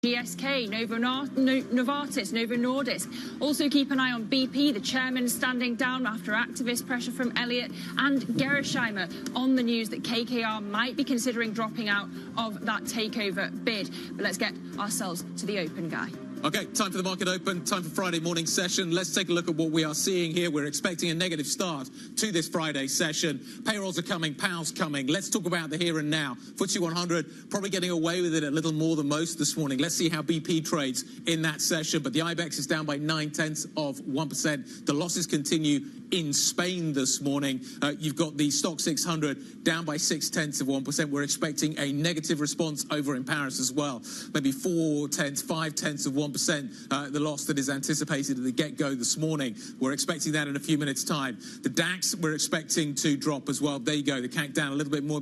GSK, Novartis, Novo Nordisk. Also keep an eye on BP, the chairman standing down after activist pressure from Elliott, and Gerresheimer on the news that KKR might be considering dropping out of that takeover bid. But let's get ourselves to the open, Guy. Okay, time for the market open, time for Friday morning session. Let's take a look at what we are seeing here. We're expecting a negative start to this Friday session. Payrolls are coming, pounds coming. Let's talk about the here and now. FTSE 100 probably getting away with it a little more than most this morning. Let's see how BP trades in that session. But the IBEX is down by 0.9%. The losses continue in Spain this morning. You've got the stock 600 down by 0.6%. We're expecting a negative response over in Paris as well. Maybe 0.4%, 0.5%, the loss that is anticipated at the get-go this morning. We're expecting that in a few minutes' time. The DAX we're expecting to drop as well. There you go. The CAC down a little bit more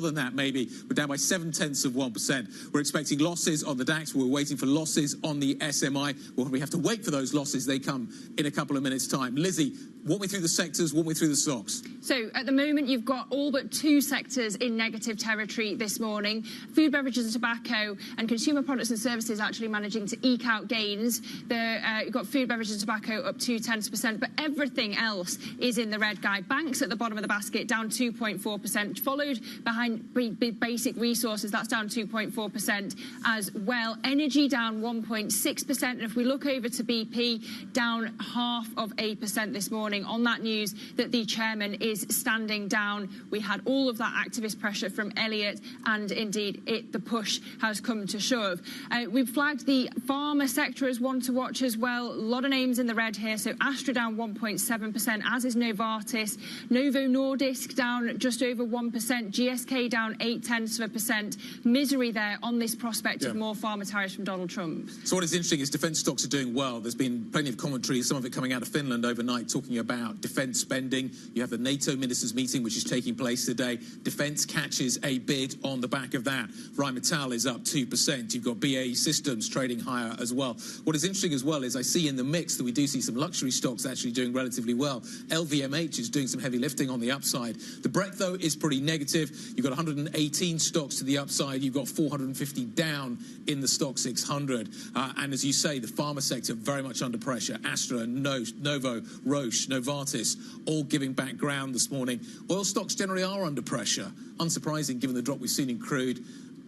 than that maybe. We're down by 0.7%. We're expecting losses on the DAX. We're waiting for losses on the SMI. Well, we have to wait for those losses. They come in a couple of minutes' time. Lizzie, walk me through the sectors, walk me through the stocks. So at the moment, you've got all but two sectors in negative territory this morning. Food, beverages and tobacco, and consumer products and services actually managing to eke out gains. You've got food, beverages and tobacco up 0.2%, but everything else is in the red, Guy. Banks at the bottom of the basket down 2.4%, followed behind basic resources. That's down 2.4% as well. Energy down 1.6%. And if we look over to BP, down 0.5% this morning on that news that the chairman is standing down. We had all of that activist pressure from Elliott, and indeed the push has come to shove. We've flagged the pharma sector as one to watch as well. A lot of names in the red here. So Astra down 1.7%, as is Novartis. Novo Nordisk down just over 1%. GSK down 0.8%. Misery there on this prospect of more pharma tariffs from Donald Trump. So what is interesting is defence stocks are doing well. There's been plenty of commentary, some of it coming out of Finland overnight, talking about defence spending. You have the NATO ministers meeting, which is taking place today. Defence catches a bid on the back of that. Rheinmetall is up 2%. You've got BAE Systems trading higher as well. What is interesting as well is I see in the mix that we do see some luxury stocks actually doing relatively well. LVMH is doing some heavy lifting on the upside. The breadth, though, is pretty negative. You've got 118 stocks to the upside. You've got 450 down in the stock 600. And as you say, the pharma sector very much under pressure. Astra, Novo, Roche, Novartis, all giving back ground this morning. Oil stocks generally are under pressure. Unsurprising given the drop we've seen in crude.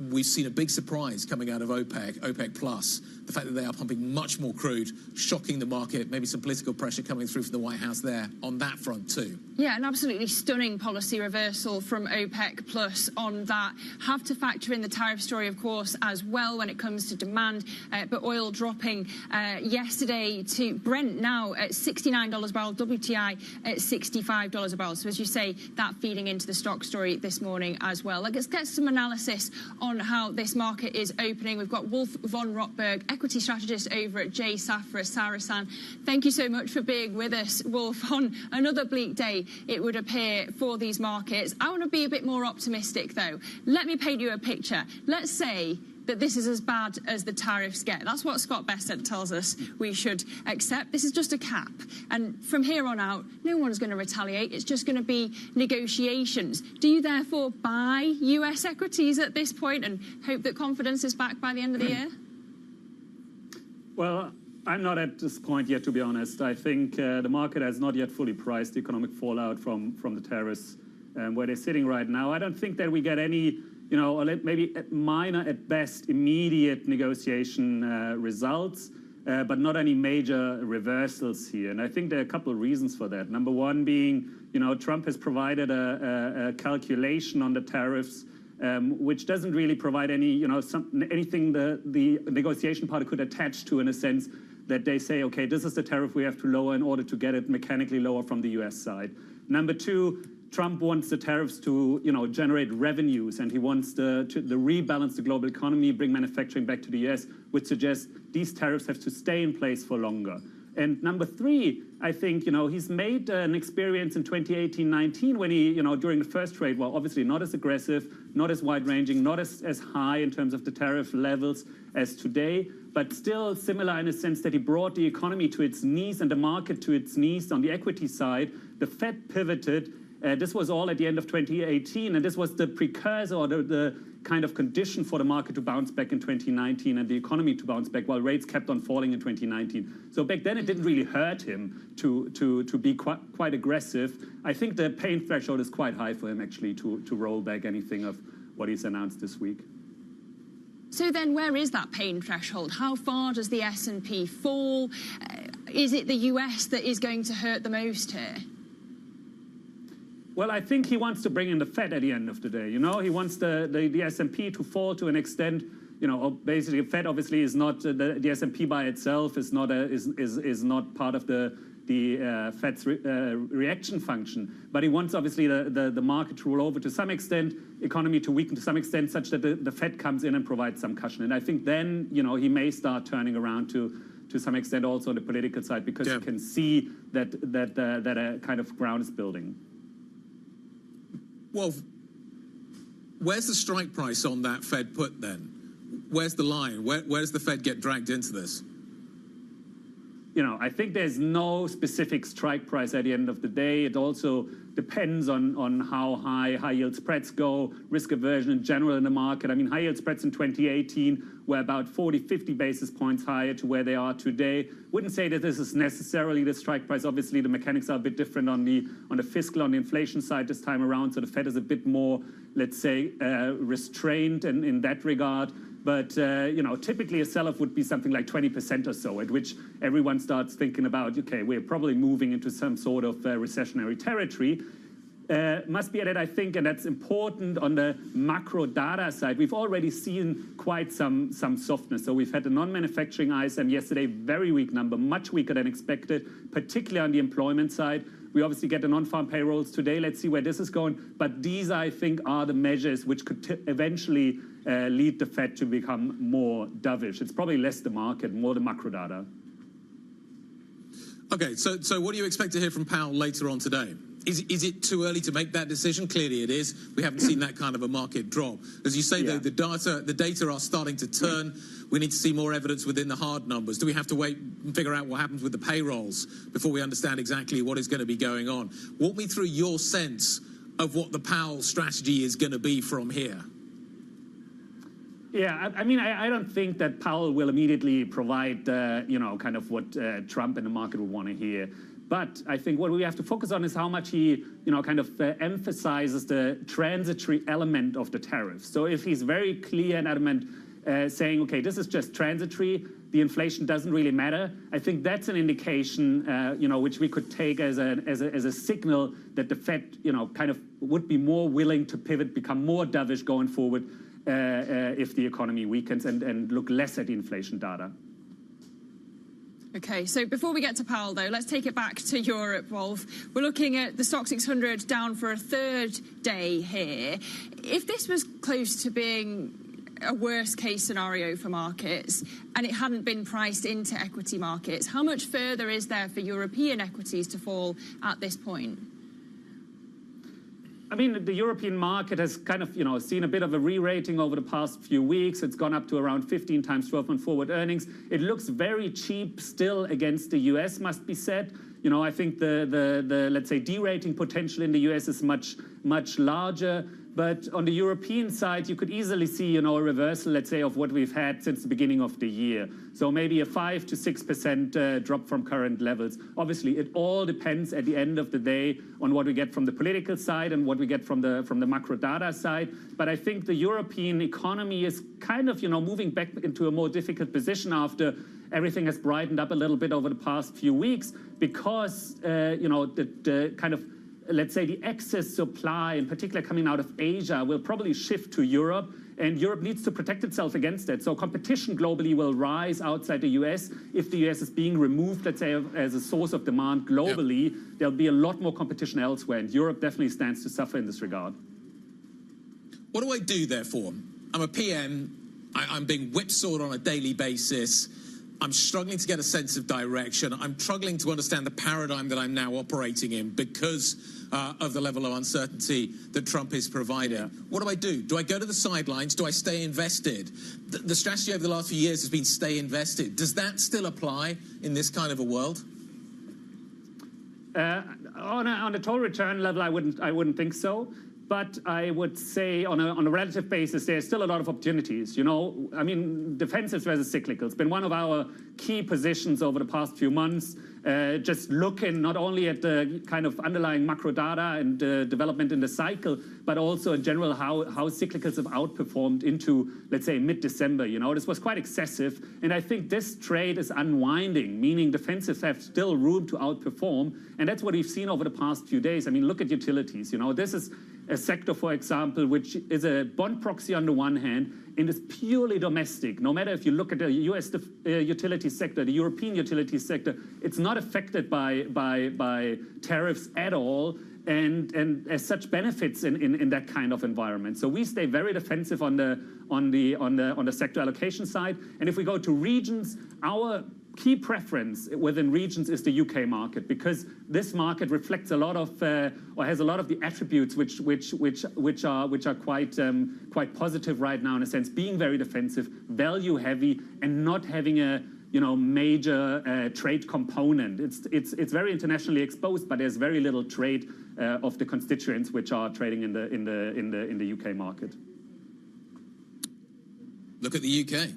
We've seen a big surprise coming out of OPEC Plus. The fact that they are pumping much more crude, shocking the market, maybe some political pressure coming through from the White House there on that front too. Yeah, an absolutely stunning policy reversal from OPEC Plus on that. Have to factor in the tariff story, of course, as well when it comes to demand. But oil dropping yesterday to Brent now at $69 a barrel, WTI at $65 a barrel. So as you say, that feeding into the stock story this morning as well. Let's get some analysis on how this market is opening. We've got Wolf von Rotberg, equity strategist over at J. Safra Sarasan. Thank you so much for being with us, Wolf, on another bleak day, it would appear, for these markets. I want to be a bit more optimistic, though. Let me paint you a picture. Let's say that this is as bad as the tariffs get. That's what Scott Bessent tells us we should accept. This is just a cap. And from here on out, no one's going to retaliate. It's just going to be negotiations. Do you therefore buy US equities at this point and hope that confidence is back by the end of the year? Well, I'm not at this point yet, to be honest. I think the market has not yet fully priced the economic fallout from the tariffs where they're sitting right now. I don't think that we get any you know, or maybe minor at best immediate negotiation results, but not any major reversals here. And I think there are a couple of reasons for that. Number one being, you know, Trump has provided a calculation on the tariffs, which doesn't really provide any, you know, anything the negotiation party could attach to, in a sense that they say, okay, this is the tariff we have to lower in order to get it mechanically lower from the US side. Number two, Trump wants the tariffs to, you know, generate revenues, and he wants to rebalance the global economy, bring manufacturing back to the US, which suggests these tariffs have to stay in place for longer. And number three, I think, you know, he's made an experience in 2018-19 when he, you know, during the first trade war, obviously not as aggressive, not as wide-ranging, not as high in terms of the tariff levels as today, but still similar in a sense that he brought the economy to its knees and the market to its knees on the equity side. The Fed pivoted. This was all at the end of 2018, and this was the precursor or the kind of condition for the market to bounce back in 2019 and the economy to bounce back while rates kept on falling in 2019. So back then it didn't really hurt him to be quite aggressive. I think the pain threshold is quite high for him actually to roll back anything of what he's announced this week. So then where is that pain threshold? How far does the S&P fall? Is it the US that is going to hurt the most here? Well, I think he wants to bring in the Fed at the end of the day. You know, he wants the S&P to fall to an extent. You know, basically, the Fed obviously is not the S&P by itself is not part of the Fed's reaction function. But he wants obviously the market to roll over to some extent, economy to weaken to some extent, such that the Fed comes in and provides some cushion. And I think then, you know, he may start turning around to some extent also on the political side, because you can see that a kind of ground is building. Well, where's the strike price on that Fed put then? Where's the line? Where does the Fed get dragged into this? You know, I think there's no specific strike price at the end of the day. It also depends on how high yield spreads go, risk aversion in general in the market. I mean, high yield spreads in 2018 were about 40, 50 basis points higher to where they are today. Wouldn't say that this is necessarily the strike price. Obviously, the mechanics are a bit different on the fiscal, on the inflation side this time around. So the Fed is a bit more, let's say, restrained in that regard. But, you know, typically a sell-off would be something like 20% or so, at which everyone starts thinking about, okay, we're probably moving into some sort of recessionary territory. Must be added, I think, and that's important on the macro data side. We've already seen quite some softness. So we've had the non-manufacturing ISM yesterday, very weak number, much weaker than expected, particularly on the employment side. We obviously get the non-farm payrolls today. Let's see where this is going. But these, I think, are the measures which could eventually lead the Fed to become more dovish. It's probably less the market, more the macro data. Okay, so what do you expect to hear from Powell later on today? Is it too early to make that decision? Clearly it is. We haven't seen that kind of a market drop. As you say, though, the data are starting to turn. We need to see more evidence within the hard numbers. Do we have to wait and figure out what happens with the payrolls before we understand exactly what is going to be going on? Walk me through your sense of what the Powell strategy is going to be from here. Yeah, I mean, I don't think that Powell will immediately provide, you know, kind of what Trump and the market would want to hear. But I think what we have to focus on is how much he, you know, kind of emphasizes the transitory element of the tariffs. So if he's very clear and adamant saying, okay, this is just transitory, the inflation doesn't really matter, I think that's an indication, you know, which we could take as a signal that the Fed, you know, kind of would be more willing to pivot, become more dovish going forward if the economy weakens and look less at the inflation data. Okay, so before we get to Powell, though, let's take it back to Europe, Wolf. We're looking at the Stoxx 600 down for a third day here. If this was close to being a worst-case scenario for markets and it hadn't been priced into equity markets, how much further is there for European equities to fall at this point? I mean, the European market has kind of, you know, seen a bit of a re-rating over the past few weeks. It's gone up to around 15 times 12-month forward earnings. It looks very cheap still against the US, must be said. You know, I think the let's say, de-rating potential in the US is much much larger. But on the European side, you could easily see, a reversal, let's say, of what we've had since the beginning of the year. So maybe a 5 to 6% drop from current levels. Obviously, it all depends at the end of the day on what we get from the political side and what we get from the macro data side. But I think the European economy is kind of, moving back into a more difficult position after everything has brightened up a little bit over the past few weeks because, the kind of, let's say, the excess supply, in particular coming out of Asia, will probably shift to Europe, and Europe needs to protect itself against it. So competition globally will rise outside the US. If the US is being removed, let's say, as a source of demand globally, there'll be a lot more competition elsewhere, and Europe definitely stands to suffer in this regard. What do I do, therefore? I'm a PM. I'm being whipsawed on a daily basis. I'm struggling to get a sense of direction. I'm struggling to understand the paradigm that I'm now operating in because of the level of uncertainty that Trump is providing. Yeah. What do? Do I go to the sidelines? Do I stay invested? The strategy over the last few years has been stay invested. Does that still apply in this kind of a world? On a total return level, I wouldn't think so. But I would say on a relative basis, there's still a lot of opportunities. I mean, defensive versus cyclical. It's been one of our key positions over the past few months. Just looking not only at the kind of underlying macro data and development in the cycle, but also in general how cyclicals have outperformed into, let's say, mid-December. This was quite excessive. And I think this trade is unwinding, meaning defensives have still room to outperform. And that's what we've seen over the past few days. I mean, look at utilities. This is a sector, for example, which is a bond proxy on the one hand, and is purely domestic. No matter if you look at the US utility sector, the European utility sector, it's not affected by tariffs at all, and as such benefits in that kind of environment. So we stay very defensive on the sector allocation side. And if we go to regions, our key preference within regions is the UK market, because this market reflects a lot of or has a lot of the attributes which are quite positive right now, in a sense, being very defensive, value heavy, and not having a major trade component. It's very internationally exposed, but there's very little trade of the constituents which are trading in the UK market. Look at the UK.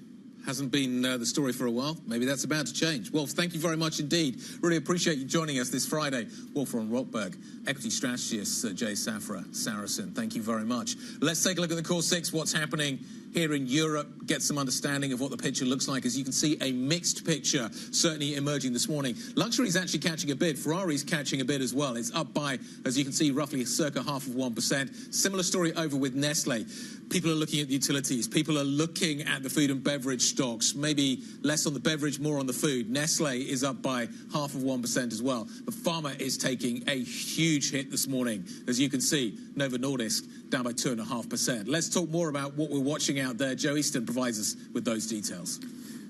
Hasn't been the story for a while. Maybe that's about to change. Wolf, thank you very much indeed. Really appreciate you joining us this Friday. Wolf von Rockberg, equity strategist, Jay Safra, Saracen. Thank you very much. Let's take a look at the core six, what's happening here in Europe, get some understanding of what the picture looks like. As you can see, a mixed picture certainly emerging this morning. Luxury is actually catching a bid. Ferrari's catching a bid as well. It's up by, as you can see, roughly circa 0.5%. Similar story over with Nestle. People are looking at the utilities. People are looking at the food and beverage stocks, maybe less on the beverage, more on the food. Nestle is up by 0.5% as well. But pharma is taking a huge hit this morning. As you can see, Novo Nordisk down by 2.5%. Let's talk more about what we're watching out there. Joe Easton provides us with those details.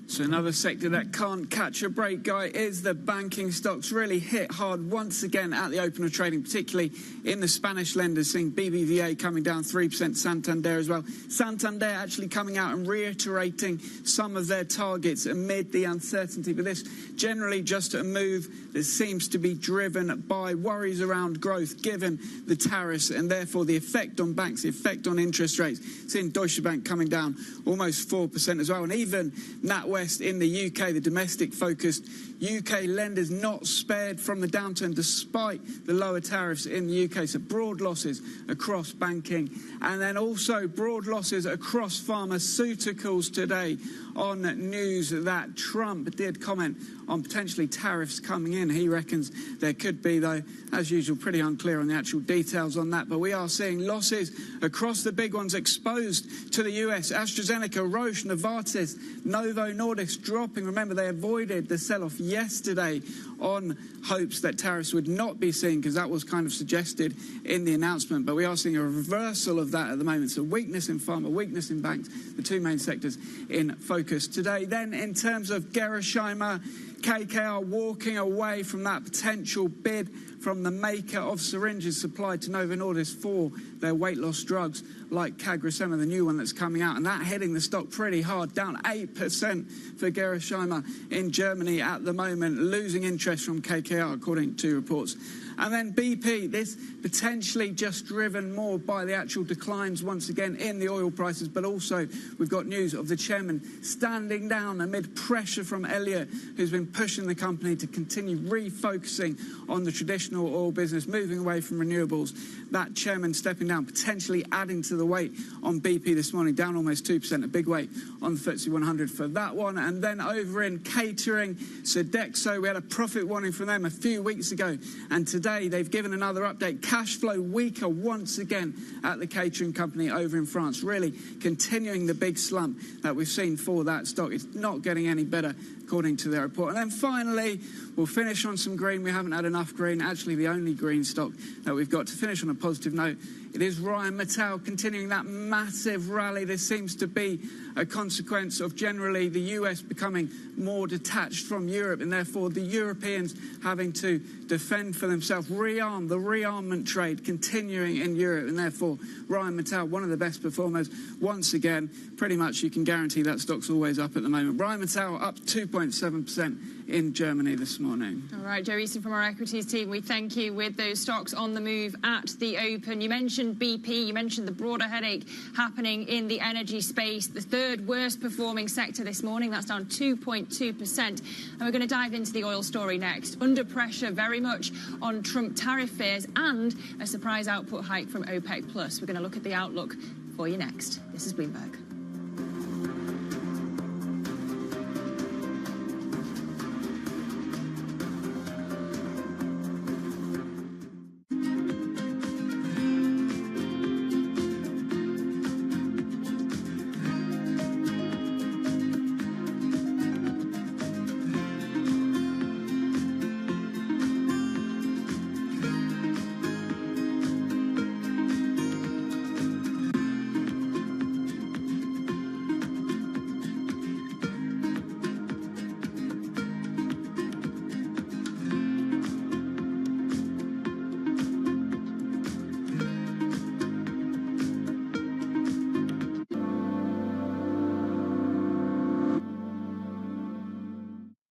So another sector that can't catch a break, Guy, is the banking stocks. Really hit hard once again at the open of trading, particularly in the Spanish lenders, seeing BBVA coming down 3%, Santander as well. Santander actually coming out and reiterating some of their targets amid the uncertainty. But this generally just a move that seems to be driven by worries around growth, given the tariffs and therefore the effect on banks, the effect on interest rates. Seeing Deutsche Bank coming down almost 4% as well. And even NatWest in the UK, the domestic-focused UK lenders not spared from the downturn despite the lower tariffs in the UK. So broad losses across banking, and then also broad losses across pharmaceuticals today on news that Trump did comment on potentially tariffs coming in. He reckons there could be, though, as usual, pretty unclear on the actual details on that. But we are seeing losses across the big ones exposed to the US. AstraZeneca, Roche, Novartis, Novo Nordisk dropping. Remember, they avoided the sell-off yesterday on hopes that tariffs would not be seen, because that was kind of suggested in the announcement. But we are seeing a reversal of that at the moment. So weakness in pharma, weakness in banks, the two main sectors in focus today. Then in terms of Gerresheimer, KKR walking away from that potential bid from the maker of syringes supplied to Novo Nordisk for their weight loss drugs like CagriSema, the new one that's coming out, and that hitting the stock pretty hard, down 8% for Gerresheimer in Germany at the moment, losing interest from KKR according to reports. And then BP, this potentially just driven more by the actual declines once again in the oil prices, but also we've got news of the chairman standing down amid pressure from Elliott, who's been pushing the company to continue refocusing on the traditional oil business, moving away from renewables. That chairman stepping down, potentially adding to the weight on BP this morning, down almost 2%, a big weight on the FTSE 100 for that one. And then over in catering, Sodexo, we had a profit warning from them a few weeks ago, and today they've given another update. Cash flow weaker once again at the catering company over in France, really continuing the big slump that we've seen for that stock. It's not getting any better according to their report. And then finally, we'll finish on some green. We haven't had enough green, actually the only green stock that we've got to finish on a positive note. It is Rheinmetall continuing that massive rally. This seems to be a consequence of generally the US becoming more detached from Europe, and therefore the Europeans having to defend for themselves, rearm, the rearmament trade continuing in Europe, and therefore Rheinmetall, one of the best performers once again. Pretty much you can guarantee that stock's always up at the moment. Rheinmetall up 2.7% in Germany this morning. All right, Joe Easton from our equities team, we thank you with those stocks on the move at the open. You mentioned BP, you mentioned the broader headache happening in the energy space, the third worst performing sector this morning. That's down 2.2%. And we're going to dive into the oil story next. Under pressure very much on Trump tariff fears and a surprise output hike from OPEC+. We're going to look at the outlook for you next. This is Bloomberg.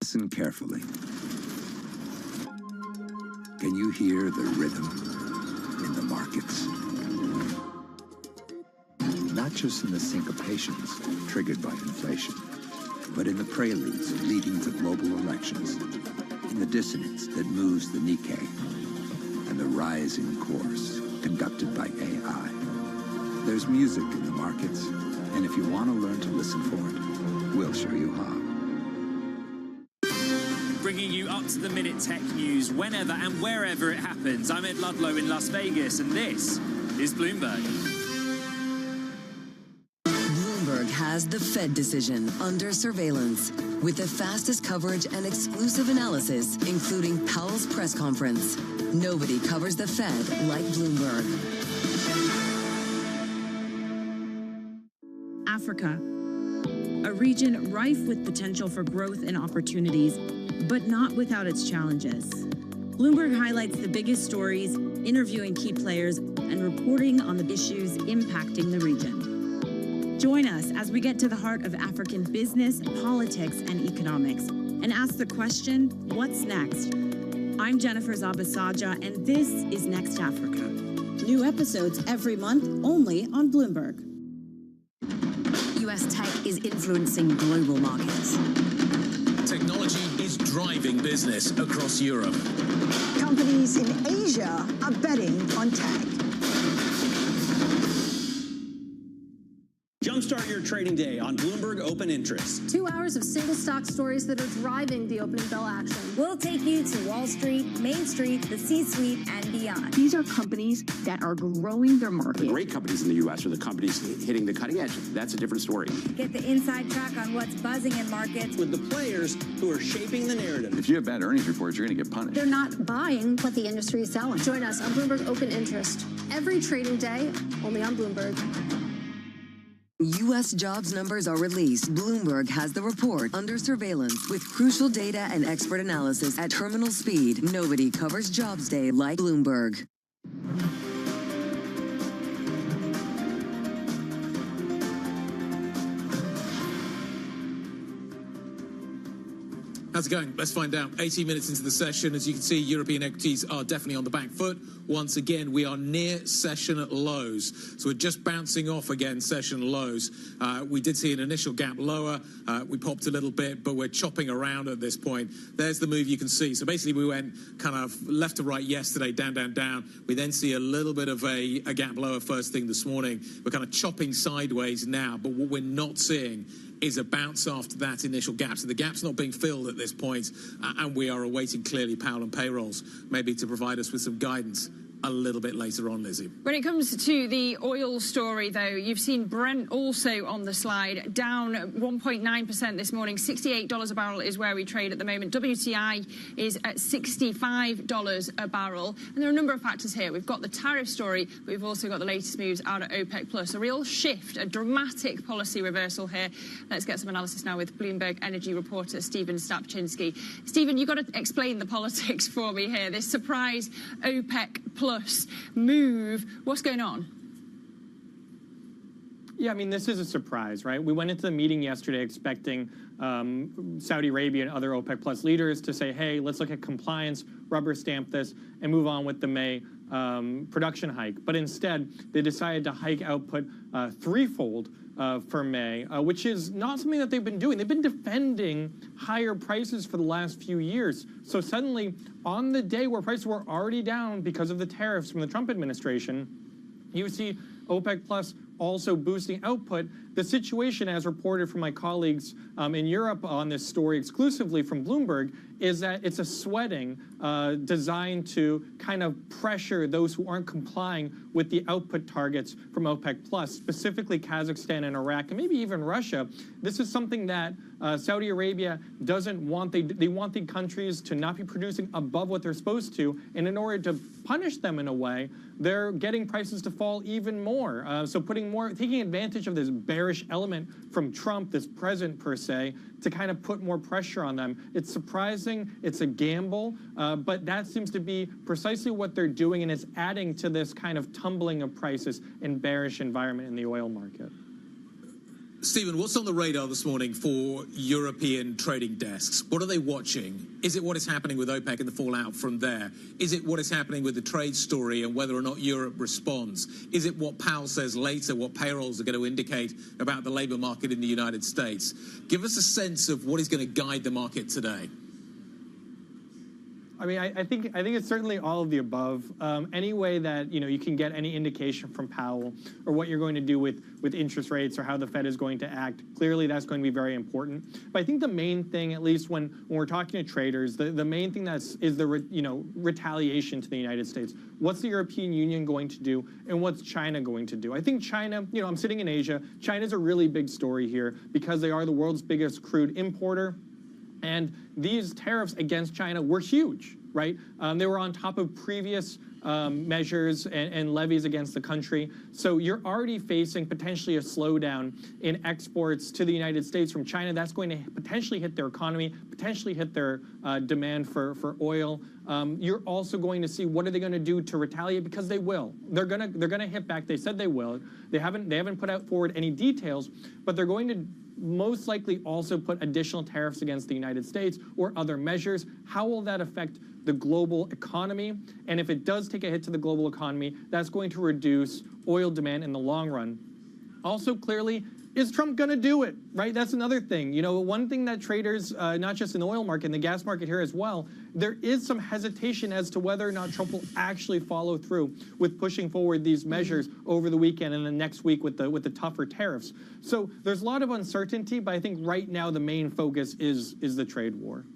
Listen carefully. Can you hear the rhythm in the markets? Not just in the syncopations triggered by inflation, but in the preludes leading to global elections, in the dissonance that moves the Nikkei, and the rising course conducted by AI. There's music in the markets, and if you want to learn to listen for it, we'll show you how. Bringing you up-to-the-minute tech news whenever and wherever it happens. I'm Ed Ludlow in Las Vegas, and this is Bloomberg. Bloomberg has the Fed decision under surveillance with the fastest coverage and exclusive analysis, including Powell's press conference. Nobody covers the Fed like Bloomberg. Africa, a region rife with potential for growth and opportunities, but not without its challenges. Bloomberg highlights the biggest stories, interviewing key players, and reporting on the issues impacting the region. Join us as we get to the heart of African business, politics, and economics, and ask the question, what's next? I'm Jennifer Zabasaja, and this is Next Africa. New episodes every month, only on Bloomberg. US tech is influencing global markets. Technology is driving business across Europe. Companies in Asia are betting on tech. Jumpstart your trading day on Bloomberg Open Interest. 2 hours of single stock stories that are driving the opening bell action. We'll take you to Wall Street, Main Street, the C-suite, and beyond. These are companies that are growing their market. The great companies in the U.S. are the companies hitting the cutting edge. That's a different story. Get the inside track on what's buzzing in markets. With the players who are shaping the narrative. If you have bad earnings reports, you're going to get punished. They're not buying what the industry is selling. Join us on Bloomberg Open Interest every trading day, only on Bloomberg. U.S. jobs numbers are released. Bloomberg has the report under surveillance with crucial data and expert analysis at terminal speed. Nobody covers jobs day like Bloomberg. How's it going? Let's find out. 18 minutes into the session. As you can see, European equities are definitely on the back foot. Once again, we are near session lows. So we're just bouncing off again session lows. We did see an initial gap lower. We popped a little bit, but we're chopping around at this point. There's the move you can see. So basically, we went kind of left to right yesterday, down, down, down. We then see a little bit of a gap lower first thing this morning. We're kind of chopping sideways now, but what we're not seeing is a bounce after that initial gap. So the gap's not being filled at this point, and we are awaiting clearly Powell and payrolls, maybe to provide us with some guidance a little bit later on, Lizzie. When it comes to the oil story, though, you've seen Brent also on the slide, down 1.9% this morning. $68 a barrel is where we trade at the moment. WTI is at $65 a barrel. And there are a number of factors here. We've got the tariff story, but we've also got the latest moves out of OPEC+. A real shift, a dramatic policy reversal here. Let's get some analysis now with Bloomberg energy reporter Stephen Stapczynski. Stephen, you've got to explain the politics for me here. This surprise OPEC+ move. What's going on? Yeah, I mean, this is a surprise, right? We went into the meeting yesterday expecting Saudi Arabia and other OPEC Plus leaders to say, hey, let's look at compliance, rubber stamp this, and move on with the May production hike. But instead, they decided to hike output threefold for May, which is not something that they've been doing. They've been defending higher prices for the last few years. So suddenly, on the day where prices were already down because of the tariffs from the Trump administration, you see OPEC Plus also boosting output. The situation, as reported from my colleagues in Europe on this story exclusively from Bloomberg, is that it's a sweating designed to kind of pressure those who aren't complying with the output targets from OPEC Plus, specifically Kazakhstan and Iraq, and maybe even Russia. This is something that Saudi Arabia doesn't want. They want the countries to not be producing above what they're supposed to, and in order to punish them in a way, they're getting prices to fall even more. So taking advantage of this bearish element from Trump, this president per se, to kind of put more pressure on them. It's surprising, it's a gamble, but that seems to be precisely what they're doing, and it's adding to this kind of tumbling of prices and bearish environment in the oil market. Stephen, what's on the radar this morning for European trading desks? What are they watching? Is it what is happening with OPEC and the fallout from there? Is it what is happening with the trade story and whether or not Europe responds? Is it what Powell says later, what payrolls are going to indicate about the labor market in the United States? Give us a sense of what is going to guide the market today. I mean, I think it's certainly all of the above. Any way that you can get any indication from Powell or what you're going to do with interest rates or how the Fed is going to act, clearly that's going to be very important. But I think the main thing, at least when we're talking to traders, the main thing is the retaliation to the United States. What's the European Union going to do, and what's China going to do? I think China, I'm sitting in Asia. China's a really big story here because they are the world's biggest crude importer. And these tariffs against China were huge, right? They were on top of previous measures and levies against the country. So you're already facing potentially a slowdown in exports to the United States from China. That's going to potentially hit their economy, potentially hit their demand for oil. You're also going to see what are they going to do to retaliate, because they will. They're gonna hit back. They said they will. They haven't put out forward any details, but they're going to most likely also put additional tariffs against the United States or other measures. How will that affect the global economy? And if it does take a hit to the global economy, that's going to reduce oil demand in the long run. Also, clearly, is Trump going to do it, right? That's another thing. One thing that traders, not just in the oil market, in the gas market here as well, there is some hesitation as to whether or not Trump will actually follow through with pushing forward these measures over the weekend and the next week with the tougher tariffs. So there's a lot of uncertainty, but I think right now the main focus is the trade war.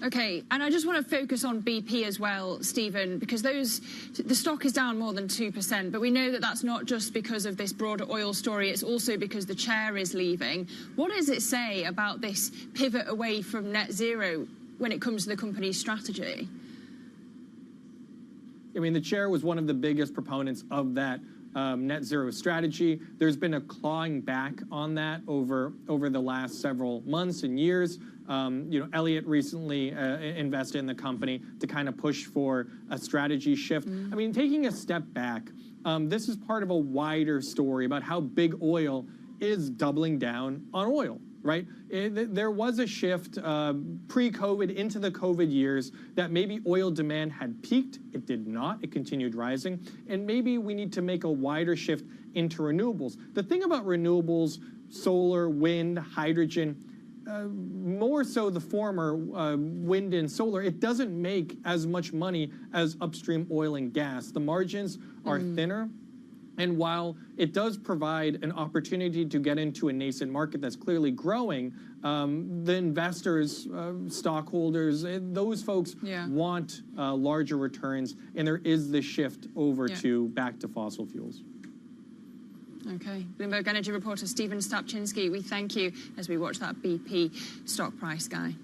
Okay, and I just want to focus on BP as well, Stephen, because the stock is down more than 2%, but we know that that's not just because of this broader oil story, it's also because the chair is leaving. What does it say about this pivot away from net zero when it comes to the company's strategy? I mean, the chair was one of the biggest proponents of that net zero strategy. There's been a clawing back on that over the last several months and years. Elliott recently invested in the company to kind of push for a strategy shift. I mean, taking a step back, this is part of a wider story about how big oil is doubling down on oil, right? There was a shift pre-COVID into the COVID years that maybe oil demand had peaked. It did not. It continued rising. And maybe we need to make a wider shift into renewables. The thing about renewables, solar, wind, hydrogen, more so the former, wind and solar, it doesn't make as much money as upstream oil and gas. The margins are thinner. And while it does provide an opportunity to get into a nascent market that's clearly growing, the investors, stockholders, those folks want larger returns, and there is this shift over to back to fossil fuels. Okay. Bloomberg Energy reporter Stephen Stapczynski, we thank you as we watch that BP stock price, Guy.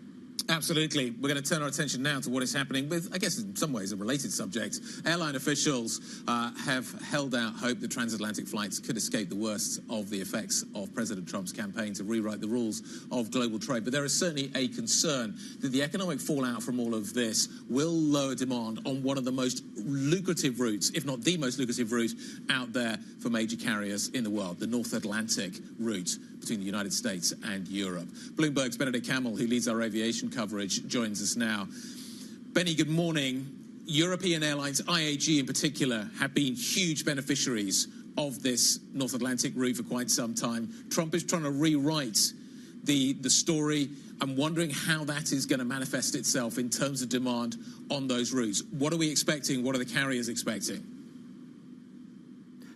Absolutely. We're going to turn our attention now to what is happening with, I guess in some ways, a related subject. Airline officials have held out hope that transatlantic flights could escape the worst of the effects of President Trump's campaign to rewrite the rules of global trade. But there is certainly a concern that the economic fallout from all of this will lower demand on one of the most lucrative routes, if not the most lucrative route out there for major carriers in the world, the North Atlantic route between the United States and Europe. Bloomberg's Benedict Campbell, who leads our aviation coverage, joins us now. Benny, good morning. European airlines, IAG in particular, have been huge beneficiaries of this North Atlantic route for quite some time. Trump is trying to rewrite the story. I'm wondering how that is going to manifest itself in terms of demand on those routes. What are we expecting? What are the carriers expecting?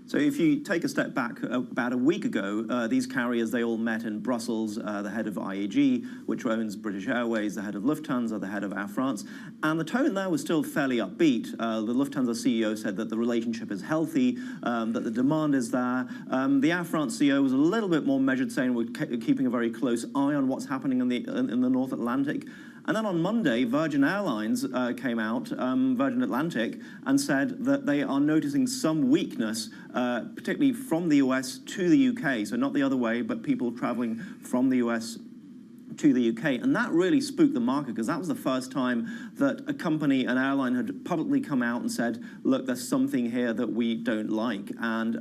So if you take a step back, about a week ago, these carriers, they all met in Brussels, the head of IAG, which owns British Airways, the head of Lufthansa, the head of Air France, and the tone there was still fairly upbeat. The Lufthansa CEO said that the relationship is healthy, that the demand is there. The Air France CEO was a little bit more measured, saying we're keeping a very close eye on what's happening in the North Atlantic. And then on Monday, Virgin Airlines came out, Virgin Atlantic, and said that they are noticing some weakness, particularly from the US to the UK. So not the other way, but people traveling from the US to the UK. And that really spooked the market, because that was the first time that a company, an airline, had publicly come out and said, look, there's something here that we don't like. And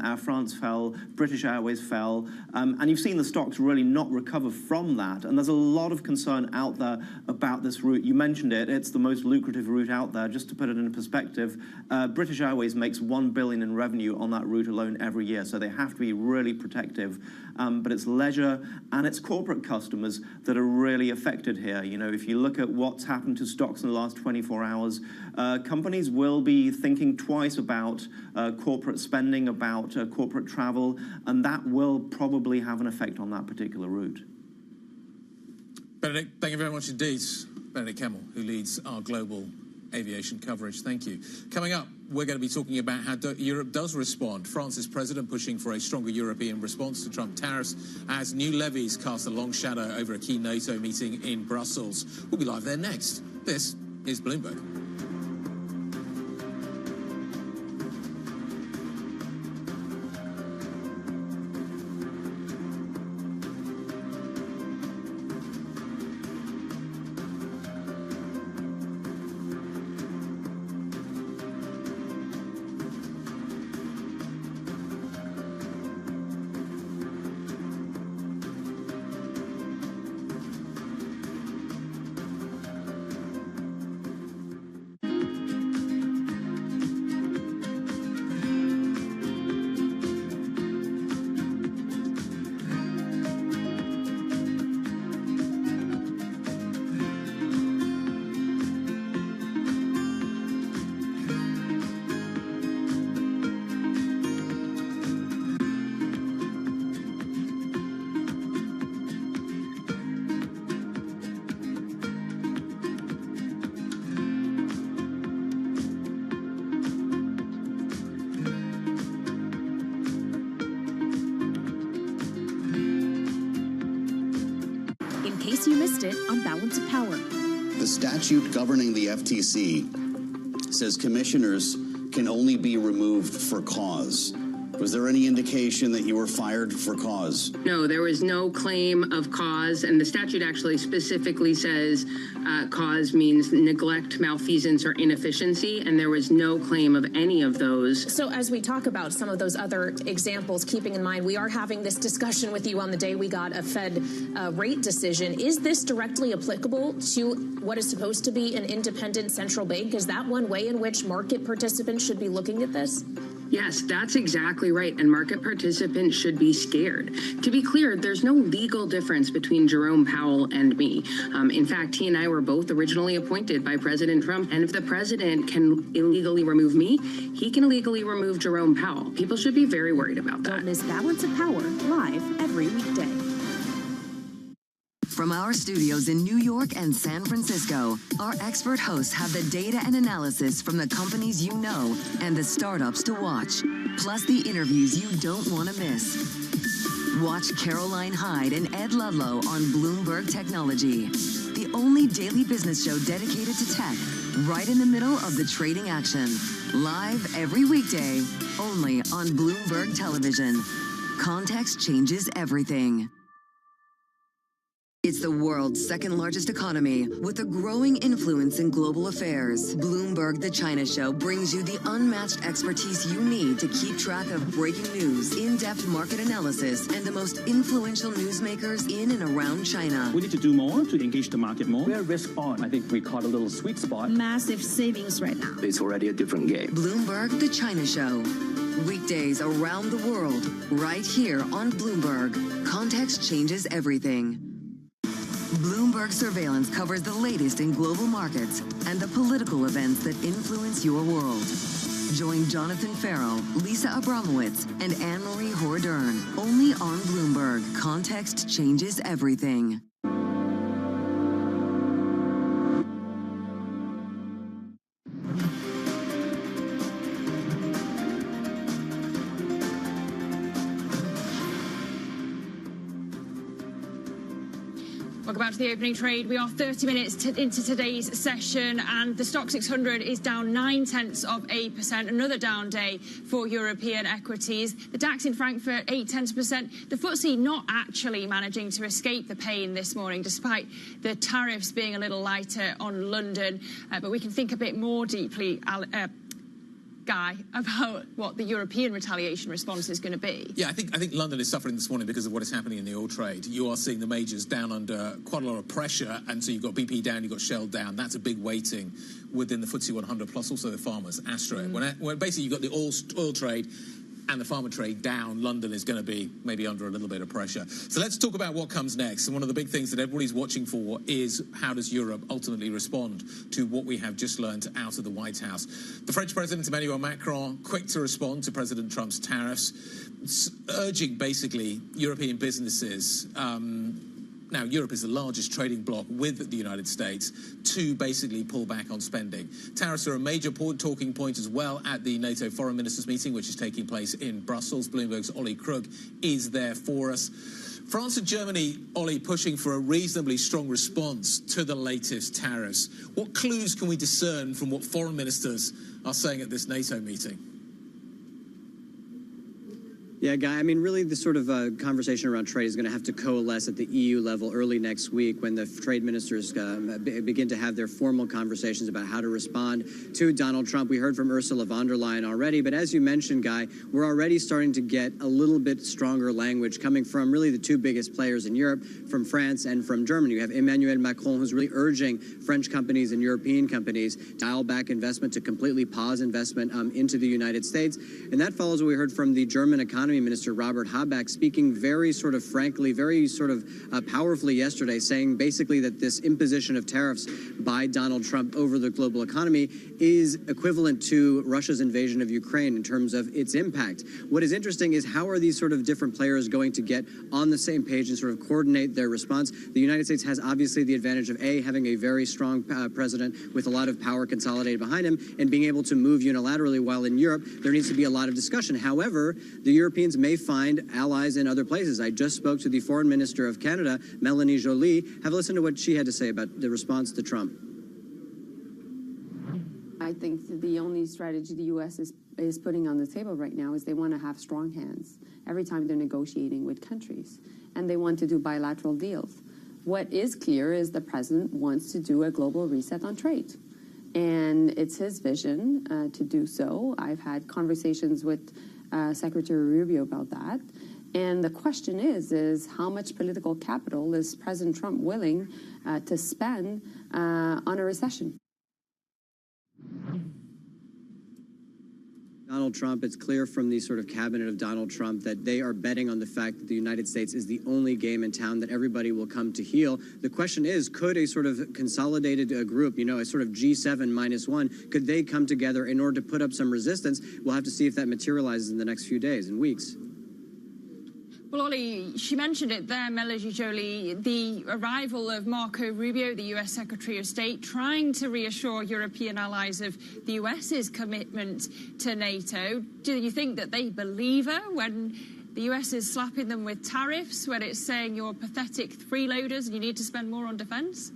Air France fell, British Airways fell, and you've seen the stocks really not recover from that. And there's a lot of concern out there about this route. You mentioned it, it's the most lucrative route out there. Just to put it in perspective, British Airways makes $1 billion in revenue on that route alone every year, so they have to be really protective. But it's leisure and it's corporate customers that are really affected here. You know, if you look at what's happened to stocks in the last 24 hours, companies will be thinking twice about corporate spending, about corporate travel, and that will probably have an effect on that particular route. Benedict, thank you very much indeed. Benedict Campbell, who leads our global aviation coverage. Thank you. Coming up, we're going to be talking about how Europe does respond. France's president pushing for a stronger European response to Trump tariffs as new levies cast a long shadow over a key NATO meeting in Brussels. We'll be live there next. This is Bloomberg. You missed it on Balance of Power. The statute governing the FTC says commissioners can only be removed for cause. Was there any indication that you were fired for cause? No, there was no claim of cause, and the statute actually specifically says cause means neglect, malfeasance, or inefficiency, and there was no claim of any of those. So as we talk about some of those other examples, keeping in mind we are having this discussion with you on the day we got a Fed rate decision, is this directly applicable to what is supposed to be an independent central bank? Is that one way in which market participants should be looking at this? Yes, that's exactly right, and market participants should be scared. To be clear, there's no legal difference between Jerome Powell and me. In fact, he and I were both originally appointed by President Trump, and if the president can illegally remove me, he can illegally remove Jerome Powell. People should be very worried about that. Don't miss Balance of Power live every weekday. From our studios in New York and San Francisco, our expert hosts have the data and analysis from the companies you know and the startups to watch, plus the interviews you don't want to miss. Watch Caroline Hyde and Ed Ludlow on Bloomberg Technology, the only daily business show dedicated to tech, right in the middle of the trading action. Live every weekday, only on Bloomberg Television. Context changes everything. It's the world's second largest economy with a growing influence in global affairs. Bloomberg The China Show brings you the unmatched expertise you need to keep track of breaking news, in-depth market analysis, and the most influential newsmakers in and around China. We need to do more to engage the market more. We're risk on. I think we caught a little sweet spot. Massive savings right now. It's already a different game. Bloomberg The China Show. Weekdays around the world, right here on Bloomberg. Context changes everything. Bloomberg Surveillance covers the latest in global markets and the political events that influence your world. Join Jonathan Farrow, Lisa Abramowitz, and Anne-Marie Hordern. Only on Bloomberg. Context changes everything. Welcome back to the opening trade. We are 30 minutes into today's session, and the Stock 600 is down 0.9%, another down day for European equities. The DAX in Frankfurt 0.8%. The FTSE not actually managing to escape the pain this morning, despite the tariffs being a little lighter on London. But we can think a bit more deeply, Guy, about what the European retaliation response is going to be. Yeah, I think London is suffering this morning because of what is happening in the oil trade. You are seeing the majors down under quite a lot of pressure, and so you've got BP down, you've got Shell down. That's a big weighting within the FTSE 100, plus also the farmers, Astra. When basically you've got the oil trade and the pharma trade down, London is going to be maybe under a little bit of pressure. So let's talk about what comes next. And one of the big things that everybody's watching for is how does Europe ultimately respond to what we have just learned out of the White House. The French President Emmanuel Macron, quick to respond to President Trump's tariffs, urging basically European businesses, now, Europe is the largest trading bloc with the United States, to basically pull back on spending. Tariffs are a major talking point as well at the NATO foreign ministers meeting, which is taking place in Brussels. Bloomberg's Ollie Krug is there for us. France and Germany, Ollie, pushing for a reasonably strong response to the latest tariffs. What clues can we discern from what foreign ministers are saying at this NATO meeting? Yeah, Guy, I mean, really the sort of conversation around trade is going to have to coalesce at the EU level early next week when the trade ministers begin to have their formal conversations about how to respond to Donald Trump. We heard from Ursula von der Leyen already, but as you mentioned, Guy, we're already starting to get a little bit stronger language coming from really the two biggest players in Europe, from France and from Germany. You have Emmanuel Macron, who's really urging French companies and European companies to dial back investment, to completely pause investment into the United States. And that follows what we heard from the German economy Minister Robert Habeck, speaking very sort of frankly, very sort of powerfully yesterday, saying basically that this imposition of tariffs by Donald Trump over the global economy is equivalent to Russia's invasion of Ukraine in terms of its impact. What is interesting is how are these sort of different players going to get on the same page and sort of coordinate their response? The United States has obviously the advantage of having a very strong president with a lot of power consolidated behind him and being able to move unilaterally, while in Europe there needs to be a lot of discussion. However, the Europeans may find allies in other places. I just spoke to the Foreign Minister of Canada, Melanie Joly. Have a listen to what she had to say about the response to Trump. I I think the only strategy the U.S. is putting on the table right now is they want to have strong hands every time they're negotiating with countries, and they want to do bilateral deals. What is clear is the president wants to do a global reset on trade, and it's his vision to do so. I've had conversations with Secretary Rubio about that, and the question is how much political capital is President Trump willing to spend on a recession? Donald Trump, it's clear from the sort of cabinet of Donald Trump that they are betting on the fact that the United States is the only game in town that everybody will come to heel. The question is, could a sort of consolidated group, you know, a sort of G7 minus one, could they come together in order to put up some resistance? We'll have to see if that materializes in the next few days and weeks. Well, Ollie, she mentioned it there, Melody Jolie, the arrival of Marco Rubio, the US Secretary of State, trying to reassure European allies of the US's commitment to NATO. Do you think that they believe her when the US is slapping them with tariffs, when it's saying you're pathetic freeloaders and you need to spend more on defense?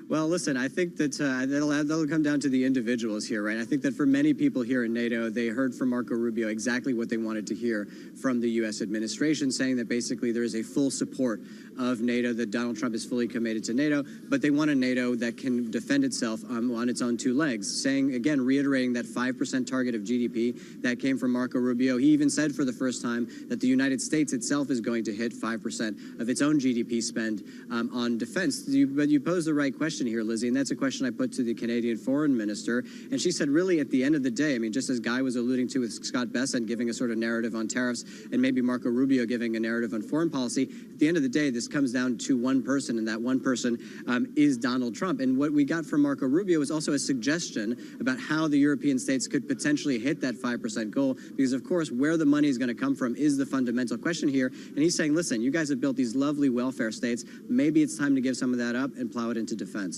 Well, listen, I think that that'll come down to the individuals here, right? I think that for many people here in NATO, they heard from Marco Rubio exactly what they wanted to hear from the U.S. administration, saying that basically there is a full support of NATO, that Donald Trump is fully committed to NATO, but they want a NATO that can defend itself on its own two legs, saying, again, reiterating that 5% target of GDP that came from Marco Rubio. He even said for the first time that the United States itself is going to hit 5% of its own GDP spend on defense. But you pose the right question here, Lizzie, and that's a question I put to the Canadian foreign minister, and she said really at the end of the day, I mean, just as Guy was alluding to with Scott Bessent giving a sort of narrative on tariffs and maybe Marco Rubio giving a narrative on foreign policy, at the end of the day, this comes down to one person, and that one person is Donald Trump. And what we got from Marco Rubio was also a suggestion about how the European states could potentially hit that 5% goal, because of course where the money is going to come from is the fundamental question here. And he's saying, listen, you guys have built these lovely welfare states, maybe it's time to give some of that up and plow it into defense.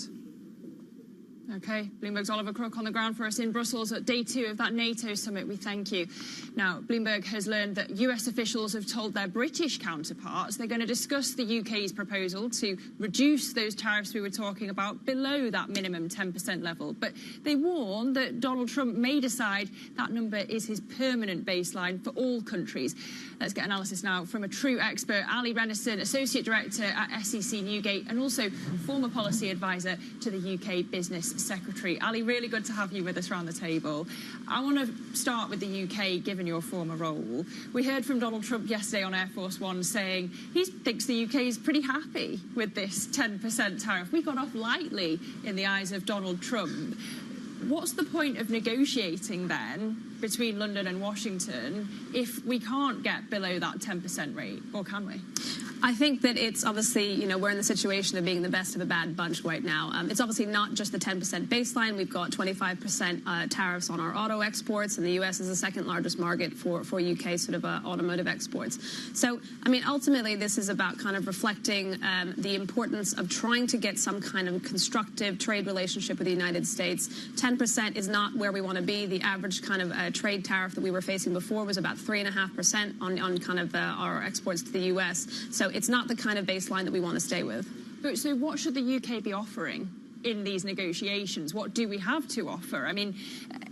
Okay, Bloomberg's Oliver Crook on the ground for us in Brussels at day 2 of that NATO summit. We thank you. Now, Bloomberg has learned that US officials have told their British counterparts they're going to discuss the UK's proposal to reduce those tariffs we were talking about below that minimum 10% level. But they warn that Donald Trump may decide that number is his permanent baseline for all countries. Let's get analysis now from a true expert, Ali Renison, Associate Director at SEC Newgate and also former policy advisor to the UK Business Secretary. Ali, really good to have you with us around the table. I want to start with the UK, given your former role. We heard from Donald Trump yesterday on Air Force One saying he thinks the UK is pretty happy with this 10% tariff. We got off lightly in the eyes of Donald Trump. What's the point of negotiating then between London and Washington if we can't get below that 10% rate, or can we? I think that it's obviously, you know, we're in the situation of being the best of a bad bunch right now. It's obviously not just the 10% baseline. We've got 25% tariffs on our auto exports, and the U.S. is the second largest market for UK sort of automotive exports. So, I mean, ultimately, this is about kind of reflecting the importance of trying to get some kind of constructive trade relationship with the United States. 10% is not where we want to be. The average kind of trade tariff that we were facing before was about 3.5% on kind of our exports to the U.S. So it's not the kind of baseline that we want to stay with. But so what should the UK be offering in these negotiations? What do we have to offer? I mean,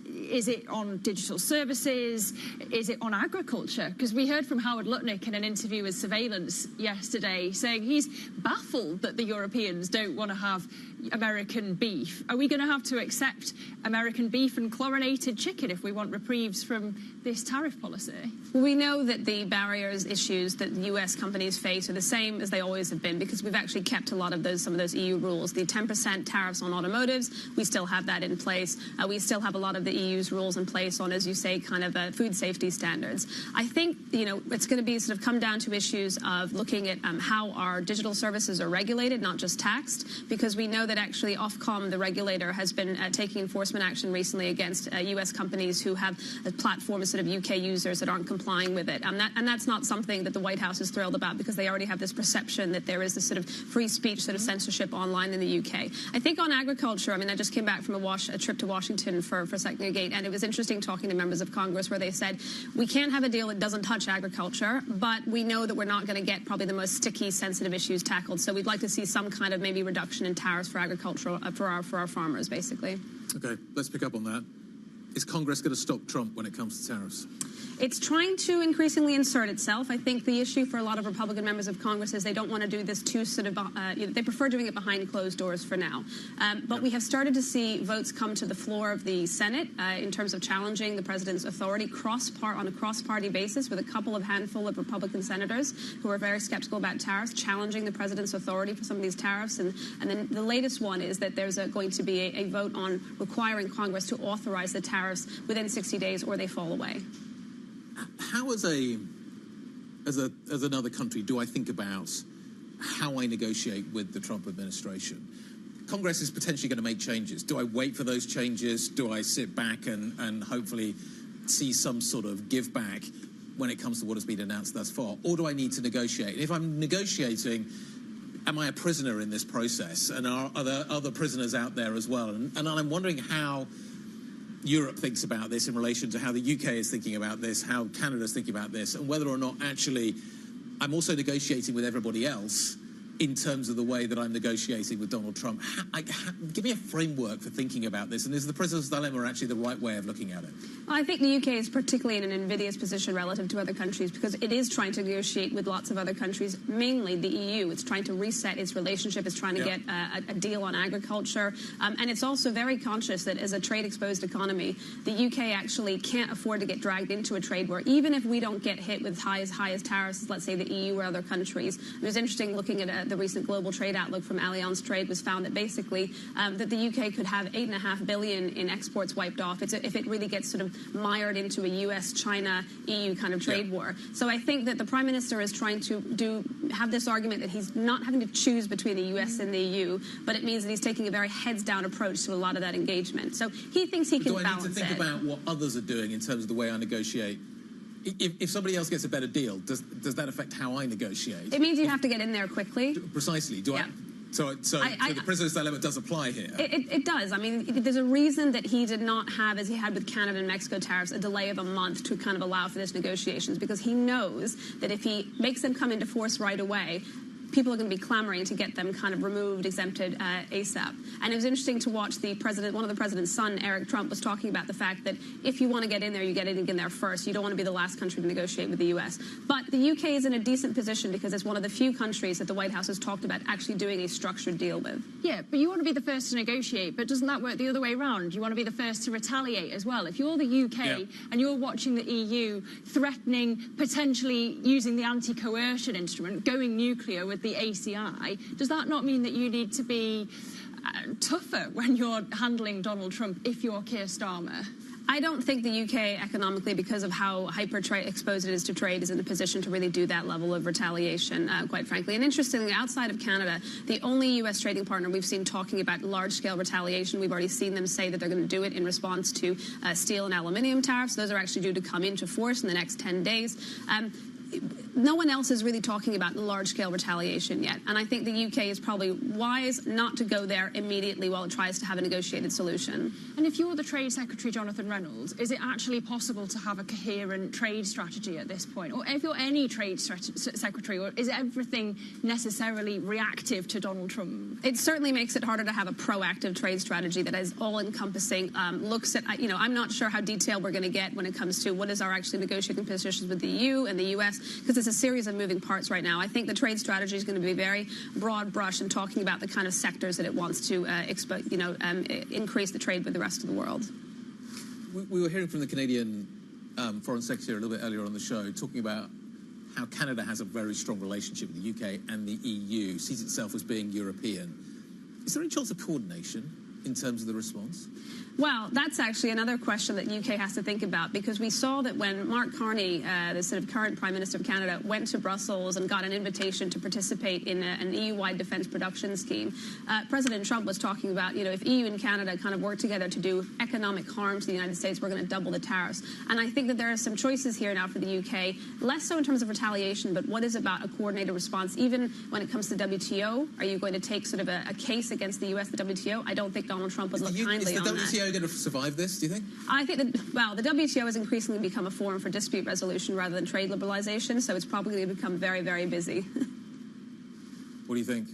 is it on digital services? Is it on agriculture? Because we heard from Howard Lutnick in an interview with Surveillance yesterday saying he's baffled that the Europeans don't want to have American beef. Are we going to have to accept American beef and chlorinated chicken if we want reprieves from this tariff policy? We know that the barriers issues that U.S. companies face are the same as they always have been, because we've actually kept a lot of some of those EU rules. The 10% tariffs on automotives, we still have that in place. We still have a lot of the EU's rules in place on, as you say, kind of food safety standards. I think, you know, it's going to be sort of come down to issues of looking at how our digital services are regulated, not just taxed, because we know that actually Ofcom, the regulator, has been taking enforcement action recently against U.S. companies who have platforms sort of UK users that aren't complying with it. And that's not something that the White House is thrilled about, because they already have this perception that there is this sort of free speech sort of censorship online in the UK. I think on agriculture, I mean, I just came back from a trip to Washington for Secretary Gates right. And it was interesting talking to members of Congress where they said, we can't have a deal that doesn't touch agriculture, but we know that we're not going to get probably the most sticky, sensitive issues tackled. So we'd like to see some kind of maybe reduction in tariffs for agricultural, for our farmers, basically. Okay, let's pick up on that. Is Congress going to stop Trump when it comes to tariffs? It's trying to increasingly insert itself. I think the issue for a lot of Republican members of Congress is they don't want to do this too sort of, they prefer doing it behind closed doors for now. But we have started to see votes come to the floor of the Senate in terms of challenging the president's authority on a cross-party basis with a handful of Republican senators who are very skeptical about tariffs, challenging the president's authority for some of these tariffs. And then the latest one is that there's going to be a vote on requiring Congress to authorize the tariffs within 60 days or they fall away. How, as another country, do I think about how I negotiate with the Trump administration? Congress is potentially going to make changes. Do I wait for those changes? Do I sit back and hopefully see some sort of give back when it comes to what has been announced thus far? Or do I need to negotiate? If I'm negotiating, am I a prisoner in this process? And are there other prisoners out there as well? And I'm wondering how Europe thinks about this in relation to how the UK is thinking about this, how Canada's thinking about this, and whether or not actually I'm also negotiating with everybody else in terms of the way that I'm negotiating with Donald Trump. Give me a framework for thinking about this, and is the prisoner's dilemma actually the right way of looking at it? Well, I think the UK is particularly in an invidious position relative to other countries because it is trying to negotiate with lots of other countries, mainly the EU. It's trying to reset its relationship. It's trying to get a deal on agriculture. And it's also very conscious that as a trade-exposed economy, the UK actually can't afford to get dragged into a trade war, even if we don't get hit with high as tariffs as, let's say, the EU or other countries. It was interesting looking at the recent global trade outlook from Allianz Trade was found that basically that the UK could have $8.5 billion in exports wiped off if it really gets sort of mired into a US, China, EU kind of trade war. So I think that the Prime Minister is trying to have this argument that he's not having to choose between the US and the EU, but it means that he's taking a very heads-down approach to a lot of that engagement. So he thinks he can balance it. Do I need to think about what others are doing in terms of the way I negotiate? If somebody else gets a better deal, does that affect how I negotiate? It means you have to get in there quickly. Precisely. So the prisoner's dilemma does apply here? It does. I mean, there's a reason that he did not have, as he had with Canada and Mexico tariffs, a delay of a month to kind of allow for this negotiations, because he knows that if he makes them come into force right away, people are going to be clamoring to get them kind of removed, exempted ASAP. And it was interesting to watch one of the president's son, Eric Trump, was talking about the fact that if you want to get in there, you get in there first. You don't want to be the last country to negotiate with the U.S. But the UK is in a decent position because it's one of the few countries that the White House has talked about actually doing a structured deal with. Yeah, but you want to be the first to negotiate, but doesn't that work the other way around? You want to be the first to retaliate as well. If you're the UK and you're watching the EU threatening, potentially using the anti-coercion instrument, going nuclear with the ACI, does that not mean that you need to be tougher when you're handling Donald Trump if you're Keir Starmer? I don't think the UK economically, because of how exposed it is to trade, is in a position to really do that level of retaliation, quite frankly. And interestingly, outside of Canada, the only U.S. trading partner we've seen talking about large-scale retaliation, we've already seen them say that they're going to do it in response to steel and aluminium tariffs. Those are actually due to come into force in the next 10 days. No one else is really talking about large-scale retaliation yet. And I think the UK is probably wise not to go there immediately while it tries to have a negotiated solution. And if you're the Trade Secretary, Jonathan Reynolds, is it actually possible to have a coherent trade strategy at this point? Or if you're any Trade Secretary, or is everything necessarily reactive to Donald Trump? It certainly makes it harder to have a proactive trade strategy that is all-encompassing, looks at, I'm not sure how detailed we're going to get when it comes to what is our actually negotiating positions with the EU and the US, because it's a series of moving parts right now. I think the trade strategy is going to be very broad brush and talking about the kind of sectors that it wants to increase the trade with the rest of the world. We were hearing from the Canadian Foreign Secretary a little bit earlier on the show, talking about how Canada has a very strong relationship with the UK and the EU, sees itself as being European. Is there any chance of coordination in terms of the response? Well, that's actually another question that the UK has to think about, because we saw that when Mark Carney, the sort of current Prime Minister of Canada, went to Brussels and got an invitation to participate in an EU-wide defence production scheme, President Trump was talking about, if EU and Canada kind of work together to do economic harm to the United States, we're going to double the tariffs. And I think that there are some choices here now for the UK, less so in terms of retaliation, but what is about a coordinated response, even when it comes to WTO? Are you going to take sort of a case against the US, the WTO? I don't think Donald Trump would look kindly on that. Is the WTO going to survive this, do you think? I think that, well, the WTO has increasingly become a forum for dispute resolution rather than trade liberalization, so it's probably going to become very, very busy. What do you think?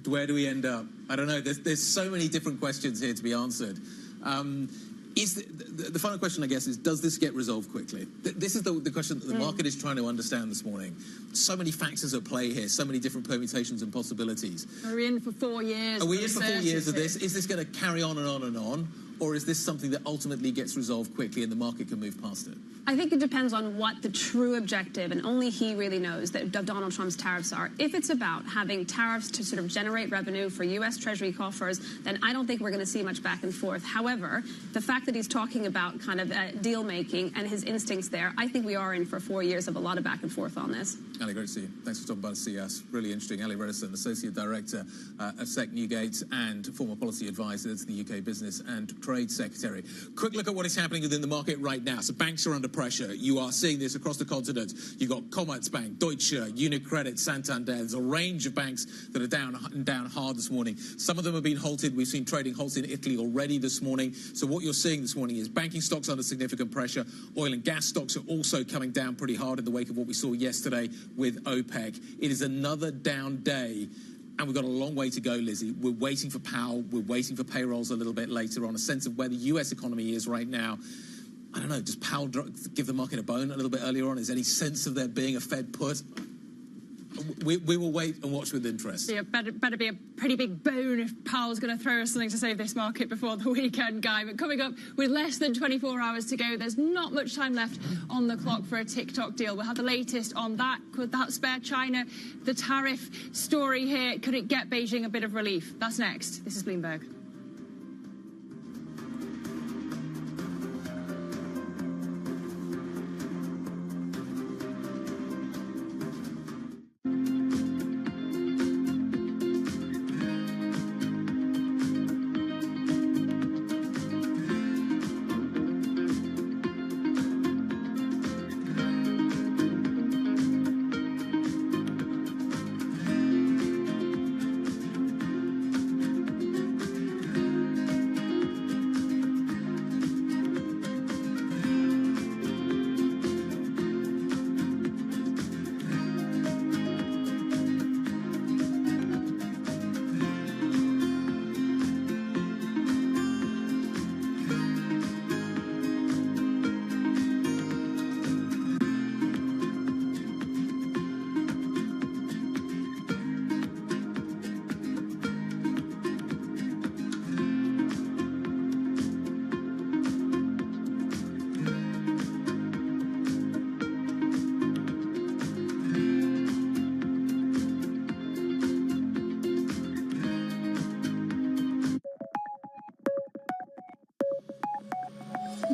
Where do we end up? I don't know. There's so many different questions here to be answered. The final question, I guess, is does this get resolved quickly? This is the question that the market is trying to understand this morning. So many factors at play here, so many different permutations and possibilities. Are we in for 4 years? Are we in for 4 years of this? Is this going to carry on and on and on? Or is this something that ultimately gets resolved quickly and the market can move past it? I think it depends on what the true objective, and only he really knows, that Donald Trump's tariffs are. If it's about having tariffs to sort of generate revenue for U.S. Treasury coffers, then I don't think we're going to see much back and forth. However, the fact that he's talking about kind of deal-making and his instincts there, I think we are in for 4 years of a lot of back and forth on this. Ali, great to see you. Thanks for stopping by to see us. Really interesting. Ali Redison, Associate Director of SEC Newgate and former policy advisor to the UK Business and Trade Secretary. Quick look at what is happening within the market right now. So banks are under pressure. You are seeing this across the continent. You've got Commerzbank, Deutsche, UniCredit, Santander. There's a range of banks that are down hard this morning. Some of them have been halted. We've seen trading halts in Italy already this morning. So what you're seeing this morning is banking stocks under significant pressure. Oil and gas stocks are also coming down pretty hard in the wake of what we saw yesterday with OPEC. It is another down day. And we've got a long way to go, Lizzie. We're waiting for Powell. We're waiting for payrolls a little bit later on. A sense of where the US economy is right now. I don't know, does Powell give the market a bone a little bit earlier on? Is there any sense of there being a Fed put? We will wait and watch with interest. Yeah, better be a pretty big bone if Powell's going to throw us something to save this market before the weekend, Guy. But coming up with less than 24 hours to go, there's not much time left on the clock for a TikTok deal. We'll have the latest on that. Could that spare China? The tariff story here, could it get Beijing a bit of relief? That's next. This is Bloomberg.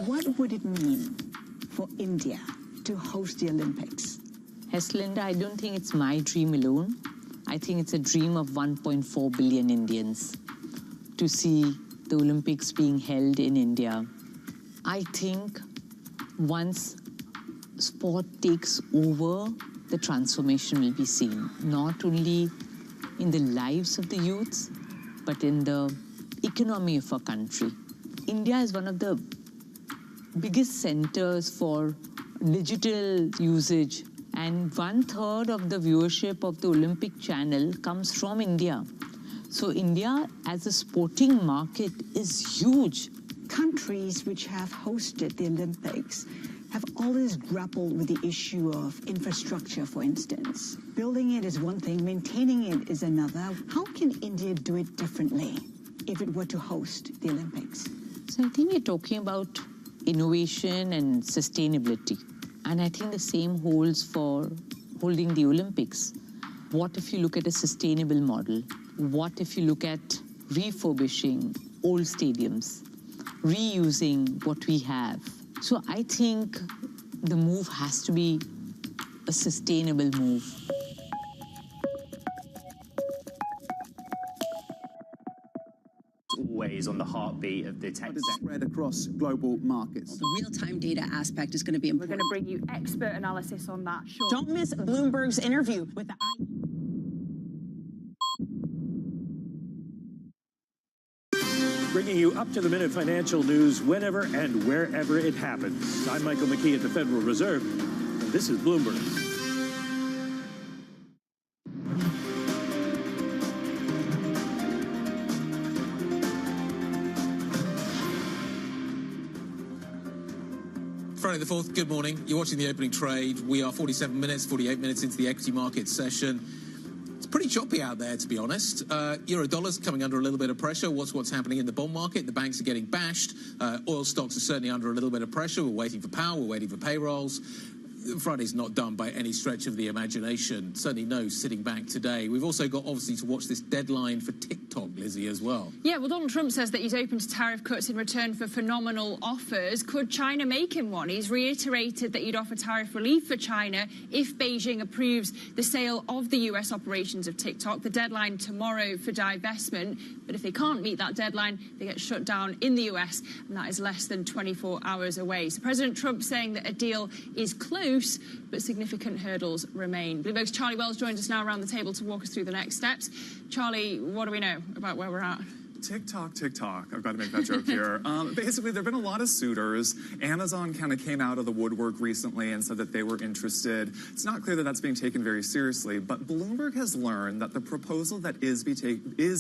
What would it mean for India to host the Olympics? Linda, I don't think it's my dream alone. I think it's a dream of 1.4 billion Indians to see the Olympics being held in India. I think once sport takes over, the transformation will be seen, not only in the lives of the youths, but in the economy of our country. India is one of the biggest centers for digital usage, and 1/3 of the viewership of the Olympic channel comes from India. So India as a sporting market is huge. Countries which have hosted the Olympics have always grappled with the issue of infrastructure, for instance. Building it is one thing, maintaining it is another. How can India do it differently if it were to host the Olympics? So I think we're talking about innovation and sustainability. And I think the same holds for holding the Olympics. What if you look at a sustainable model? What if you look at refurbishing old stadiums, reusing what we have? So I think the move has to be a sustainable move. Always on the heartbeat of the tech spread across global markets. The real-time data aspect is going to be important. We're going to bring you expert analysis on that. Sure. Don't miss Bloomberg's interview with the bringing you up-to-the-minute financial news whenever and wherever it happens. I'm Michael McKee at the Federal Reserve, and this is Bloomberg. Friday the 4th, good morning. You're watching the opening trade. We are 48 minutes into the equity market session. It's pretty choppy out there, to be honest. Euro-dollar's coming under a little bit of pressure. What's happening in the bond market? The banks are getting bashed. Oil stocks are certainly under a little bit of pressure. We're waiting for Powell. We're waiting for payrolls. Friday's not done by any stretch of the imagination. Certainly no sitting back today. We've also got, obviously, to watch this deadline for TikTok, Lizzie, as well. Yeah, well, Donald Trump says that he's open to tariff cuts in return for phenomenal offers. Could China make him one? He's reiterated that he'd offer tariff relief for China if Beijing approves the sale of the US operations of TikTok. The deadline tomorrow for divestment. But if they can't meet that deadline, they get shut down in the US, and that is less than 24 hours away. So President Trump saying that a deal is close, but significant hurdles remain. Bloomberg's Charlie Wells joins us now around the table to walk us through the next steps. Charlie, what do we know about where we're at? TikTok. I've got to make that joke here. Basically, there have been a lot of suitors. Amazon kind of came out of the woodwork recently and said that they were interested. It's not clear that that's being taken very seriously, but Bloomberg has learned that the proposal that is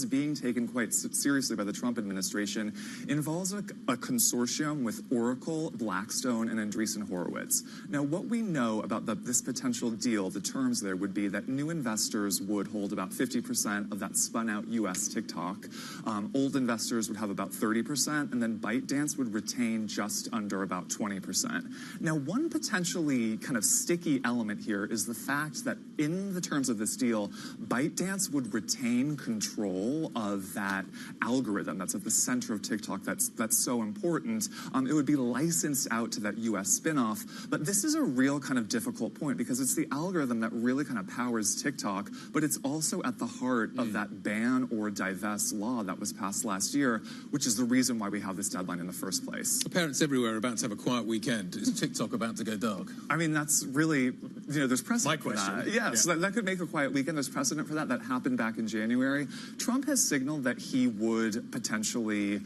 being taken quite seriously by the Trump administration involves a consortium with Oracle, Blackstone, and Andreessen Horowitz. Now, what we know about this potential deal, the terms there would be that new investors would hold about 50% of that spun-out U.S. TikTok. Old investors would have about 30%, and then ByteDance would retain just under about 20%. Now, one potentially kind of sticky element here is the fact that in the terms of this deal, ByteDance would retain control of that algorithm that's at the center of TikTok that's so important. It would be licensed out to that U.S. spinoff, but this is a real kind of difficult point because it's the algorithm that really kind of powers TikTok, but it's also at the heart of that ban or divest law that was passed last year, which is the reason why we have this deadline in the first place. Parents everywhere are about to have a quiet weekend. Is TikTok about to go dark? I mean, that's really, there's precedent for that. Yeah, so that could make a quiet weekend. There's precedent for that. That happened back in January. Trump has signaled that he would potentially,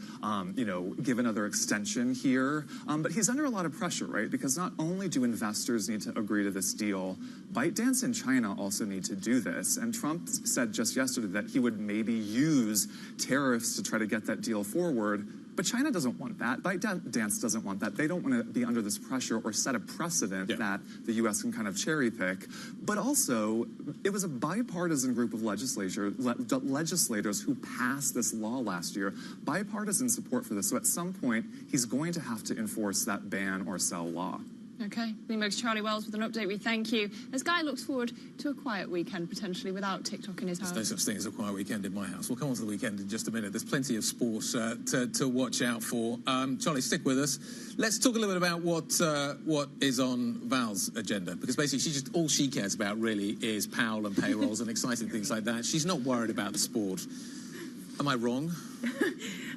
give another extension here. But he's under a lot of pressure, right? Because not only do investors need to agree to this deal, ByteDance and China also need to do this. And Trump said just yesterday that he would maybe use tariffs to try to get that deal forward. But China doesn't want that. ByteDance doesn't want that. They don't want to be under this pressure or set a precedent that the U.S. can kind of cherry pick. But also, it was a bipartisan group of legislators who passed this law last year. Bipartisan support for this. So at some point, he's going to have to enforce that ban or sell law. Okay, Bloomberg's Charlie Wells with an update. We thank you. As Guy looks forward to a quiet weekend, potentially, without TikTok in his house. There's no such thing as a quiet weekend in my house. We'll come on to the weekend in just a minute. There's plenty of sport to watch out for. Charlie, stick with us. Let's talk a little bit about what is on Val's agenda, because basically all she cares about really is Powell and payrolls and exciting things like that. She's not worried about the sport. Am I wrong?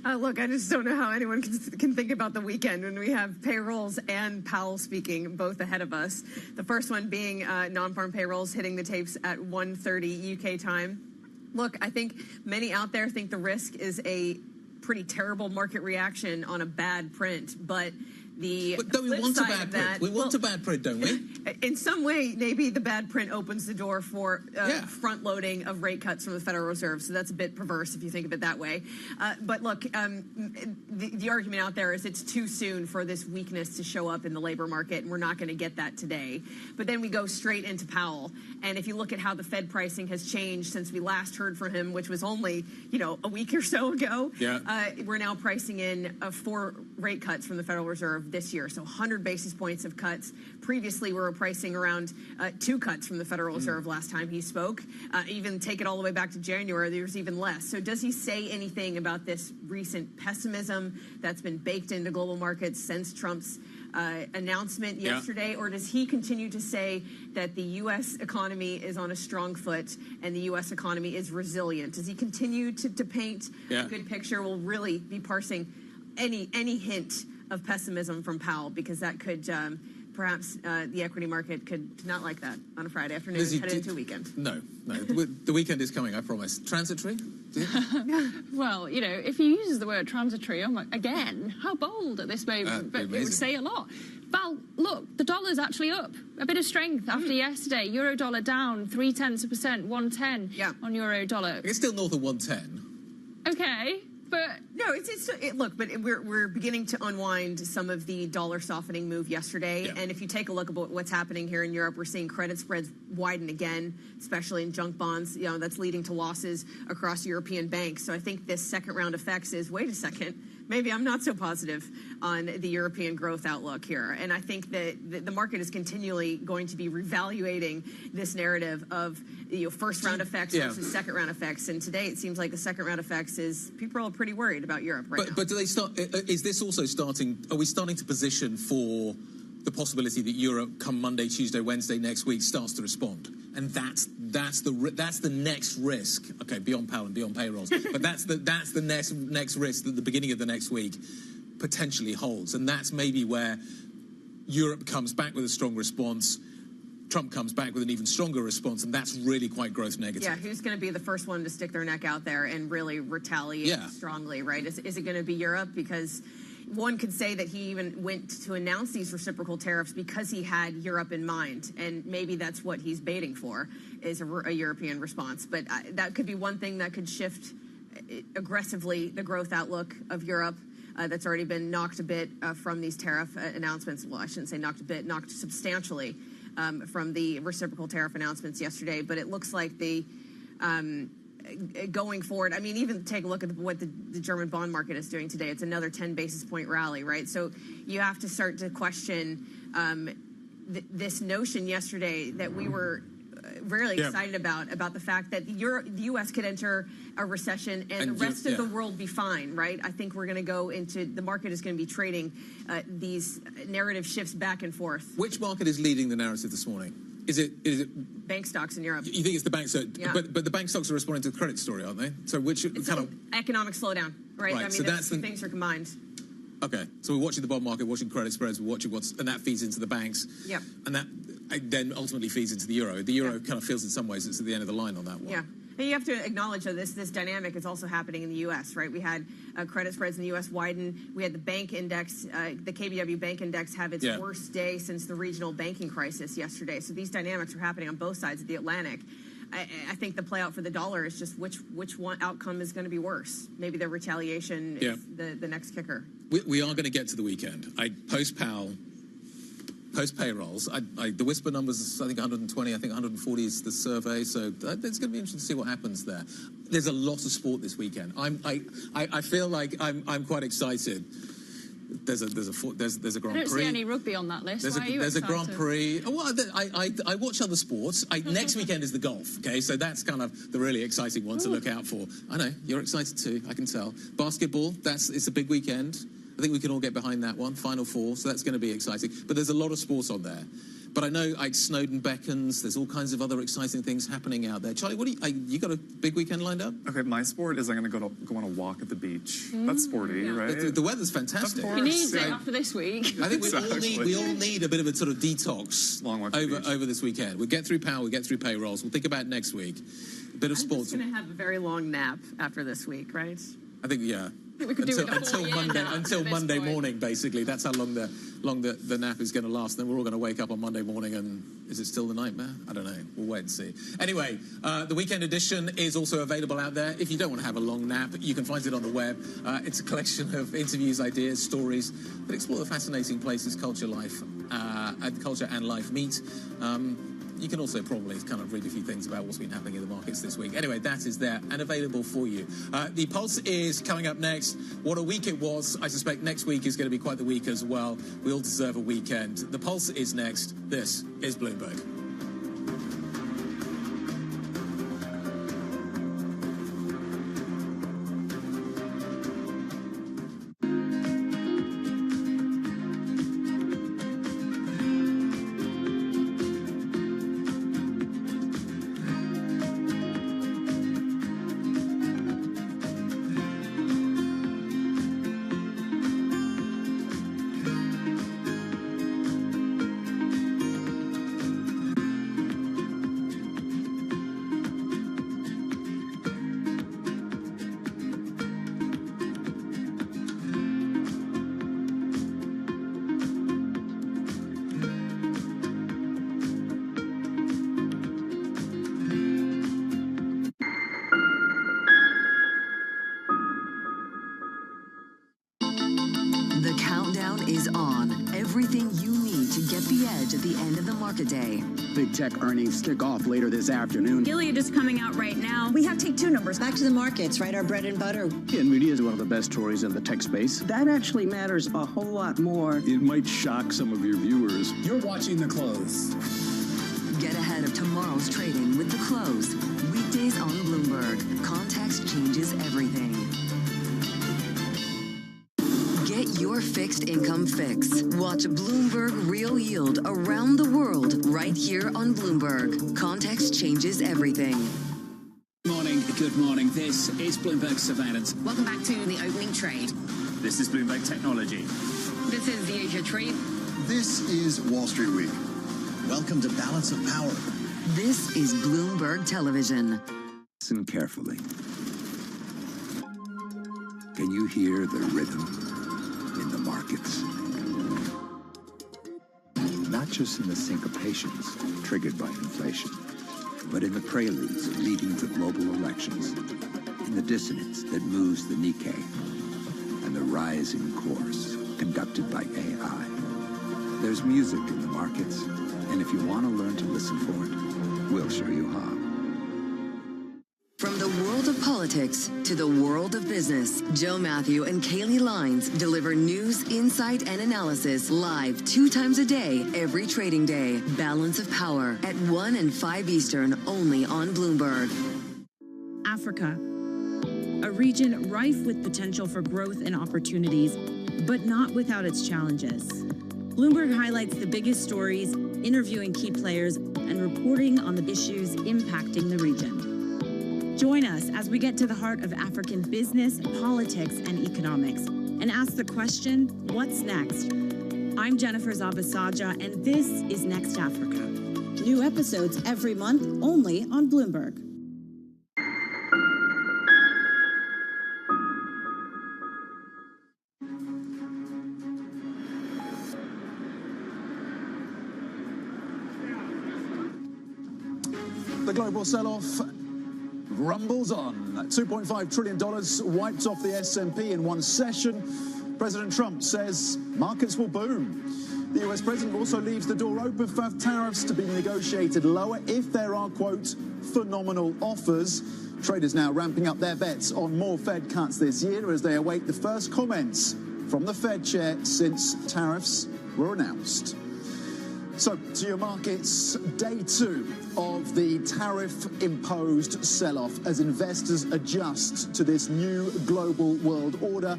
Look, I just don't know how anyone can think about the weekend when we have payrolls and Powell speaking both ahead of us. The first one being non-farm payrolls hitting the tapes at 1:30 UK time. Look, I think many out there think the risk is a pretty terrible market reaction on a bad print, but don't we want a bad print? We want a bad print, don't we? In some way, maybe the bad print opens the door for front-loading of rate cuts from the Federal Reserve. So that's a bit perverse if you think of it that way. But look, the argument out there is it's too soon for this weakness to show up in the labor market, and we're not going to get that today. But then we go straight into Powell. And if you look at how the Fed pricing has changed since we last heard from him, which was only, a week or so ago, we're now pricing in 4 rate cuts from the Federal Reserve this year. So 100 basis points of cuts. Previously, we were pricing around 2 cuts from the Federal Reserve last time he spoke. Even take it all the way back to January, there's even less. So does he say anything about this recent pessimism that's been baked into global markets since Trump's announcement yesterday? Or does he continue to say that the U.S. economy is on a strong foot and the U.S. economy is resilient? Does he continue to paint a good picture? We'll really be parsing any hint of pessimism from Powell, because that could perhaps the equity market could not like that on a Friday afternoon, headed into a weekend. No. The weekend is coming, I promise. Transitory? Well, you know, if he uses the word transitory, I'm like, again, how bold at this moment, but it would say a lot. Val, look, the dollar's actually up. A bit of strength after yesterday. Euro dollar down 0.3%, 110 on euro dollar. It's still north of 110. Okay. But no, look, but we're beginning to unwind some of the dollar softening move yesterday. And if you take a look at what's happening here in Europe, we're seeing credit spreads widen again, especially in junk bonds. You know, that's leading to losses across European banks. So I think this second round effects is, wait a second, maybe I'm not so positive on the European growth outlook here. And I think that the market is continually going to be reevaluating this narrative of first round effects versus second round effects. And today it seems like the second round effects is people are pretty worried about Europe right now. But do they start? Is this also starting? Are we starting to position for the possibility that Europe, come Monday, Tuesday, Wednesday next week, starts to respond? And that's the next risk. Okay, beyond Powell and beyond payrolls, but that's the next risk that the beginning of the next week potentially holds, and that's maybe where Europe comes back with a strong response. Trump comes back with an even stronger response, and that's really quite growth negative. Yeah, who's going to be the first one to stick their neck out there and really retaliate strongly, right? Is it going to be Europe? Because one could say that he even went to announce these reciprocal tariffs because he had Europe in mind, and maybe that's what he's baiting for, is a European response. But that could be one thing that could shift aggressively the growth outlook of Europe. That's already been knocked a bit from these tariff announcements. Well, I shouldn't say knocked a bit, knocked substantially from the reciprocal tariff announcements yesterday. But it looks like the going forward, I mean, even take a look at what the German bond market is doing today. It's another 10 basis point rally, right? So you have to start to question this notion yesterday that we were really excited about the fact that the U.S. could enter a recession and the rest of the world be fine, right? I think we're going to go into, the market is going to be trading these narrative shifts back and forth. Which market is leading the narrative this morning? Is it bank stocks in Europe? You think it's the banks? But the bank stocks are responding to the credit story, aren't they? So which kind of economic slowdown, right? I mean, so those two things are combined. Okay, so we're watching the bond market, watching credit spreads, we're watching and that feeds into the banks. Yep. And that then ultimately feeds into the euro. The euro kind of feels in some ways it's at the end of the line on that one. Yeah. And you have to acknowledge that this dynamic is also happening in the U.S., right? We had credit spreads in the U.S. widen. We had the bank index, the KBW bank index, have its worst day since the regional banking crisis yesterday. So these dynamics are happening on both sides of the Atlantic. I think the play out for the dollar is just which one outcome is going to be worse. Maybe the retaliation is the next kicker. We are going to get to the weekend. Post-Powell, post-payrolls, the whisper numbers, I think 120, I think 140 is the survey, so it's going to be interesting to see what happens there. There's a lot of sport this weekend. I feel like I'm quite excited. There's a Grand Prix. I don't see any rugby on that list. There's a Grand Prix. Well, I watch other sports. Next weekend is the golf. Okay, so that's kind of the really exciting one to look out for. I know you're excited too. I can tell. Basketball. It's a big weekend. I think we can all get behind that one. Final Four. So that's going to be exciting. But there's a lot of sports on there. But I know Snowden beckons. There's all kinds of other exciting things happening out there. Charlie, what you got a big weekend lined up? Okay, my sport is I'm going to go on a walk at the beach. That's sporty, right? The weather's fantastic. You need it after this week. I think we all need a bit of a sort of detox over this weekend. We'll get through Powell, we'll get through payrolls. We'll think about next week. A bit of sports. I'm just going to have a very long nap after this week, right? I think, We could do it until Monday morning, basically. That's how long the nap is going to last. Then we're all going to wake up on Monday morning, and is it still the nightmare? I don't know. We'll wait and see. Anyway, the weekend edition is also available out there. If you don't want to have a long nap, you can find it on the web. It's a collection of interviews, ideas, stories that explore the fascinating places culture and life meet. You can also probably kind of read a few things about what's been happening in the markets this week. Anyway, that is there and available for you. The Pulse is coming up next. What a week it was. I suspect next week is going to be quite the week as well. We all deserve a weekend. The Pulse is next. This is Bloomberg. is on. Everything you need to get the edge at the end of the market day. Big tech earnings kick off later this afternoon. Gilead is coming out right now. We have take two numbers. Back to the markets, right? Our bread and butter. NVIDIA is one of the best stories in the tech space. That actually matters a whole lot more. It might shock some of your viewers. You're watching The Close. Get ahead of tomorrow's trading with The Close. Weekdays on Bloomberg. Context changes everything. Get your fixed income fix. Watch Bloomberg Real Yield around the world right here on Bloomberg. Context changes everything. Good morning. This is Bloomberg Surveillance. Welcome back to the opening trade. This is Bloomberg Technology. This is the Asia Trade. This is Wall Street Week. Welcome to Balance of Power. This is Bloomberg Television. Listen carefully. Can you hear the rhythm in the markets? Not just in the syncopations triggered by inflation, but in the preludes leading to global elections, in the dissonance that moves the Nikkei, and the rising course conducted by AI. There's music in the markets, and if you want to learn to listen for it, we'll show you how. From the world of politics to the world of business, Joe Matthew and Kaylee Lines deliver news, insight, and analysis live 2 times a day, every trading day. Balance of Power at 1 and 5 Eastern, only on Bloomberg. Africa, a region rife with potential for growth and opportunities, but not without its challenges. Bloomberg highlights the biggest stories, interviewing key players, and reporting on the issues impacting the region. Join us as we get to the heart of African business, politics, and economics, and ask the question, what's next? I'm Jennifer Zabasaja, and this is Next Africa. New episodes every month, only on Bloomberg. The global sell-off rumbles on. $2.5 trillion wiped off the S&P in one session. President Trump says markets will boom. The US president also leaves the door open for tariffs to be negotiated lower if there are, quote, phenomenal offers. Traders now ramping up their bets on more Fed cuts this year as they await the first comments from the Fed chair since tariffs were announced. So, to your markets, day 2 of the tariff-imposed sell-off as investors adjust to this new global world order.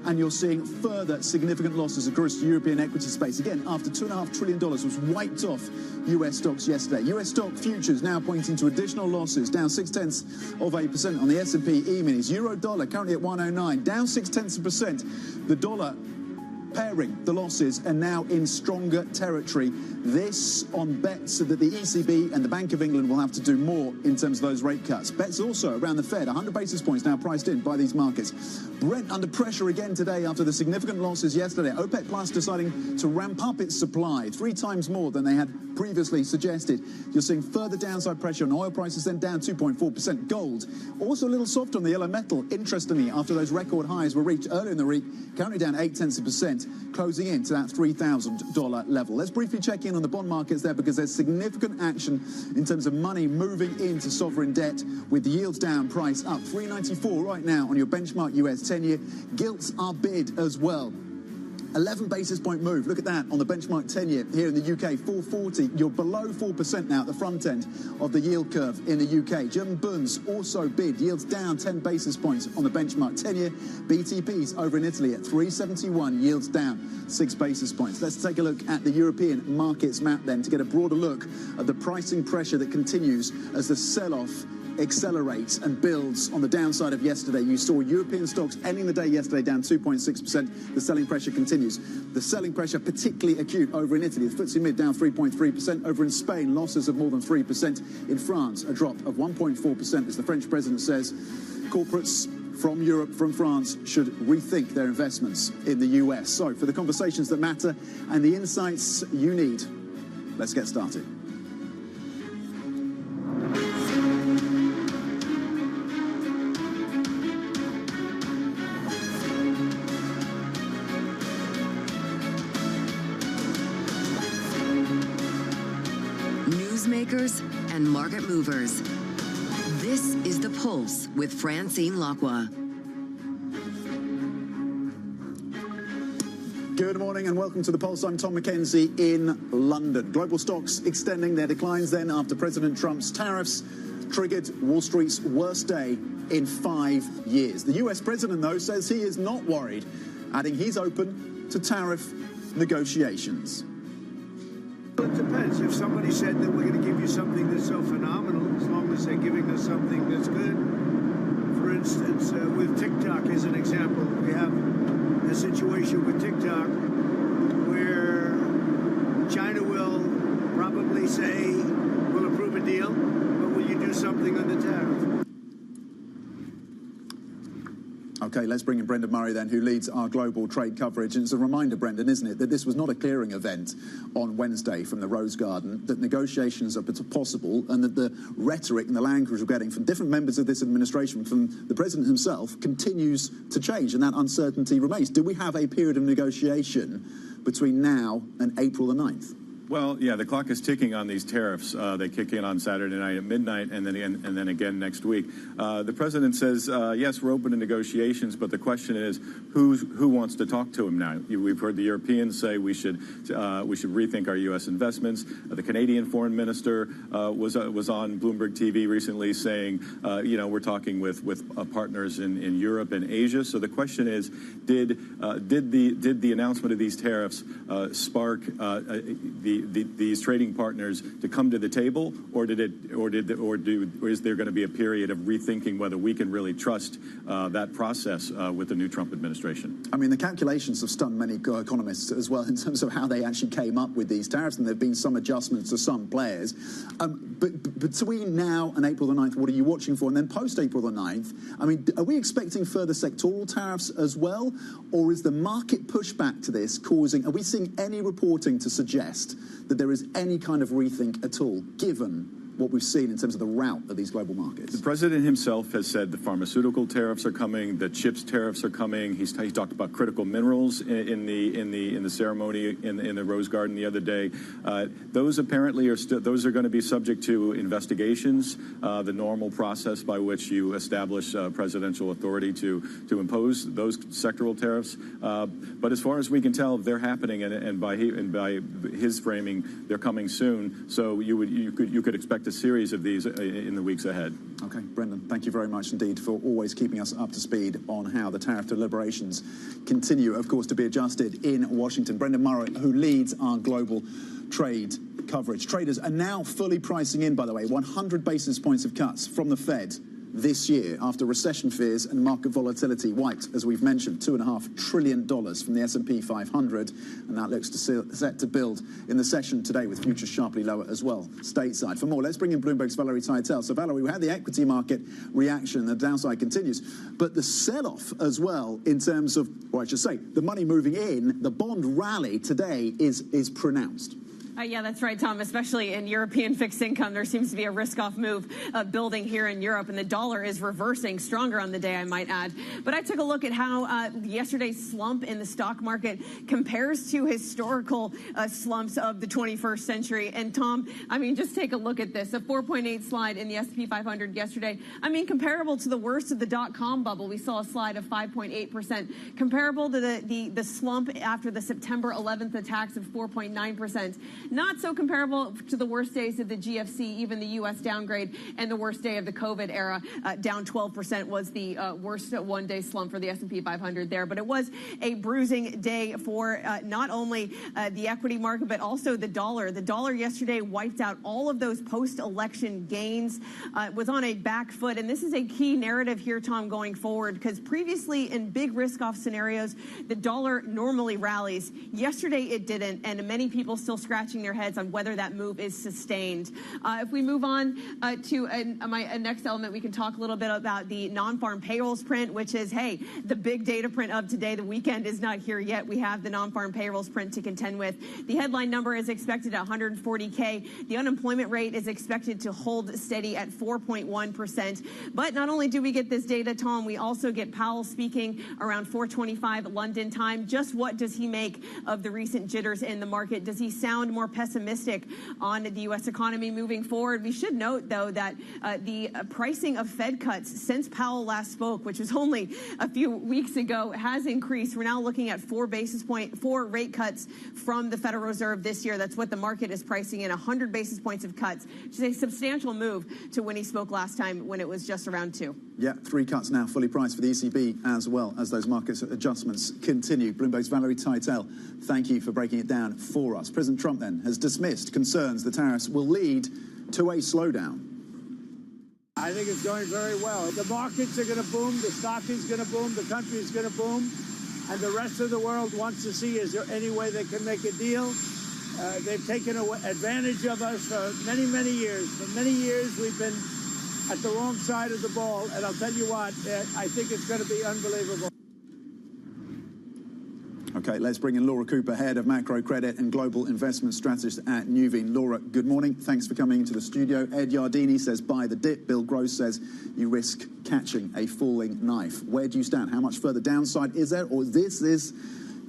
And you're seeing further significant losses across the European equity space. Again, after $2.5 trillion was wiped off US stocks yesterday. US stock futures now pointing to additional losses, down 0.6% on the S&P E-minis. Euro-dollar currently at 109, down 0.6%. The dollar pairing the losses and now in stronger territory. This on bets that the ECB and the Bank of England will have to do more in terms of those rate cuts. Bets also around the Fed, 100 basis points now priced in by these markets. Brent under pressure again today after the significant losses yesterday. OPEC Plus deciding to ramp up its supply 3 times more than they had previously suggested. You're seeing further downside pressure on oil prices, then down 2.4%. Gold also a little soft on the yellow metal, interestingly, after those record highs were reached earlier in the week, currently down 0.8%, closing in to that $3,000 level. Let's briefly check in on the bond markets there because there's significant action in terms of money moving into sovereign debt with the yields down, price up. 394 right now on your benchmark US 10-year. Gilts are bid as well. 11 basis point move. Look at that on the benchmark 10-year here in the UK, 440. You're below 4% now at the front end of the yield curve in the UK. German bunds also bid. Yields down 10 basis points on the benchmark 10-year. BTPs over in Italy at 371. Yields down 6 basis points. Let's take a look at the European markets map then to get a broader look at the pricing pressure that continues as the sell-off accelerates and builds on the downside of yesterday. You saw European stocks ending the day yesterday down 2.6%. The selling pressure continues. The selling pressure particularly acute over in Italy. The FTSE Mid down 3.3%. Over in Spain, losses of more than 3%. In France, a drop of 1.4% as the French president says corporates from Europe, from France, should rethink their investments in the US. So, for the conversations that matter and the insights you need, let's get started. makers and market movers. This is The Pulse with Francine Lacqua. Good morning and welcome to The Pulse. I'm Tom McKenzie in London. Global stocks extending their declines then after President Trump's tariffs triggered Wall Street's worst day in 5 years. The US president, though, says he is not worried, adding he's open to tariff negotiations. It depends. If somebody said that we're going to give you something that's so phenomenal, as long as they're giving us something that's good. For instance, with TikTok as an example, we have a situation with TikTok where China will probably say, we'll approve a deal, but will you do something on the tariff? OK, let's bring in Brendan Murray then, who leads our global trade coverage. And it's a reminder, Brendan, isn't it, that this was not a clearing event on Wednesday from the Rose Garden, that negotiations are possible and that the rhetoric and the language we're getting from different members of this administration, from the president himself, continues to change and that uncertainty remains. Do we have a period of negotiation between now and April the 9th? Well, yeah, the clock is ticking on these tariffs. They kick in on Saturday night at midnight and then again next week. The president says, yes, we're open to negotiations, but the question is, who wants to talk to him now? We've heard the Europeans say we should rethink our U.S. investments. The Canadian foreign minister was on Bloomberg TV recently saying, we're talking with partners in Europe and Asia. So the question is, did the announcement of these tariffs spark these trading partners to come to the table, or is there going to be a period of rethinking whether we can really trust that process with the new Trump administration? I mean, the calculations have stunned many economists as well in terms of how they actually came up with these tariffs, and there have been some adjustments to some players. But between now and April the 9th, what are you watching for? And then post-April the 9th, I mean, are we expecting further sectoral tariffs as well? Or is the market pushback to this are we seeing any reporting to suggest that there is any kind of rethink at all, given what we've seen in terms of the rout of these global markets? The president himself has said the pharmaceutical tariffs are coming, the chips tariffs are coming. He talked about critical minerals in the ceremony in the Rose Garden the other day. Those apparently are going to be subject to investigations, the normal process by which you establish presidential authority to impose those sectoral tariffs. But as far as we can tell, they're happening, and by his framing, they're coming soon. So you could expect a series of these in the weeks ahead. Okay, Brendan, thank you very much indeed for always keeping us up to speed on how the tariff deliberations continue, of course, to be adjusted in Washington. Brendan Murray, who leads our global trade coverage. Traders are now fully pricing in, by the way, 100 basis points of cuts from the Fed this year after recession fears and market volatility wiped, as we've mentioned, $2.5 trillion from the S&P 500, and that looks set to build in the session today with futures sharply lower as well stateside. For more, let's bring in Bloomberg's Valerie Teitel. So Valerie, we had the equity market reaction, the downside continues, but the sell-off as well in terms of, or I should say, the money moving in, the bond rally today is pronounced. Yeah, that's right, Tom, especially in European fixed income. There seems to be a risk-off move building here in Europe, and the dollar is reversing stronger on the day, I might add. But I took a look at how yesterday's slump in the stock market compares to historical slumps of the 21st century. And, Tom, I mean, just take a look at this. A 4.8 slide in the S&P 500 yesterday. I mean, comparable to the worst of the dot-com bubble. We saw a slide of 5.8%. Comparable to the slump after the September 11th attacks of 4.9%. Not so comparable to the worst days of the GFC, even the U.S. downgrade, and the worst day of the COVID era. Down 12% was the worst one-day slump for the S&P 500 there. But it was a bruising day for not only the equity market, but also the dollar. The dollar yesterday wiped out all of those post-election gains, was on a back foot. And this is a key narrative here, Tom, going forward, because previously in big risk-off scenarios, the dollar normally rallies. Yesterday it didn't, and many people still scratching their heads on whether that move is sustained. If we move on to my next element, we can talk a little bit about the non-farm payrolls print, which is, hey, the big data print of today. The weekend is not here yet. We have the non-farm payrolls print to contend with. The headline number is expected at 140K. The unemployment rate is expected to hold steady at 4.1%. But not only do we get this data, Tom, we also get Powell speaking around 4:25 London time. Just what does he make of the recent jitters in the market? Does he sound more more pessimistic on the U.S. economy moving forward. We should note, though, that the pricing of Fed cuts since Powell last spoke, which was only a few weeks ago, has increased. We're now looking at 4 rate cuts from the Federal Reserve this year. That's what the market is pricing in, 100 basis points of cuts, which is a substantial move to when he spoke last time when it was just around 2. Yeah, 3 cuts now fully priced for the ECB as well as those market adjustments continue. Bloomberg's Valerie Teitel, thank you for breaking it down for us. President Trump then has dismissed concerns the tariffs will lead to a slowdown. I think it's going very well. The markets are going to boom, the stock is going to boom, the country is going to boom, and the rest of the world wants to see, is there any way they can make a deal? They've taken advantage of us for many, many years. For many years, we've been at the wrong side of the ball, and I'll tell you what, I think it's going to be unbelievable. Okay, let's bring in Laura Cooper, head of macro credit and global investment strategist at Nuveen. Laura, good morning. Thanks for coming into the studio. Ed Yardini says buy the dip. Bill Gross says you risk catching a falling knife. Where do you stand? How much further downside is there? Or this is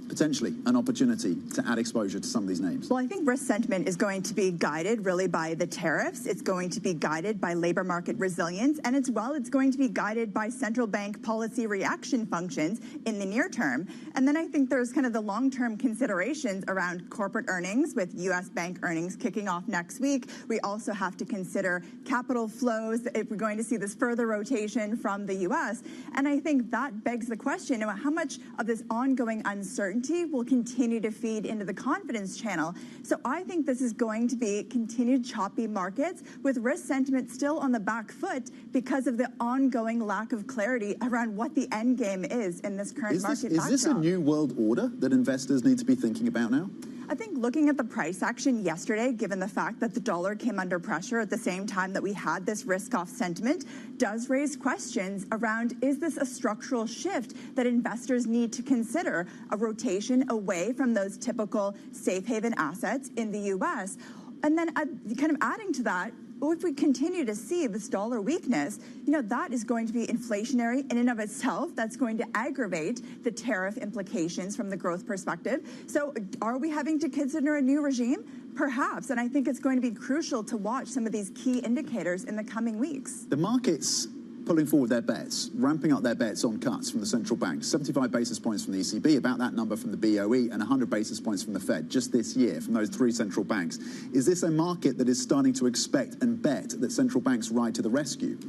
potentially an opportunity to add exposure to some of these names? Well, I think risk sentiment is going to be guided really by the tariffs. It's going to be guided by labor market resilience, and it's going to be guided by central bank policy reaction functions in the near term. And then I think there's kind of the long-term considerations around corporate earnings, with U.S. bank earnings kicking off next week. We also have to consider capital flows if we're going to see this further rotation from the U.S. And I think that begs the question about how much of this ongoing uncertainty will continue to feed into the confidence channel. So I think this is going to be continued choppy markets with risk sentiment still on the back foot because of the ongoing lack of clarity around what the end game is in this current market backdrop. Is this a new world order that investors need to be thinking about now? I think looking at the price action yesterday, given the fact that the dollar came under pressure at the same time that we had this risk-off sentiment, does raise questions around, is this a structural shift that investors need to consider, a rotation away from those typical safe haven assets in the U.S.? And then kind of adding to that, if we continue to see this dollar weakness, that is going to be inflationary in and of itself. That's going to aggravate the tariff implications from the growth perspective. So are we having to consider a new regime? Perhaps. And I think it's going to be crucial to watch some of these key indicators in the coming weeks. The market's pulling forward their bets, ramping up their bets on cuts from the central bank. 75 basis points from the ECB, about that number from the BOE, and 100 basis points from the Fed just this year from those 3 central banks. Is this a market that is starting to expect and bet that central banks ride to the rescue?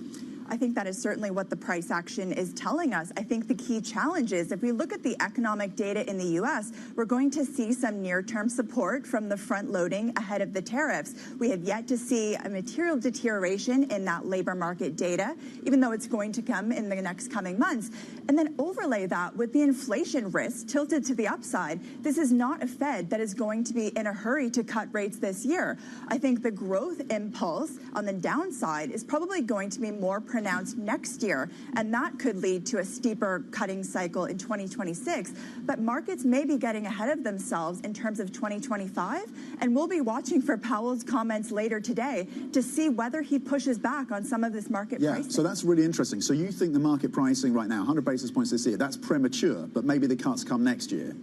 I think that is certainly what the price action is telling us. I think the key challenge is if we look at the economic data in the U.S., we're going to see some near-term support from the front loading ahead of the tariffs. We have yet to see a material deterioration in that labor market data, even though it's going to come in the next coming months. And then overlay that with the inflation risk tilted to the upside. This is not a Fed that is going to be in a hurry to cut rates this year. I think the growth impulse on the downside is probably going to be more pronounced next year, and that could lead to a steeper cutting cycle in 2026. But markets may be getting ahead of themselves in terms of 2025, and we'll be watching for Powell's comments later today to see whether he pushes back on some of this market pricing. So that's really interesting. So you think the market pricing right now, 100 basis points this year, that's premature, but maybe the cuts come next year?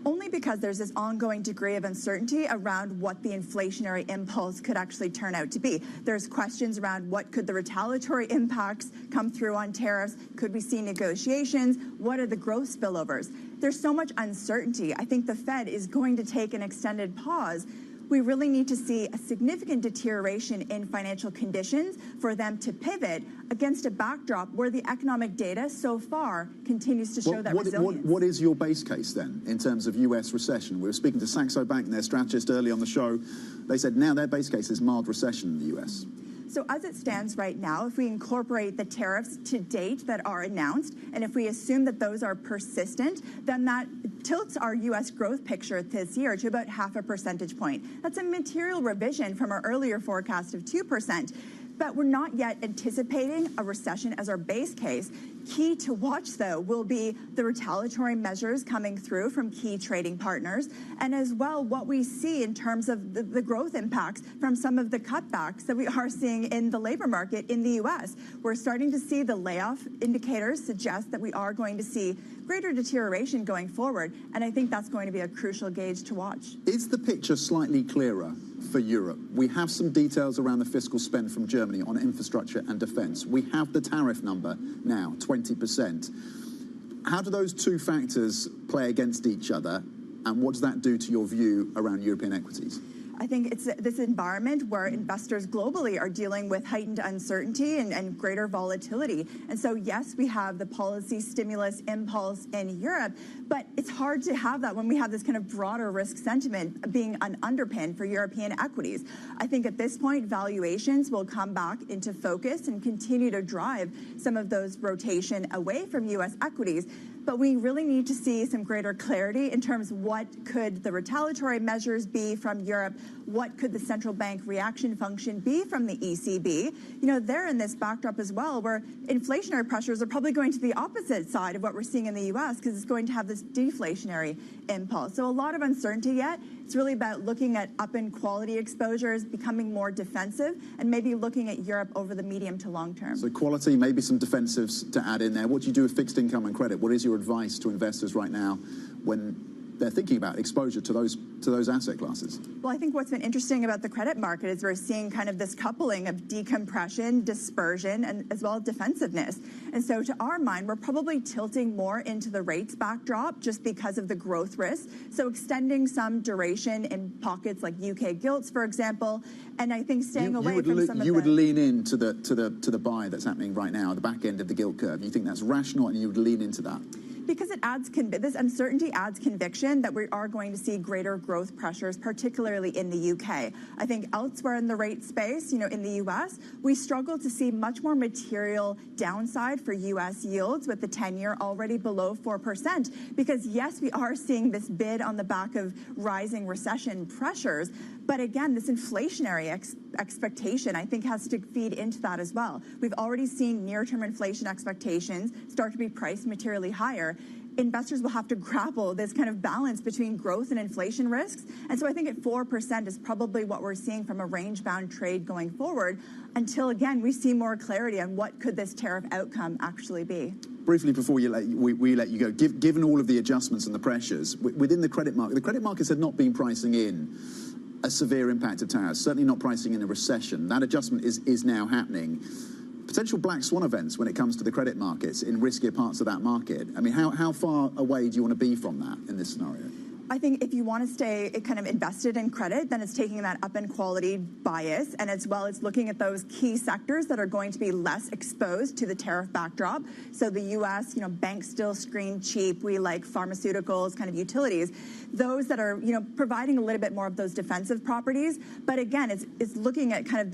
Only because there's this ongoing degree of uncertainty around what the inflationary impulse could actually turn out to be. There's questions around what could the retaliatory impacts come through on tariffs? Could we see negotiations? What are the growth spillovers? There's so much uncertainty. I think the Fed is going to take an extended pause. We really need to see a significant deterioration in financial conditions for them to pivot against a backdrop where the economic data so far continues to show that resilience. What is your base case then in terms of U.S. recession? We were speaking to Saxo Bank and their strategist early on the show. They said now their base case is mild recession in the U.S. So as it stands right now, if we incorporate the tariffs to date that are announced, and if we assume that those are persistent, then that tilts our U.S. growth picture this year to about 0.5 percentage point. That's a material revision from our earlier forecast of 2%. But we're not yet anticipating a recession as our base case, Key to watch, though, will be the retaliatory measures coming through from key trading partners, and as well what we see in terms of the growth impacts from some of the cutbacks that we are seeing in the labor market in the U.S. We're starting to see the layoff indicators suggest that we are going to see greater deterioration going forward, and I think that's going to be a crucial gauge to watch. Is the picture slightly clearer for Europe? We have some details around the fiscal spend from Germany on infrastructure and defence. We have the tariff number now, 20%. How do those two factors play against each other, and what does that do to your view around European equities? I think it's this environment where investors globally are dealing with heightened uncertainty and greater volatility. And so, yes, we have the policy stimulus impulse in Europe, but it's hard to have that when we have this kind of broader risk sentiment being an underpin for European equities. I think at this point, valuations will come back into focus and continue to drive some of those rotation away from U.S. equities. But we really need to see some greater clarity in terms of what could the retaliatory measures be from Europe, what could the central bank reaction function be from the ECB. You know, they're in this backdrop as well, where inflationary pressures are probably going to the opposite side of what we're seeing in the U.S. because it's going to have this deflationary impulse. So a lot of uncertainty yet. It's really about looking at up-in quality exposures, becoming more defensive, and maybe looking at Europe over the medium to long term. So quality, maybe some defensives to add in there. What do you do with fixed income and credit? What is your advice to investors right now when they're thinking about exposure to those asset classes? Well, I think what's been interesting about the credit market is we're seeing kind of this coupling of decompression, dispersion, and as well as defensiveness. And so to our mind, we're probably tilting more into the rates backdrop just because of the growth risk. So extending some duration in pockets like UK gilts, for example, and I think staying away from some of You would lean into the buy that's happening right now, the back end of the gilt curve. You think that's rational, and you would lean into that? Because it adds this uncertainty adds conviction that we are going to see greater growth pressures, particularly in the UK. I think elsewhere in the rate space, you know, in the US, we struggle to see much more material downside for US yields with the 10-year already below 4%. Because yes, we are seeing this bid on the back of rising recession pressures, but again, this inflationary expectation, I think, has to feed into that as well. We've already seen near-term inflation expectations start to be priced materially higher. Investors will have to grapple this kind of balance between growth and inflation risks. And so I think at 4% is probably what we're seeing from a range-bound trade going forward until, again, we see more clarity on what could this tariff outcome actually be. Briefly, before we let you go, given all of the adjustments and the pressures within the credit markets had not been pricing in a severe impact of tariffs, certainly not pricing in a recession. That adjustment is now happening. Potential black swan events when it comes to the credit markets in riskier parts of that market. I mean, how far away do you want to be from that in this scenario? I think if you want to stay kind of invested in credit, then it's taking that up in quality bias, and as well as looking at those key sectors that are going to be less exposed to the tariff backdrop. So the U.S., you know, banks still screen cheap. We like pharmaceuticals, kind of utilities, those that are, you know, providing a little bit more of those defensive properties. But again, it's looking at kind of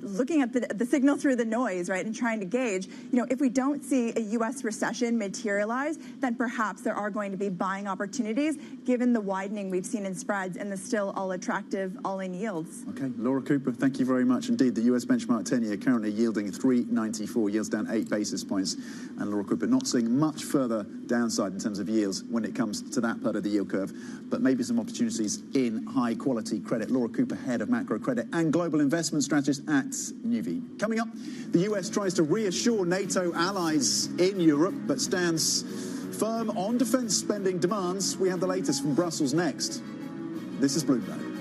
looking at the signal through the noise, right, and trying to gauge, you know, if we don't see a U.S. recession materialize, then perhaps there are going to be buying opportunities, given the widening we've seen in spreads and the still all attractive all-in yields. Okay, Laura Cooper, thank you very much indeed. The US benchmark 10-year currently yielding 3.94, yields down 8 basis points. And Laura Cooper not seeing much further downside in terms of yields when it comes to that part of the yield curve, but maybe some opportunities in high-quality credit. Laura Cooper, head of macro credit and global investment strategist at Nuveen. Coming up, the US tries to reassure NATO allies in Europe, but stands firm on defence spending demands. We have the latest from Brussels next. This is Bloomberg.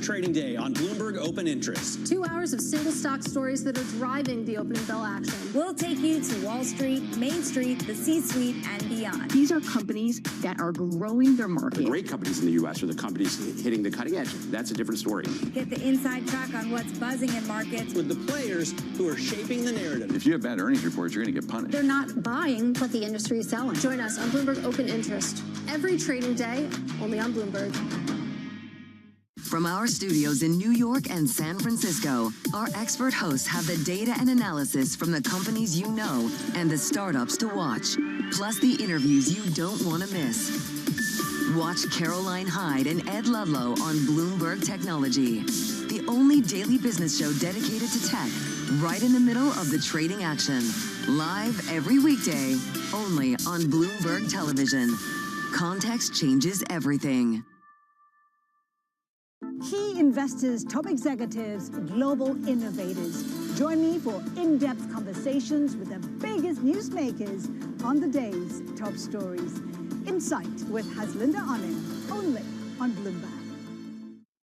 trading day on Bloomberg Open Interest. 2 hours of single stock stories that are driving the opening bell action. We'll take you to Wall Street, Main Street, the C-suite, and beyond. These are companies that are growing their market. The great companies in the U.S. are the companies hitting the cutting edge. That's a different story. Get the inside track on what's buzzing in markets. With the players who are shaping the narrative. If you have bad earnings reports, you're going to get punished. They're not buying what the industry is selling. Join us on Bloomberg Open Interest every trading day, only on Bloomberg. From our studios in New York and San Francisco, our expert hosts have the data and analysis from the companies you know and the startups to watch, plus the interviews you don't want to miss. Watch Caroline Hyde and Ed Ludlow on Bloomberg Technology, the only daily business show dedicated to tech, right in the middle of the trading action. Live every weekday, only on Bloomberg Television. Context changes everything. Key investors, top executives, global innovators. Join me for in-depth conversations with the biggest newsmakers on the day's top stories. Insight with Haslinda Anim, only on Bloomberg.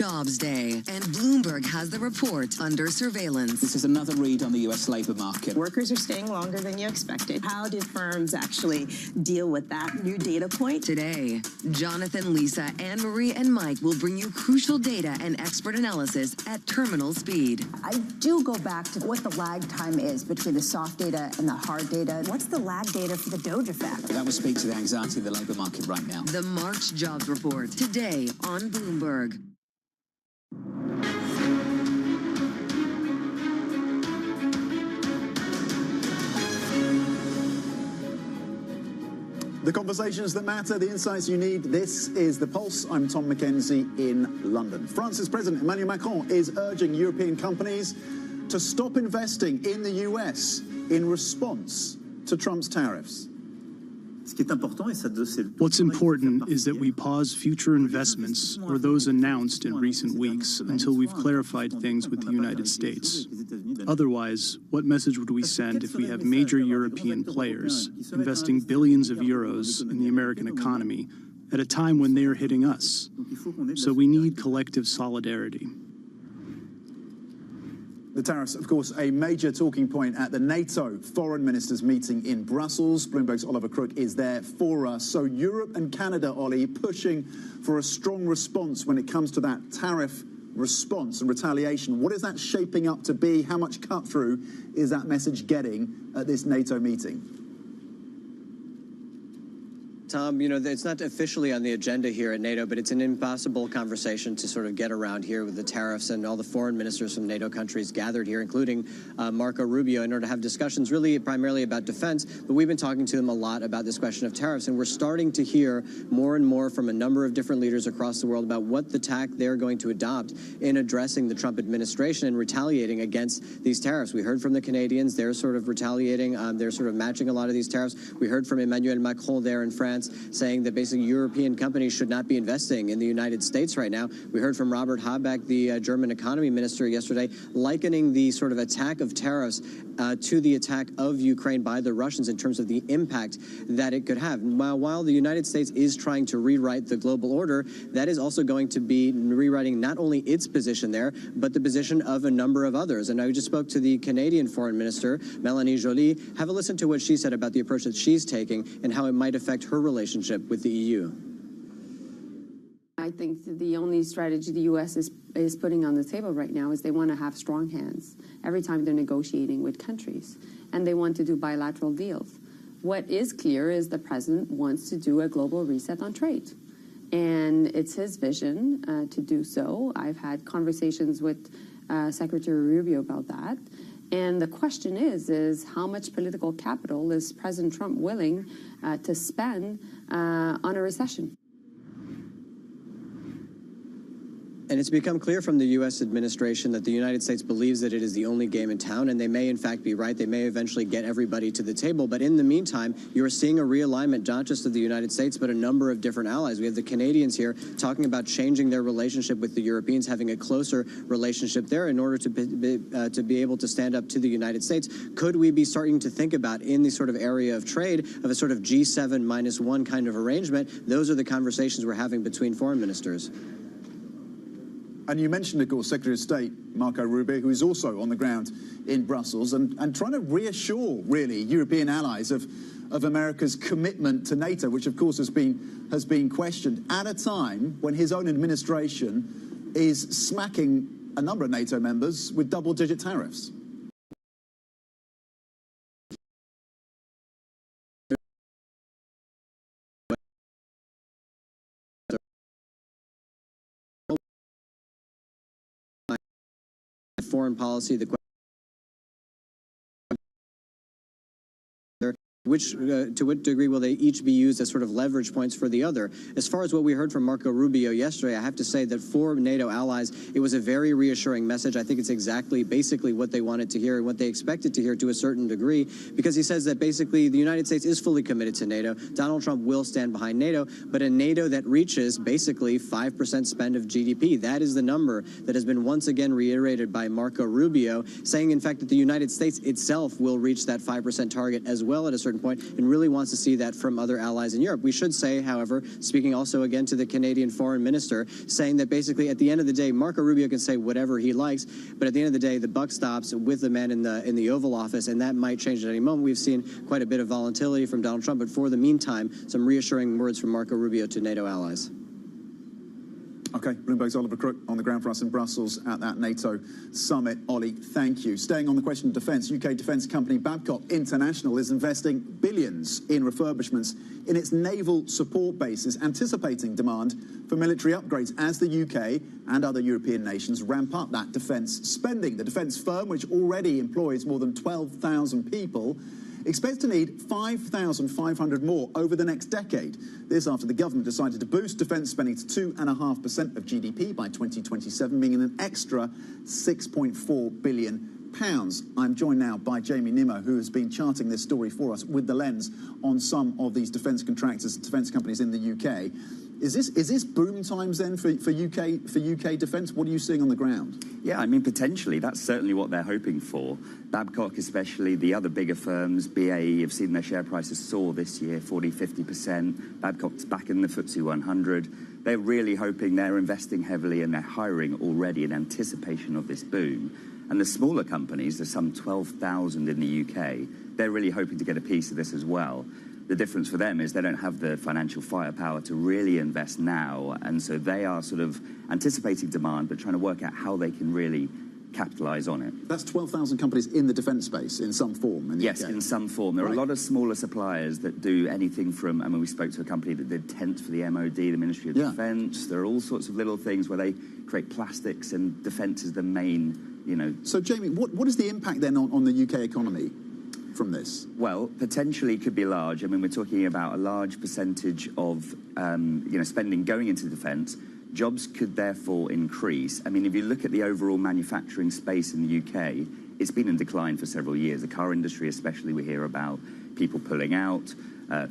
Jobs Day, and Bloomberg has the report under surveillance. This is another read on the U.S. labor market. Workers are staying longer than you expected. How did firms actually deal with that new data point? Today, Jonathan, Lisa, Anne-Marie, and Mike will bring you crucial data and expert analysis at terminal speed. I do go back to what the lag time is between the soft data and the hard data. What's the lag data for the Doge effect? That will speak to the anxiety of the labor market right now. The March Jobs Report, today on Bloomberg. The conversations that matter, the insights you need. This is The Pulse. I'm Tom Mackenzie in London. France's President Emmanuel Macron is urging European companies to stop investing in the US in response to Trump's tariffs. What's important is that we pause future investments or those announced in recent weeks until we've clarified things with the United States. Otherwise, what message would we send if we have major European players investing billions of euros in the American economy at a time when they are hitting us? So we need collective solidarity. The tariffs, of course, a major talking point at the NATO foreign ministers meeting in Brussels. Bloomberg's Oliver Crook is there for us. So Europe and Canada, Ollie, pushing for a strong response when it comes to that tariff response and retaliation. What is that shaping up to be? How much cut through is that message getting at this NATO meeting? Tom, you know, it's not officially on the agenda here at NATO, but it's an impossible conversation to sort of get around here with the tariffs and all the foreign ministers from NATO countries gathered here, including Marco Rubio, in order to have discussions really primarily about defense. But we've been talking to them a lot about this question of tariffs, and we're starting to hear more and more from a number of different leaders across the world about what the tack they're going to adopt in addressing the Trump administration and retaliating against these tariffs. We heard from the Canadians. They're sort of retaliating. They're sort of matching a lot of these tariffs. We heard from Emmanuel Macron there in France, saying that basically European companies should not be investing in the United States right now. We heard from Robert Habeck, the German economy minister, yesterday, likening the sort of attack of tariffs to the attack of Ukraine by the Russians in terms of the impact that it could have. While the United States is trying to rewrite the global order, that is also going to be rewriting not only its position there, but the position of a number of others. And I just spoke to the Canadian foreign minister, Mélanie Joly. Have a listen to what she said about the approach that she's taking and how it might affect her relationship with the EU. I think the only strategy the U.S. is putting on the table right now is they want to have strong hands every time they're negotiating with countries, and they want to do bilateral deals. What is clear is the president wants to do a global reset on trade, and it's his vision to do so. I've had conversations with Secretary Rubio about that, and the question is how much political capital is President Trump willing to spend on a recession? And it's become clear from the U.S. administration that the United States believes that it is the only game in town, and they may in fact be right. They may eventually get everybody to the table. But in the meantime, you're seeing a realignment not just of the United States, but a number of different allies. We have the Canadians here talking about changing their relationship with the Europeans, having a closer relationship there in order to be able to stand up to the United States. Could we be starting to think about, in the sort of area of trade, of a sort of G7-1 kind of arrangement? Those are the conversations we're having between foreign ministers. And you mentioned, of course, Secretary of State Marco Rubio, who is also on the ground in Brussels and trying to reassure, really, European allies of America's commitment to NATO, which, of course, has been questioned at a time when his own administration is smacking a number of NATO members with double-digit tariffs. Foreign policy, to what degree will they each be used as sort of leverage points for the other? As far as what we heard from Marco Rubio yesterday, I have to say that for NATO allies, it was a very reassuring message. I think it's basically what they wanted to hear and what they expected to hear to a certain degree, because he says that basically the United States is fully committed to NATO. Donald Trump will stand behind NATO, but a NATO that reaches basically 5% spend of GDP. That is the number that has been once again reiterated by Marco Rubio, saying, in fact, that the United States itself will reach that 5% target as well at a certain point, and really wants to see that from other allies in Europe. We should say, however, speaking also again to the Canadian foreign minister, saying that basically at the end of the day, Marco Rubio can say whatever he likes, but at the end of the day, the buck stops with the man in the Oval Office, and that might change at any moment. We've seen quite a bit of volatility from Donald Trump, but for the meantime, some reassuring words from Marco Rubio to NATO allies. Okay, Bloomberg's Oliver Crook on the ground for us in Brussels at that NATO summit. Ollie, thank you. Staying on the question of defence, UK defence company Babcock International is investing billions in refurbishments in its naval support bases, anticipating demand for military upgrades as the UK and other European nations ramp up that defence spending. The defence firm, which already employs more than 12,000 people, expects to need 5,500 more over the next decade. This after the government decided to boost defence spending to 2.5% of GDP by 2027, meaning an extra £6.4 billion. I'm joined now by Jamie Nimmo, who has been charting this story for us with the lens on some of these defence contractors, defence companies in the UK. Is this boom times then for UK defence? What are you seeing on the ground? Yeah, I mean, potentially, that's certainly what they're hoping for. Babcock, especially, the other bigger firms, BAE, have seen their share prices soar this year, 40-50%. Babcock's back in the FTSE 100. They're really hoping, they're investing heavily, and they're hiring already in anticipation of this boom. And the smaller companies, there's some 12,000 in the UK, they're really hoping to get a piece of this as well. The difference for them is they don't have the financial firepower to really invest now, and so they are sort of anticipating demand but trying to work out how they can really capitalise on it. That's 12,000 companies in the defence space in some form in the Yes, UK. in some form. There are a lot of smaller suppliers that do anything from, I mean, we spoke to a company that did tents for the MOD, the Ministry of Defence. There are all sorts of little things where they create plastics, and defence is the main, you know. So, Jamie, what is the impact then on the UK economy from this? Well, potentially could be large. I mean, we're talking about a large percentage of spending going into defence. Jobs could therefore increase. I mean, if you look at the overall manufacturing space in the UK, it's been in decline for several years. The car industry especially, we hear about people pulling out,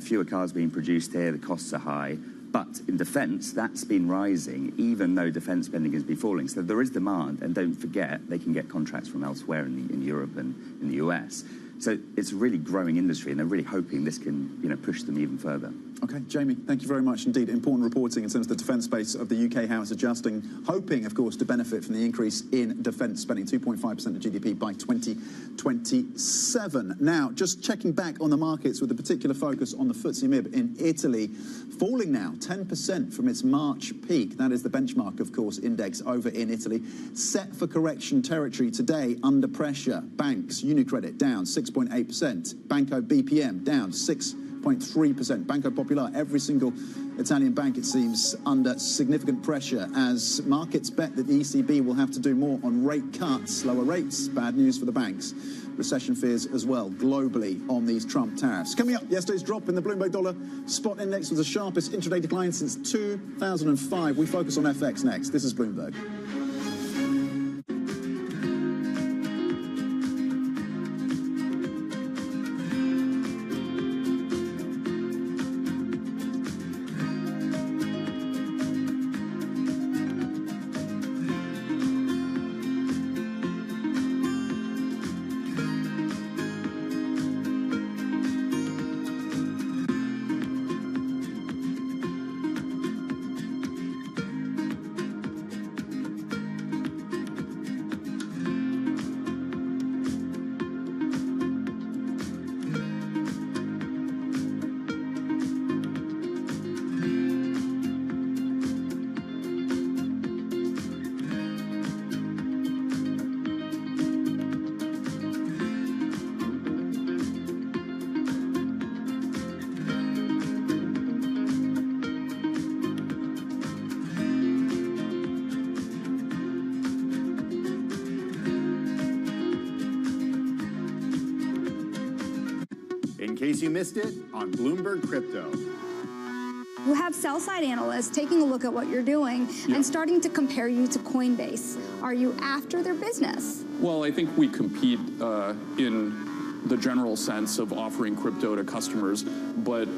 fewer cars being produced here, the costs are high. But in defence, that's been rising, even though defence spending has been falling. So there is demand, and don't forget, they can get contracts from elsewhere in Europe and in the US. So it's a really growing industry, and they're really hoping this can, push them even further. Okay, Jamie, thank you very much indeed. Important reporting in terms of the defence space of the UK, how it's adjusting, hoping, of course, to benefit from the increase in defence spending, 2.5% of GDP by 2027. Now, just checking back on the markets with a particular focus on the FTSE MIB in Italy, falling now 10% from its March peak. That is the benchmark, of course, index over in Italy. Set for correction territory today, under pressure. Banks, Unicredit down 6.8%. Banco BPM down 6.3%. Banco Popular, every single Italian bank, it seems, under significant pressure as markets bet that the ECB will have to do more on rate cuts. Lower rates, bad news for the banks. Recession fears as well globally on these Trump tariffs. Coming up, yesterday's drop in the Bloomberg Dollar Spot Index was the sharpest intraday decline since 2005. We focus on FX next. This is Bloomberg. case you missed it, on Bloomberg Crypto. You have sell-side analysts taking a look at what you're doing and starting to compare you to Coinbase. Are you after their business? Well, I think we compete in the general sense of offering crypto to customers, but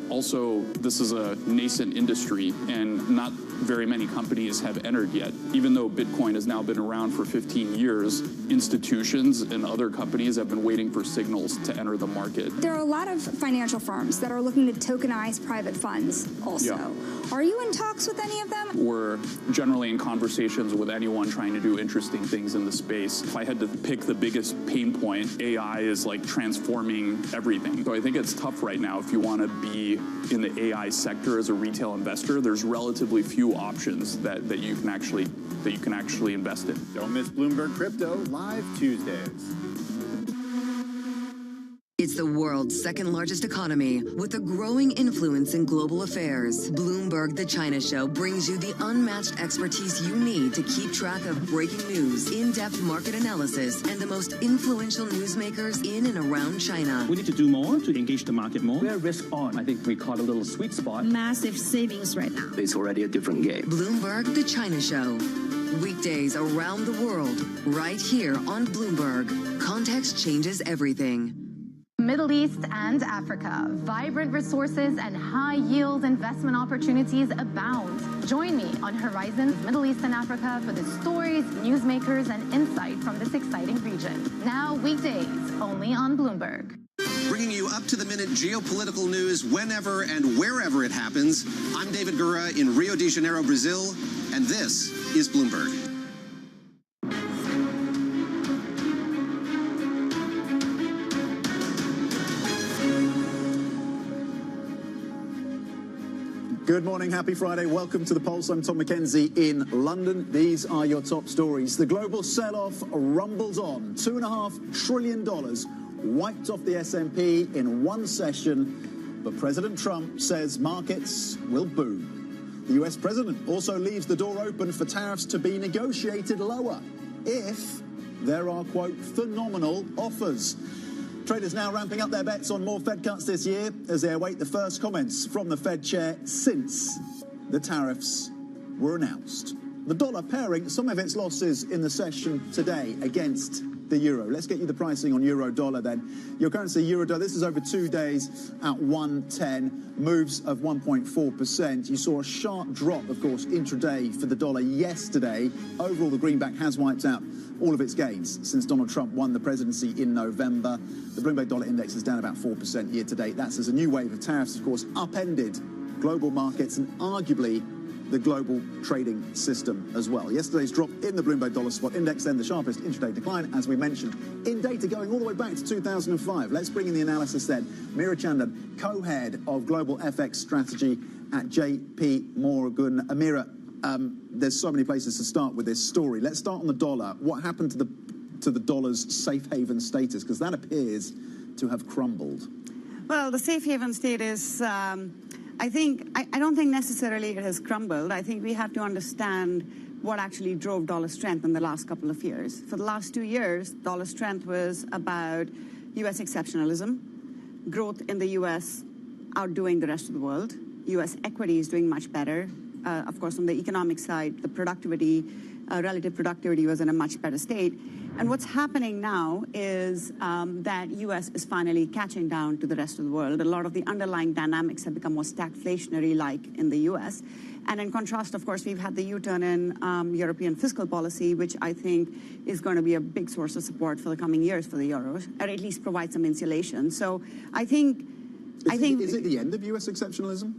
also this is a nascent industry and not very many companies have entered yet. Even though Bitcoin has now been around for 15 years, institutions and other companies have been waiting for signals to enter the market. There are a lot of financial firms that are looking to tokenize private funds also. Yeah. Are you in talks with any of them? We're generally in conversations with anyone trying to do interesting things in the space. If I had to pick the biggest pain point, AI is like transforming everything. So I think it's tough right now if you want to be in the AI sector as a retail investor. There's relatively few options that you can actually invest in. Don't miss Bloomberg Crypto live Tuesdays. It's the world's second largest economy with a growing influence in global affairs. Bloomberg The China Show brings you the unmatched expertise you need to keep track of breaking news, in-depth market analysis, and the most influential newsmakers in and around China. We need to do more to engage the market more. We're risk on. I think we caught a little sweet spot. Massive savings right now. It's already a different game. Bloomberg The China Show. Weekdays around the world, right here on Bloomberg. Context changes everything. Middle East and Africa. Vibrant resources and high-yield investment opportunities abound. Join me on Horizons Middle East and Africa for the stories, newsmakers, and insight from this exciting region. Now weekdays, only on Bloomberg. Bringing you up-to-the-minute geopolitical news whenever and wherever it happens. I'm David Gura in Rio de Janeiro, Brazil, and this is Bloomberg. Good morning, happy Friday. Welcome to the Pulse. I'm Tom McKenzie in London. These are your top stories. The global sell-off rumbles on. $2.5 trillion wiped off the S&P in one session. But President Trump says markets will boom. The US president also leaves the door open for tariffs to be negotiated lower if there are, quote, phenomenal offers. Traders now ramping up their bets on more Fed cuts this year as they await the first comments from the Fed chair since the tariffs were announced. The dollar pairing some of its losses in the session today against the euro. Let's get you the pricing on euro dollar then. Your currency euro dollar, this is over 2 days at 110, moves of 1.4%. You saw a sharp drop, of course, intraday for the dollar yesterday. Overall, the greenback has wiped out all of its gains since Donald Trump won the presidency in November. The Bloomberg Dollar Index is down about 4% year to date. That's as a new wave of tariffs, of course, upended global markets and arguably the global trading system as well. Yesterday's drop in the Bloomberg Dollar Spot Index, then the sharpest intraday decline, as we mentioned, in data going all the way back to 2005. Let's bring in the analysis then. Meera Chandan, co-head of Global FX Strategy at JP Morgan. Meera, there's so many places to start with this story. Let's start on the dollar. What happened to the dollar's safe haven status? Because that appears to have crumbled. Well, the safe haven status, I don't think necessarily it has crumbled. I think we have to understand what actually drove dollar strength in the last couple of years. For the last 2 years, dollar strength was about U.S. exceptionalism, growth in the U.S. outdoing the rest of the world. U.S. equity is doing much better. Of course, on the economic side, the productivity, relative productivity was in a much better state. And what's happening now is that U.S. is finally catching down to the rest of the world. A lot of the underlying dynamics have become more stagflationary-like in the U.S. And in contrast, of course, we've had the U-turn in European fiscal policy, which I think is going to be a big source of support for the coming years for the euro, or at least provide some insulation. So I think... Is it the end of U.S. exceptionalism?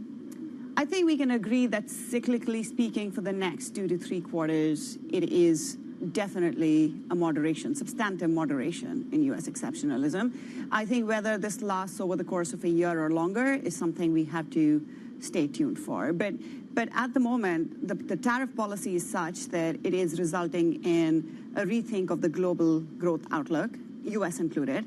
I think we can agree that cyclically speaking, for the next 2 to 3 quarters, it is definitely a moderation, substantive moderation in U.S. exceptionalism. I think whether this lasts over the course of a year or longer is something we have to stay tuned for. But at the moment, the tariff policy is such that it is resulting in a rethink of the global growth outlook, U.S. included.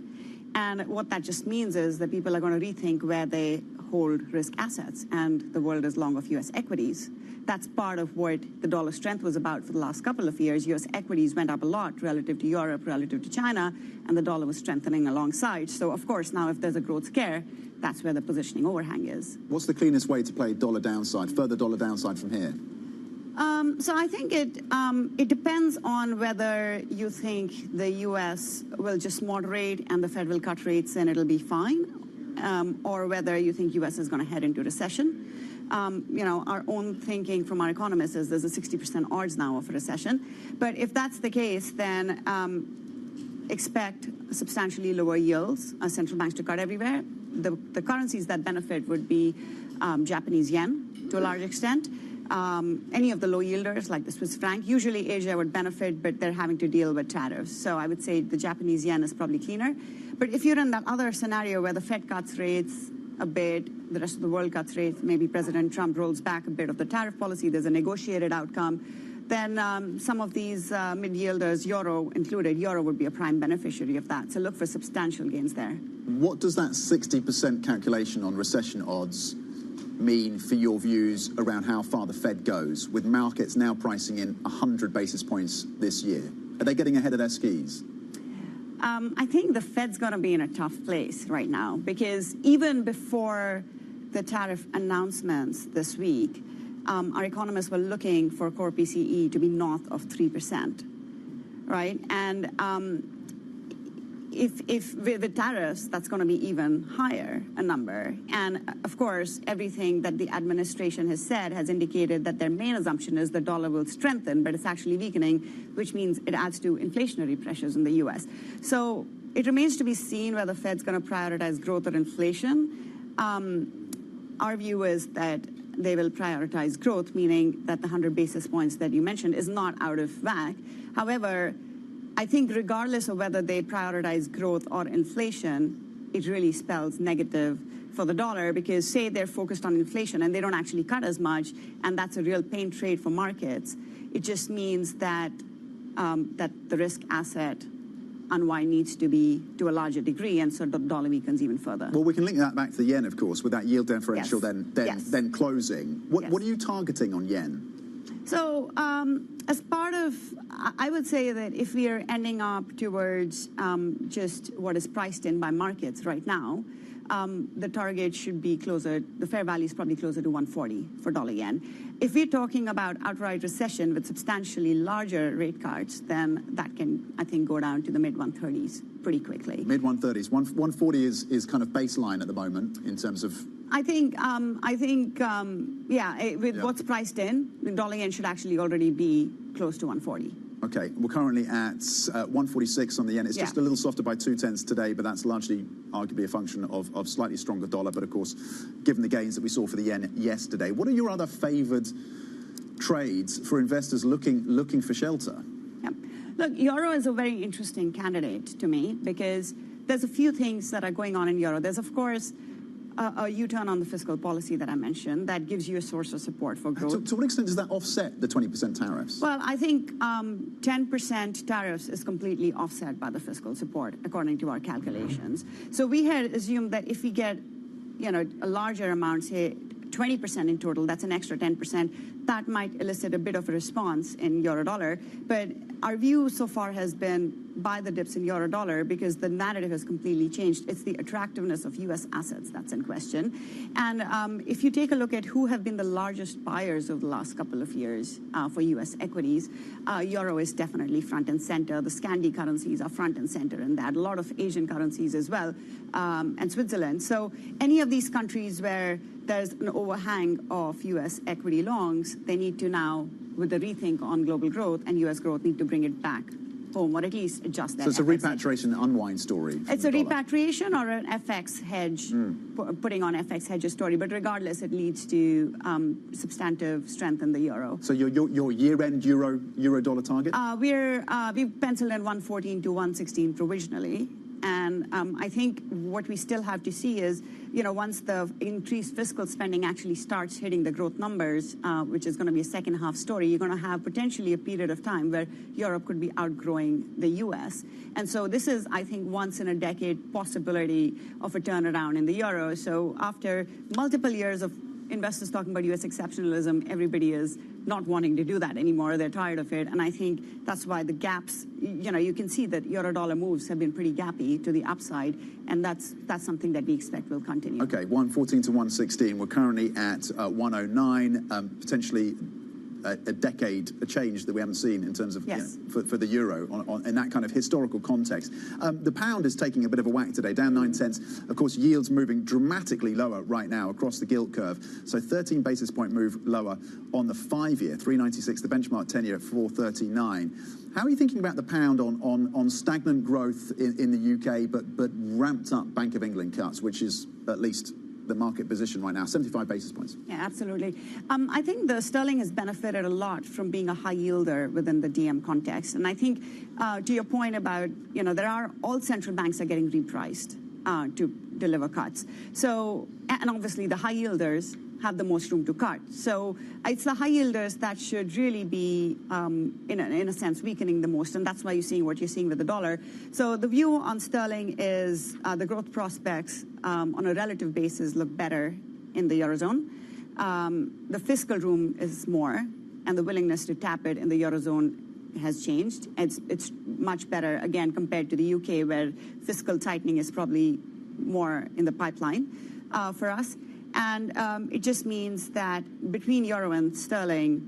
And what that just means is that people are going to rethink where they hold risk assets, and the world is long of U.S. equities. That's part of what the dollar strength was about for the last couple of years. U.S. equities went up a lot relative to Europe, relative to China, and the dollar was strengthening alongside. So, of course, now if there's a growth scare, that's where the positioning overhang is. What's the cleanest way to play dollar downside, further dollar downside from here? So I think it depends on whether you think the U.S. will just moderate and the Fed will cut rates and it'll be fine, or whether you think U.S. is going to head into recession. Our own thinking from our economists is there's a 60% odds now of a recession. But if that's the case, then expect substantially lower yields, central banks to cut everywhere. The currencies that benefit would be Japanese yen to a large extent. Any of the low yielders like the Swiss franc. Usually Asia would benefit, but they're having to deal with tariffs. So I would say the Japanese yen is probably cleaner. But if you're in that other scenario where the Fed cuts rates a bit, the rest of the world cuts rates, maybe President Trump rolls back a bit of the tariff policy, there's a negotiated outcome, then some of these mid-yielders, euro included, euro would be a prime beneficiary of that. So look for substantial gains there. What does that 60% calculation on recession odds mean for your views around how far the Fed goes, with markets now pricing in 100 basis points this year? Are they getting ahead of their skis? I think the Fed's going to be in a tough place right now, because even before the tariff announcements this week, our economists were looking for core PCE to be north of 3%, right? And if with tariffs, that's going to be even higher a number. And of course, everything that the administration has said has indicated that their main assumption is the dollar will strengthen, but it's actually weakening, which means it adds to inflationary pressures in the U.S. So it remains to be seen whether the Fed's going to prioritize growth or inflation. Our view is that they will prioritize growth, meaning that the 100 basis points that you mentioned is not out of whack. However, I think regardless of whether they prioritize growth or inflation, it really spells negative for the dollar, because say they're focused on inflation and they don't actually cut as much, and that's a real pain trade for markets. It just means that that the risk asset unwind needs to be to a larger degree, and so the dollar weakens even further. Well, we can link that back to the yen, of course, with that yield differential then closing. What are you targeting on yen? So as part of, I would say that if we are ending up towards just what is priced in by markets right now, the target should be closer, the fair value is probably closer to 140 for dollar yen. If we're talking about outright recession with substantially larger rate cuts, then that can, I think, go down to the mid-130s pretty quickly. Mid-130s. 140 is kind of baseline at the moment in terms of... I think, with what's priced in, the dollar yen should actually already be close to 140. Okay, we're currently at 146 on the yen. It's just a little softer by 0.2 today, but that's largely arguably a function of slightly stronger dollar. But of course, given the gains that we saw for the yen yesterday, what are your other favoured trades for investors looking for shelter? Look, euro is a very interesting candidate to me, because there's a few things that are going on in euro. There's, of course, a U-turn on the fiscal policy that I mentioned that gives you a source of support for growth. To what extent does that offset the 20% tariffs? Well, I think 10% tariffs is completely offset by the fiscal support, according to our calculations. So we had assumed that if we get, a larger amount, say 20% in total, that's an extra 10%, that might elicit a bit of a response in euro dollar. But our view so far has been buy the dips in euro dollar, because the narrative has completely changed. It's the attractiveness of U.S. assets that's in question. And if you take a look at who have been the largest buyers over the last couple of years for U.S. equities, euro is definitely front and center. The Scandi currencies are front and center in that. A lot of Asian currencies as well, and Switzerland. So any of these countries where there's an overhang of U.S. equity longs, they need to now, with the rethink on global growth and U.S. growth, need to bring it back home, or at least adjust that. So it's a repatriation unwind story. It's a repatriation or an FX hedge, putting on FX hedge story. But regardless, it leads to substantive strength in the euro. So your year-end euro dollar target? We've penciled in 114 to 116 provisionally. And I think what we still have to see is, once the increased fiscal spending actually starts hitting the growth numbers, which is going to be a second half story, you're going to have potentially a period of time where Europe could be outgrowing the U.S. And so this is, I think, once in a decade possibility of a turnaround in the euro. So after multiple years of investors talking about U.S. exceptionalism, everybody is not wanting to do that anymore. They're tired of it. And I think that's why the gaps, you can see that euro-dollar moves have been pretty gappy to the upside. And that's something that we expect will continue. Okay, 114 to 116. We're currently at 109, potentially a change that we haven't seen in terms of for the euro in that kind of historical context. The pound is taking a bit of a whack today, down 9 cents. Of course, yields moving dramatically lower right now across the gilt curve. So 13 basis point move lower on the 5-year, 396, the benchmark 10-year at 439. How are you thinking about the pound on stagnant growth in the UK, but ramped up Bank of England cuts, which is at least the market position right now, 75 basis points? Yeah, absolutely. I think the sterling has benefited a lot from being a high yielder within the DM context. And I think to your point about, all central banks are getting repriced to deliver cuts. So, and obviously the high yielders have the most room to cut. So it's the high yielders that should really be, in a sense, weakening the most. And that's why you're seeing what you're seeing with the dollar. So the view on sterling is the growth prospects on a relative basis look better in the Eurozone. The fiscal room is more, and the willingness to tap it in the Eurozone has changed. It's much better, again, compared to the UK, where fiscal tightening is probably more in the pipeline for us. And it just means that between euro and sterling,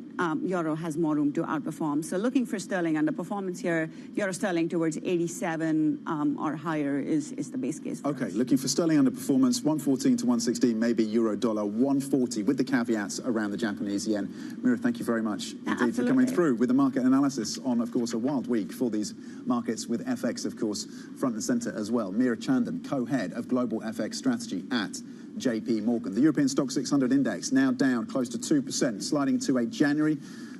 euro has more room to outperform. So looking for sterling underperformance here, euro sterling towards 87 or higher is the base case. Okay, looking for sterling underperformance, 114 to 116, maybe euro dollar 140, with the caveats around the Japanese yen. Mira, thank you very much indeed for coming through with the market analysis on, of course, a wild week for these markets, with FX, of course, front and centre as well. Mira Chandan, co-head of Global FX Strategy at JP Morgan. The European Stock 600 index now down close to 2%, sliding to a January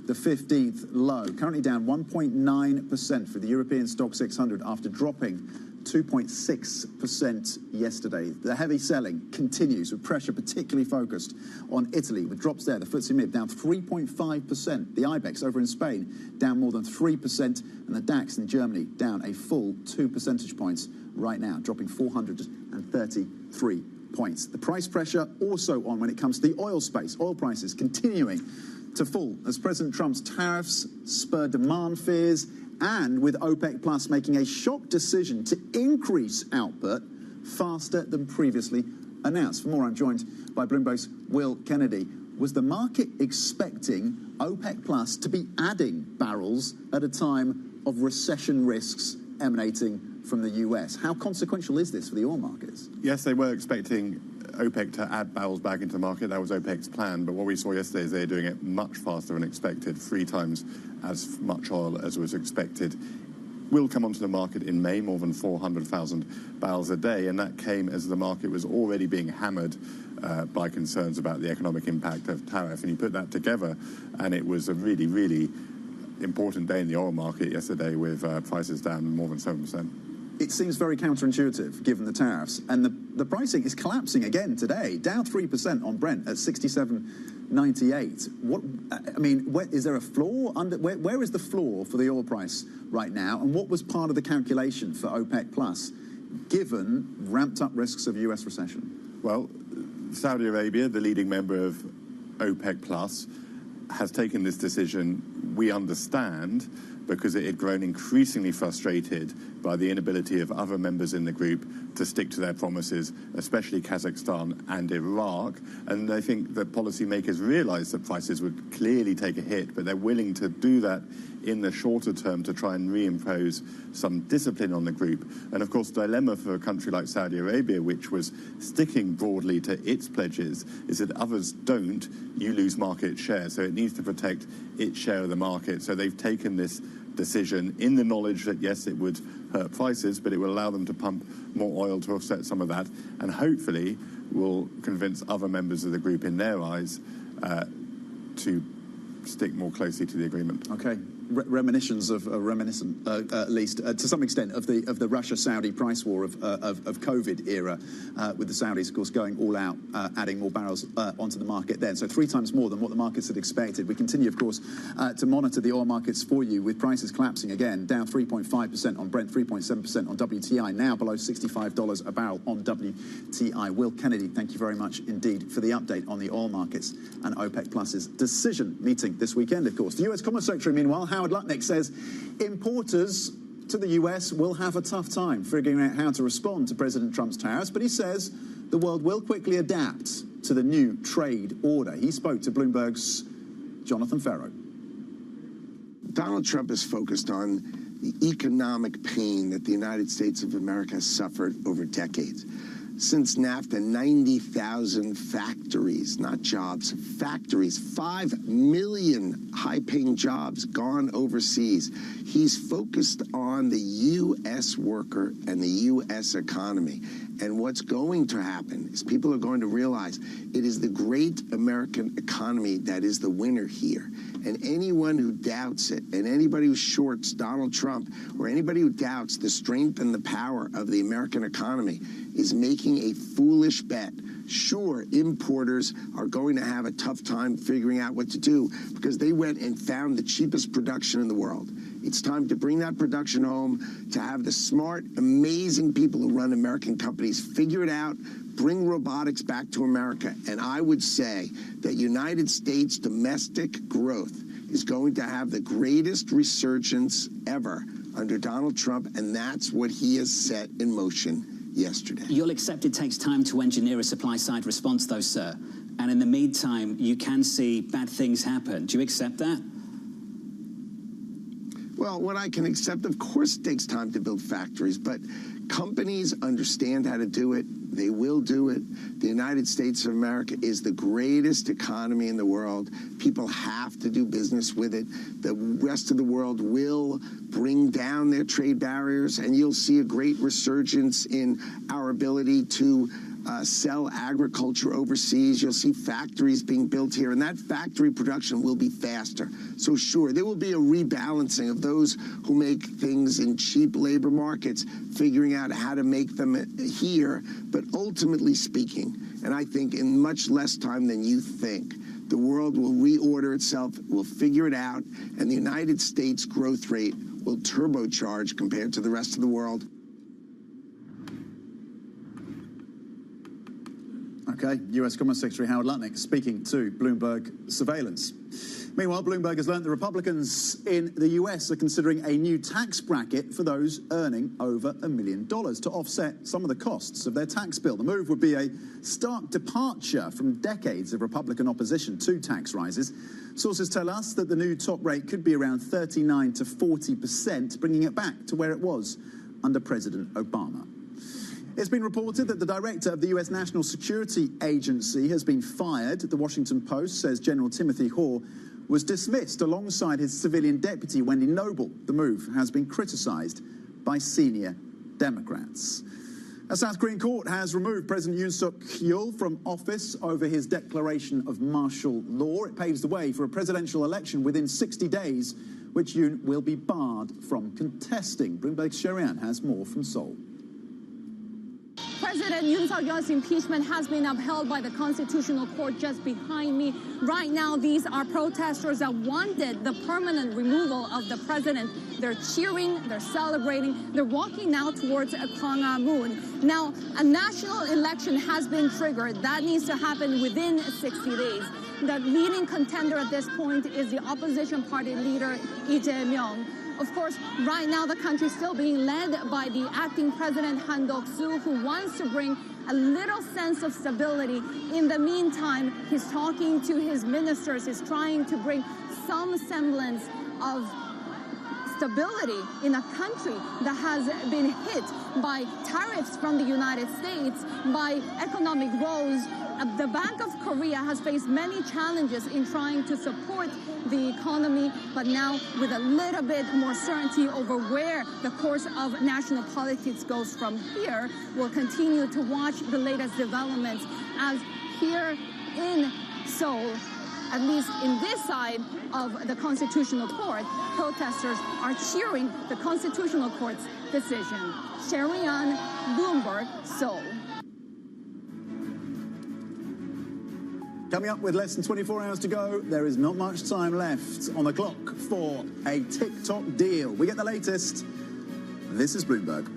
the 15th low. Currently down 1.9% for the European Stock 600 after dropping 2.6% yesterday. The heavy selling continues with pressure particularly focused on Italy, with drops there. The FTSE MIB down 3.5%. The IBEX over in Spain down more than 3%. And the DAX in Germany down a full 2 percentage points right now, dropping 433 points. The price pressure also on when it comes to the oil space. Oil prices continuing to fall as President Trump's tariffs spur demand fears, and with OPEC Plus making a shock decision to increase output faster than previously announced. For more, I'm joined by Bloomberg's Will Kennedy. Was the market expecting OPEC Plus to be adding barrels at a time of recession risks emanating from the US? How consequential is this for the oil markets? Yes, they were expecting OPEC to add barrels back into the market. That was OPEC's plan. But what we saw yesterday is they're doing it much faster than expected, 3 times as much oil as was expected. Will come onto the market in May, more than 400,000 barrels a day. And that came as the market was already being hammered by concerns about the economic impact of tariff. And you put that together, and it was a really, really important day in the oil market yesterday, with prices down more than 7%. It seems very counterintuitive given the tariffs, and the pricing is collapsing again today, down 3% on Brent at 67.98. Is there a floor under? Where is the floor for the oil price right now, and what was part of the calculation for OPEC Plus, given ramped up risks of US recession? Well, Saudi Arabia, the leading member of OPEC Plus, has taken this decision, we understand, because it had grown increasingly frustrated by the inability of other members in the group to stick to their promises, especially Kazakhstan and Iraq. And I think that policymakers realize that prices would clearly take a hit, but they're willing to do that in the shorter term to try and reimpose some discipline on the group. And of course, the dilemma for a country like Saudi Arabia, which was sticking broadly to its pledges, is that others don't, you lose market share. So it needs to protect its share of the market. So they've taken this decision in the knowledge that, yes, it would hurt prices, but it will allow them to pump more oil to offset some of that, and hopefully will convince other members of the group, in their eyes, to stick more closely to the agreement. Okay. reminiscence of at least to some extent of the Russia-Saudi price war of COVID era, with the Saudis, of course, going all out, adding more barrels onto the market then. So 3 times more than what the markets had expected. We continue, of course, to monitor the oil markets for you, with prices collapsing again, down 3.5% on Brent, 3.7% on WTI, now below $65 a barrel on WTI. Will Kennedy, thank you very much indeed for the update on the oil markets and OPEC Plus's decision meeting this weekend, of course. The US Commerce Secretary, meanwhile, Howard Lutnick, says importers to the US will have a tough time figuring out how to respond to President Trump's tariffs, but he says the world will quickly adapt to the new trade order. He spoke to Bloomberg's Jonathan Ferro. Donald Trump is focused on the economic pain that the United States of America has suffered over decades. Since NAFTA, 90,000 factories, not jobs, factories, 5 million high-paying jobs gone overseas. He's focused on the U.S. worker and the U.S. economy. And what's going to happen is people are going to realize it is the great American economy that is the winner here. And anyone who doubts it, and anybody who shorts Donald Trump, or anybody who doubts the strength and the power of the American economy, is making a foolish bet. Sure, importers are going to have a tough time figuring out what to do because they went and found the cheapest production in the world. It's time to bring that production home, to have the smart, amazing people who run American companies figure it out, bring robotics back to America. And I would say that United States domestic growth is going to have the greatest resurgence ever under Donald Trump, and that's what he has set in motion yesterday. You'll accept it takes time to engineer a supply-side response, though, sir. And in the meantime, you can see bad things happen. Do you accept that? Well, what I can accept, of course, it takes time to build factories, but companies understand how to do it. They will do it. The United States of America is the greatest economy in the world. People have to do business with it. The rest of the world will bring down their trade barriers, and you'll see a great resurgence in our ability to sell agriculture overseas. You'll see factories being built here, and that factory production will be faster. So sure, there will be a rebalancing of those who make things in cheap labor markets, figuring out how to make them here. But ultimately speaking, and I think in much less time than you think, the world will reorder itself, will figure it out, and the United States growth rate will turbocharge compared to the rest of the world. Okay, US Commerce Secretary Howard Lutnick speaking to Bloomberg Surveillance. Meanwhile, Bloomberg has learned the Republicans in the US are considering a new tax bracket for those earning over $1 million to offset some of the costs of their tax bill. The move would be a stark departure from decades of Republican opposition to tax rises. Sources tell us that the new top rate could be around 39 to 40%, bringing it back to where it was under President Obama. It's been reported that the director of the U.S. National Security Agency has been fired. The Washington Post says General Timothy Hoare was dismissed alongside his civilian deputy, Wendy Noble. The move has been criticized by senior Democrats. A South Korean court has removed President Yoon Suk-yeol from office over his declaration of martial law. It paves the way for a presidential election within 60 days, which Yoon will be barred from contesting. Bloomberg's Sherian has more from Seoul. President Yoon Suk-yeol's impeachment has been upheld by the Constitutional Court just behind me. Right now, these are protesters that wanted the permanent removal of the president. They're cheering, they're celebrating, they're walking now towards Gwanghwamun. Now, a national election has been triggered. That needs to happen within 60 days. The leading contender at this point is the opposition party leader, Lee Jae-myung. Of course, right now the country is still being led by the acting president, Han Duck-soo, who wants to bring a little sense of stability. In the meantime, he's talking to his ministers. He's trying to bring some semblance of stability in a country that has been hit by tariffs from the United States, by economic woes. The Bank of Korea has faced many challenges in trying to support the economy, but now with a little bit more certainty over where the course of national politics goes from here, we'll continue to watch the latest developments as here in Seoul, at least in this side of the Constitutional Court, protesters are cheering the Constitutional Court's decision. Sherry Ann, Bloomberg, Seoul. Coming up with less than 24 hours to go, there is not much time left on the clock for a TikTok deal. We get the latest. This is Bloomberg.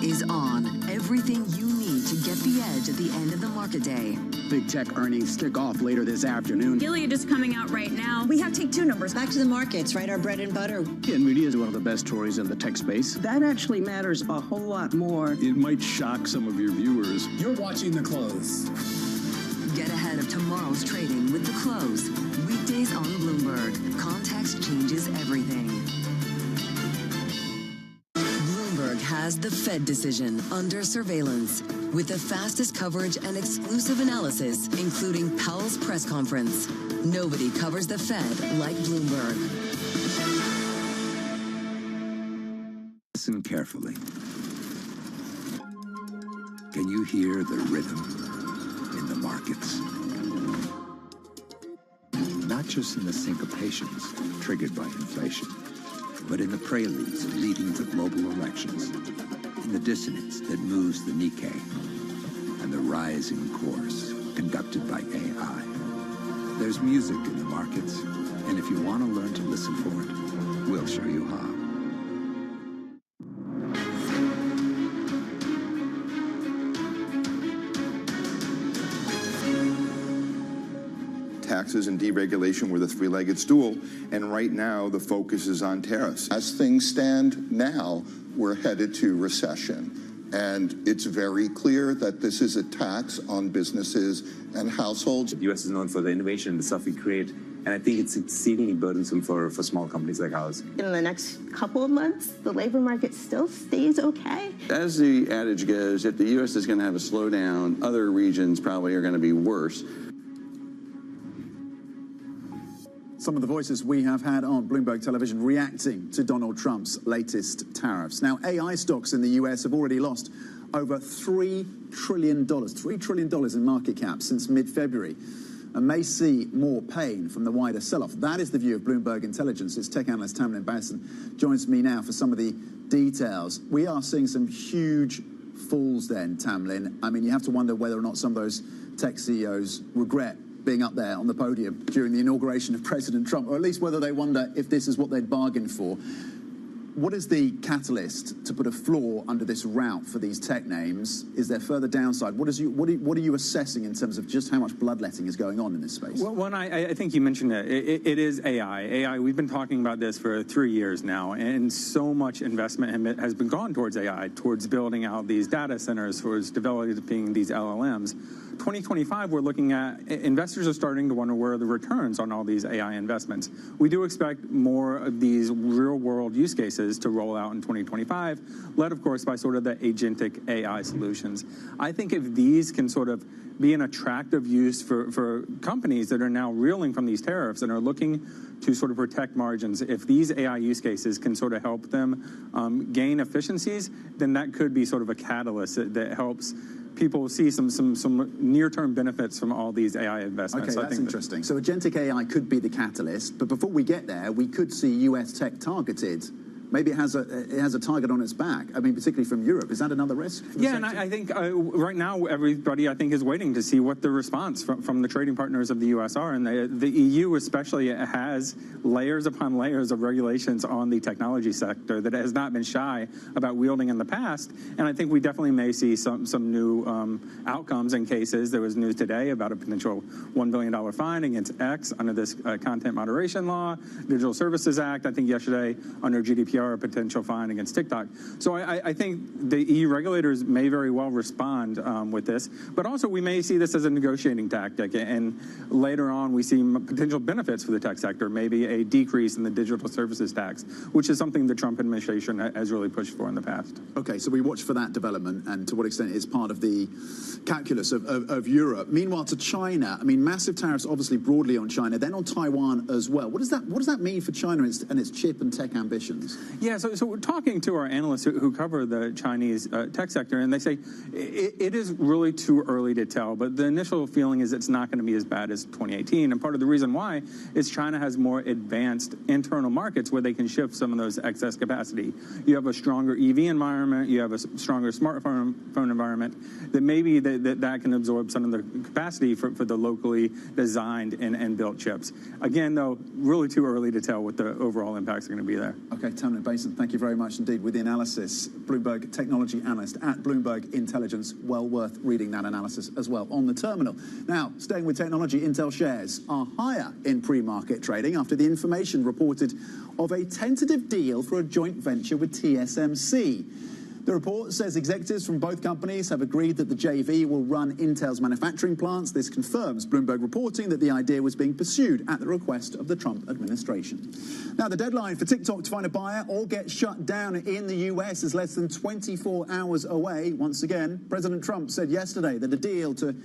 Is on. Everything you need to get the edge at the end of the market day. Big tech earnings kick off later this afternoon. Gilead is coming out right now. We have Take-Two numbers. Back to the markets, right? Our bread and butter. NVIDIA is one of the best stories in the tech space. That actually matters a whole lot more. It might shock some of your viewers. You're watching The Close. Get ahead of tomorrow's trading with The Close. Weekdays on Bloomberg. Context changes everything. Has the Fed decision under surveillance with the fastest coverage and exclusive analysis, including Powell's press conference. Nobody covers the Fed like Bloomberg. Listen carefully. Can you hear the rhythm in the markets? Not just in the syncopations triggered by inflation, but in the preludes leading to global elections, in the dissonance that moves the Nikkei, and the rising course conducted by AI. There's music in the markets, and if you want to learn to listen for it, we'll show you how. Taxes and deregulation were the three-legged stool, and right now the focus is on tariffs. As things stand now, we're headed to recession, and it's very clear that this is a tax on businesses and households. The U.S. is known for the innovation, the stuff we create, and I think it's exceedingly burdensome for small companies like ours. In the next couple of months, the labor market still stays okay. As the adage goes, if the U.S. is going to have a slowdown, other regions probably are going to be worse. Some of the voices we have had on Bloomberg Television reacting to Donald Trump's latest tariffs. Now, AI stocks in the US have already lost over $3 trillion in market cap since mid-February, and may see more pain from the wider sell-off. That is the view of Bloomberg Intelligence. Its tech analyst Tamlin Basson joins me now for some of the details. We are seeing some huge falls then, Tamlin. I mean, you have to wonder whether or not some of those tech CEOs regret being up there on the podium during the inauguration of President Trump, or at least whether they wonder if this is what they'd bargained for. What is the catalyst to put a floor under this rout for these tech names? Is there further downside? What are you assessing in terms of just how much bloodletting is going on in this space? Well, one, I think you mentioned it. It is AI. AI, we've been talking about this for 3 years now, and so much investment has been gone towards AI, towards building out these data centers, towards developing these LLMs. 2025, we're looking at, investors are starting to wonder where are the returns on all these AI investments. We do expect more of these real-world use cases to roll out in 2025, led, of course, by sort of the agentic AI solutions. I think if these can sort of be an attractive use for companies that are now reeling from these tariffs and are looking to sort of protect margins, if these AI use cases can sort of help them gain efficiencies, then that could be sort of a catalyst that helps people see some near-term benefits from all these AI investments. Okay, that's interesting. So agentic AI could be the catalyst, but before we get there, we could see US tech targeted Maybe it has a target on its back. I mean, particularly from Europe. Is that another risk? Yeah, and I think right now everybody, I think, is waiting to see what the response from the trading partners of the U.S. are. And the EU especially has layers upon layers of regulations on the technology sector that has not been shy about wielding in the past. And I think we definitely may see some new outcomes in cases. There was news today about a potential $1 billion fine against X under this content moderation law, Digital Services Act. I think yesterday under GDPR, a potential fine against TikTok. So I think the EU regulators may very well respond with this. But also we may see this as a negotiating tactic. And later on, we see potential benefits for the tech sector, maybe a decrease in the digital services tax, which is something the Trump administration has really pushed for in the past. Okay, so we watch for that development and to what extent it's part of the calculus of Europe. Meanwhile, to China, I mean, massive tariffs obviously broadly on China, then on Taiwan as well. What does that mean for China and its chip and tech ambitions? Yeah, so we're talking to our analysts who cover the Chinese tech sector, and they say it is really too early to tell, but the initial feeling is it's not going to be as bad as 2018. And part of the reason why is China has more advanced internal markets where they can shift some of those excess capacity. You have a stronger EV environment, you have a stronger smartphone environment, that maybe that can absorb some of the capacity for the locally designed and built chips. Again, though, really too early to tell what the overall impacts are going to be there. Okay, Tamlin Basin, thank you very much indeed with the analysis. Bloomberg technology analyst at Bloomberg Intelligence. Well worth reading that analysis as well on the terminal. Now, staying with technology, Intel shares are higher in pre-market trading after the information reported of a tentative deal for a joint venture with TSMC. The report says executives from both companies have agreed that the JV will run Intel's manufacturing plants. This confirms Bloomberg reporting that the idea was being pursued at the request of the Trump administration. Now, the deadline for TikTok to find a buyer or get shut down in the US is less than 24 hours away. Once again, President Trump said yesterday that a deal to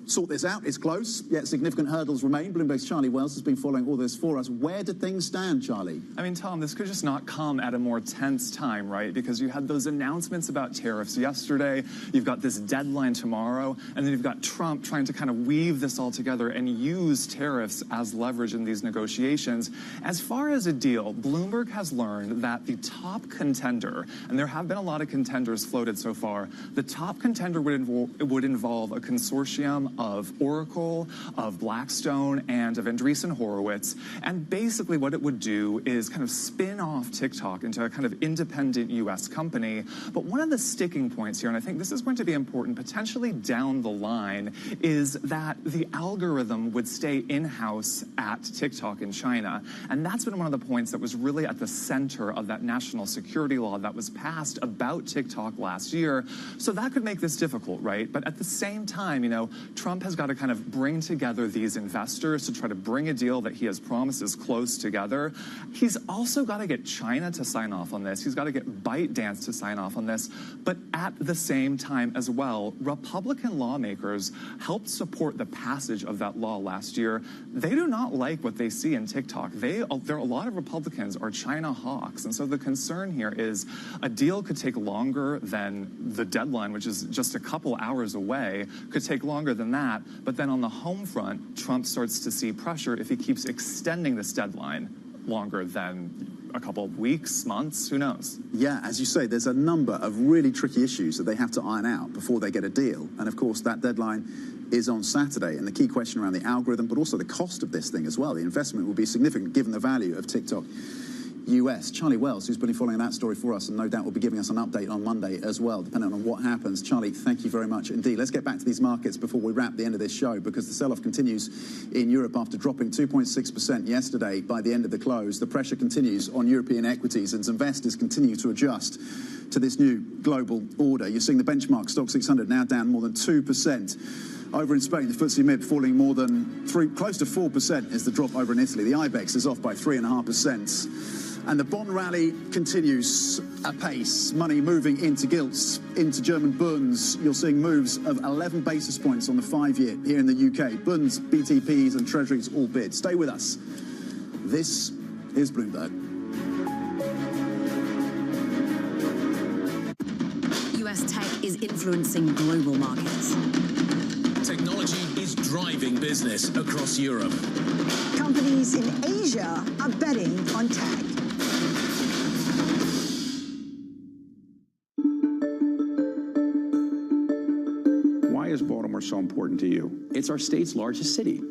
sort this out is close, yet significant hurdles remain. Bloomberg's Charlie Wells has been following all this for us. Where do things stand, Charlie? I mean, Tom, this could just not come at a more tense time, right? Because you had those announcements about tariffs yesterday, you've got this deadline tomorrow, and then you've got Trump trying to kind of weave this all together and use tariffs as leverage in these negotiations. As far as a deal, Bloomberg has learned that the top contender, and there have been a lot of contenders floated so far, the top contender would involve a consortium of Oracle, of Blackstone, and of Andreessen Horowitz. And basically what it would do is kind of spin off TikTok into a kind of independent U.S. company. But one of the sticking points here, and I think this is going to be important potentially down the line, is that the algorithm would stay in-house at TikTok in China. And that's been one of the points that was really at the center of that national security law that was passed about TikTok last year. So that could make this difficult, right? But at the same time, you know, Trump has got to kind of bring together these investors to try to bring a deal that he has promised is close together. He's also got to get China to sign off on this. He's got to get ByteDance to sign off on this. But at the same time as well, Republican lawmakers helped support the passage of that law last year. They do not like what they see in TikTok. There are a lot of Republicans are China hawks. And so the concern here is a deal could take longer than the deadline, which is just a couple hours away, could take longer than that. But then on the home front, Trump starts to see pressure if he keeps extending this deadline longer than a couple of weeks, months, who knows? Yeah, as you say, there's a number of really tricky issues that they have to iron out before they get a deal. And of course, that deadline is on Saturday. And the key question around the algorithm, but also the cost of this thing as well. The investment will be significant given the value of TikTok US. Charlie Wells, who's been following that story for us and no doubt will be giving us an update on Monday as well, depending on what happens. Charlie, thank you very much indeed. Let's get back to these markets before we wrap the end of this show, because the sell-off continues in Europe after dropping 2.6% yesterday by the end of the close. The pressure continues on European equities as investors continue to adjust to this new global order. You're seeing the benchmark stock 600 now down more than 2%. Over in Spain, the FTSE MIB falling more than close to 4% is the drop over in Italy. The IBEX is off by 3.5%. And the bond rally continues apace. Money moving into gilts, into German bunds. You're seeing moves of 11 basis points on the 5-year here in the UK. Bunds, BTPs and treasuries all bid. Stay with us. This is Bloomberg. US tech is influencing global markets. Technology is driving business across Europe. Companies in Asia are betting on tech. Baltimore so important to you? It's our state's largest city.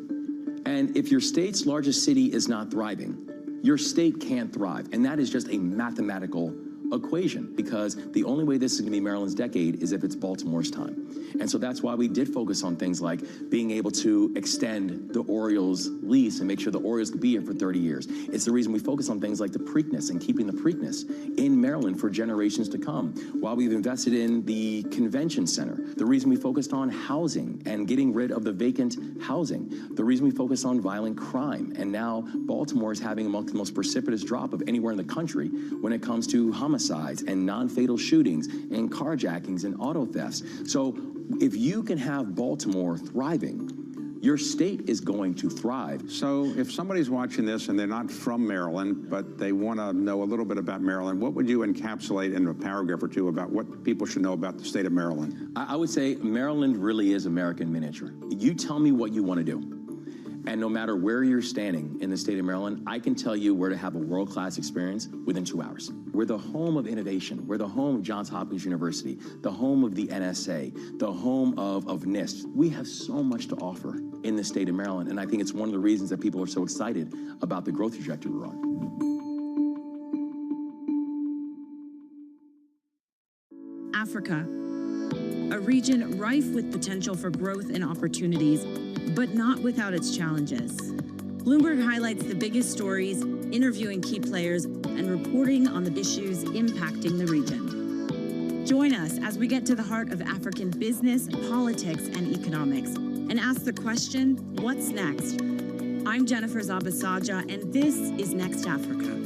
And if your state's largest city is not thriving, your state can't thrive. And that is just a mathematical equation, because the only way this is going to be Maryland's decade is if it's Baltimore's time. And so that's why we did focus on things like being able to extend the Orioles lease and make sure the Orioles could be here for 30 years. It's the reason we focus on things like the Preakness and keeping the Preakness in Maryland for generations to come. While we've invested in the convention center, the reason we focused on housing and getting rid of the vacant housing, the reason we focused on violent crime. And now Baltimore is having among the most precipitous drop of anywhere in the country when it comes to homicides and non-fatal shootings and carjackings and auto thefts. So if you can have Baltimore thriving, your state is going to thrive. So if somebody's watching this and they're not from Maryland, but they want to know a little bit about Maryland, what would you encapsulate in a paragraph or two about what people should know about the state of Maryland? I would say Maryland really is American miniature. You tell me what you want to do. And no matter where you're standing in the state of Maryland, I can tell you where to have a world-class experience within 2 hours. We're the home of innovation. We're the home of Johns Hopkins University, the home of the NSA, the home of NIST. We have so much to offer in the state of Maryland, and I think it's one of the reasons that people are so excited about the growth trajectory we're on. Africa, a region rife with potential for growth and opportunities, but not without its challenges. Bloomberg highlights the biggest stories, interviewing key players, and reporting on the issues impacting the region. Join us as we get to the heart of African business, politics, and economics, and ask the question, what's next? I'm Jennifer Zabasaja, and this is Next Africa.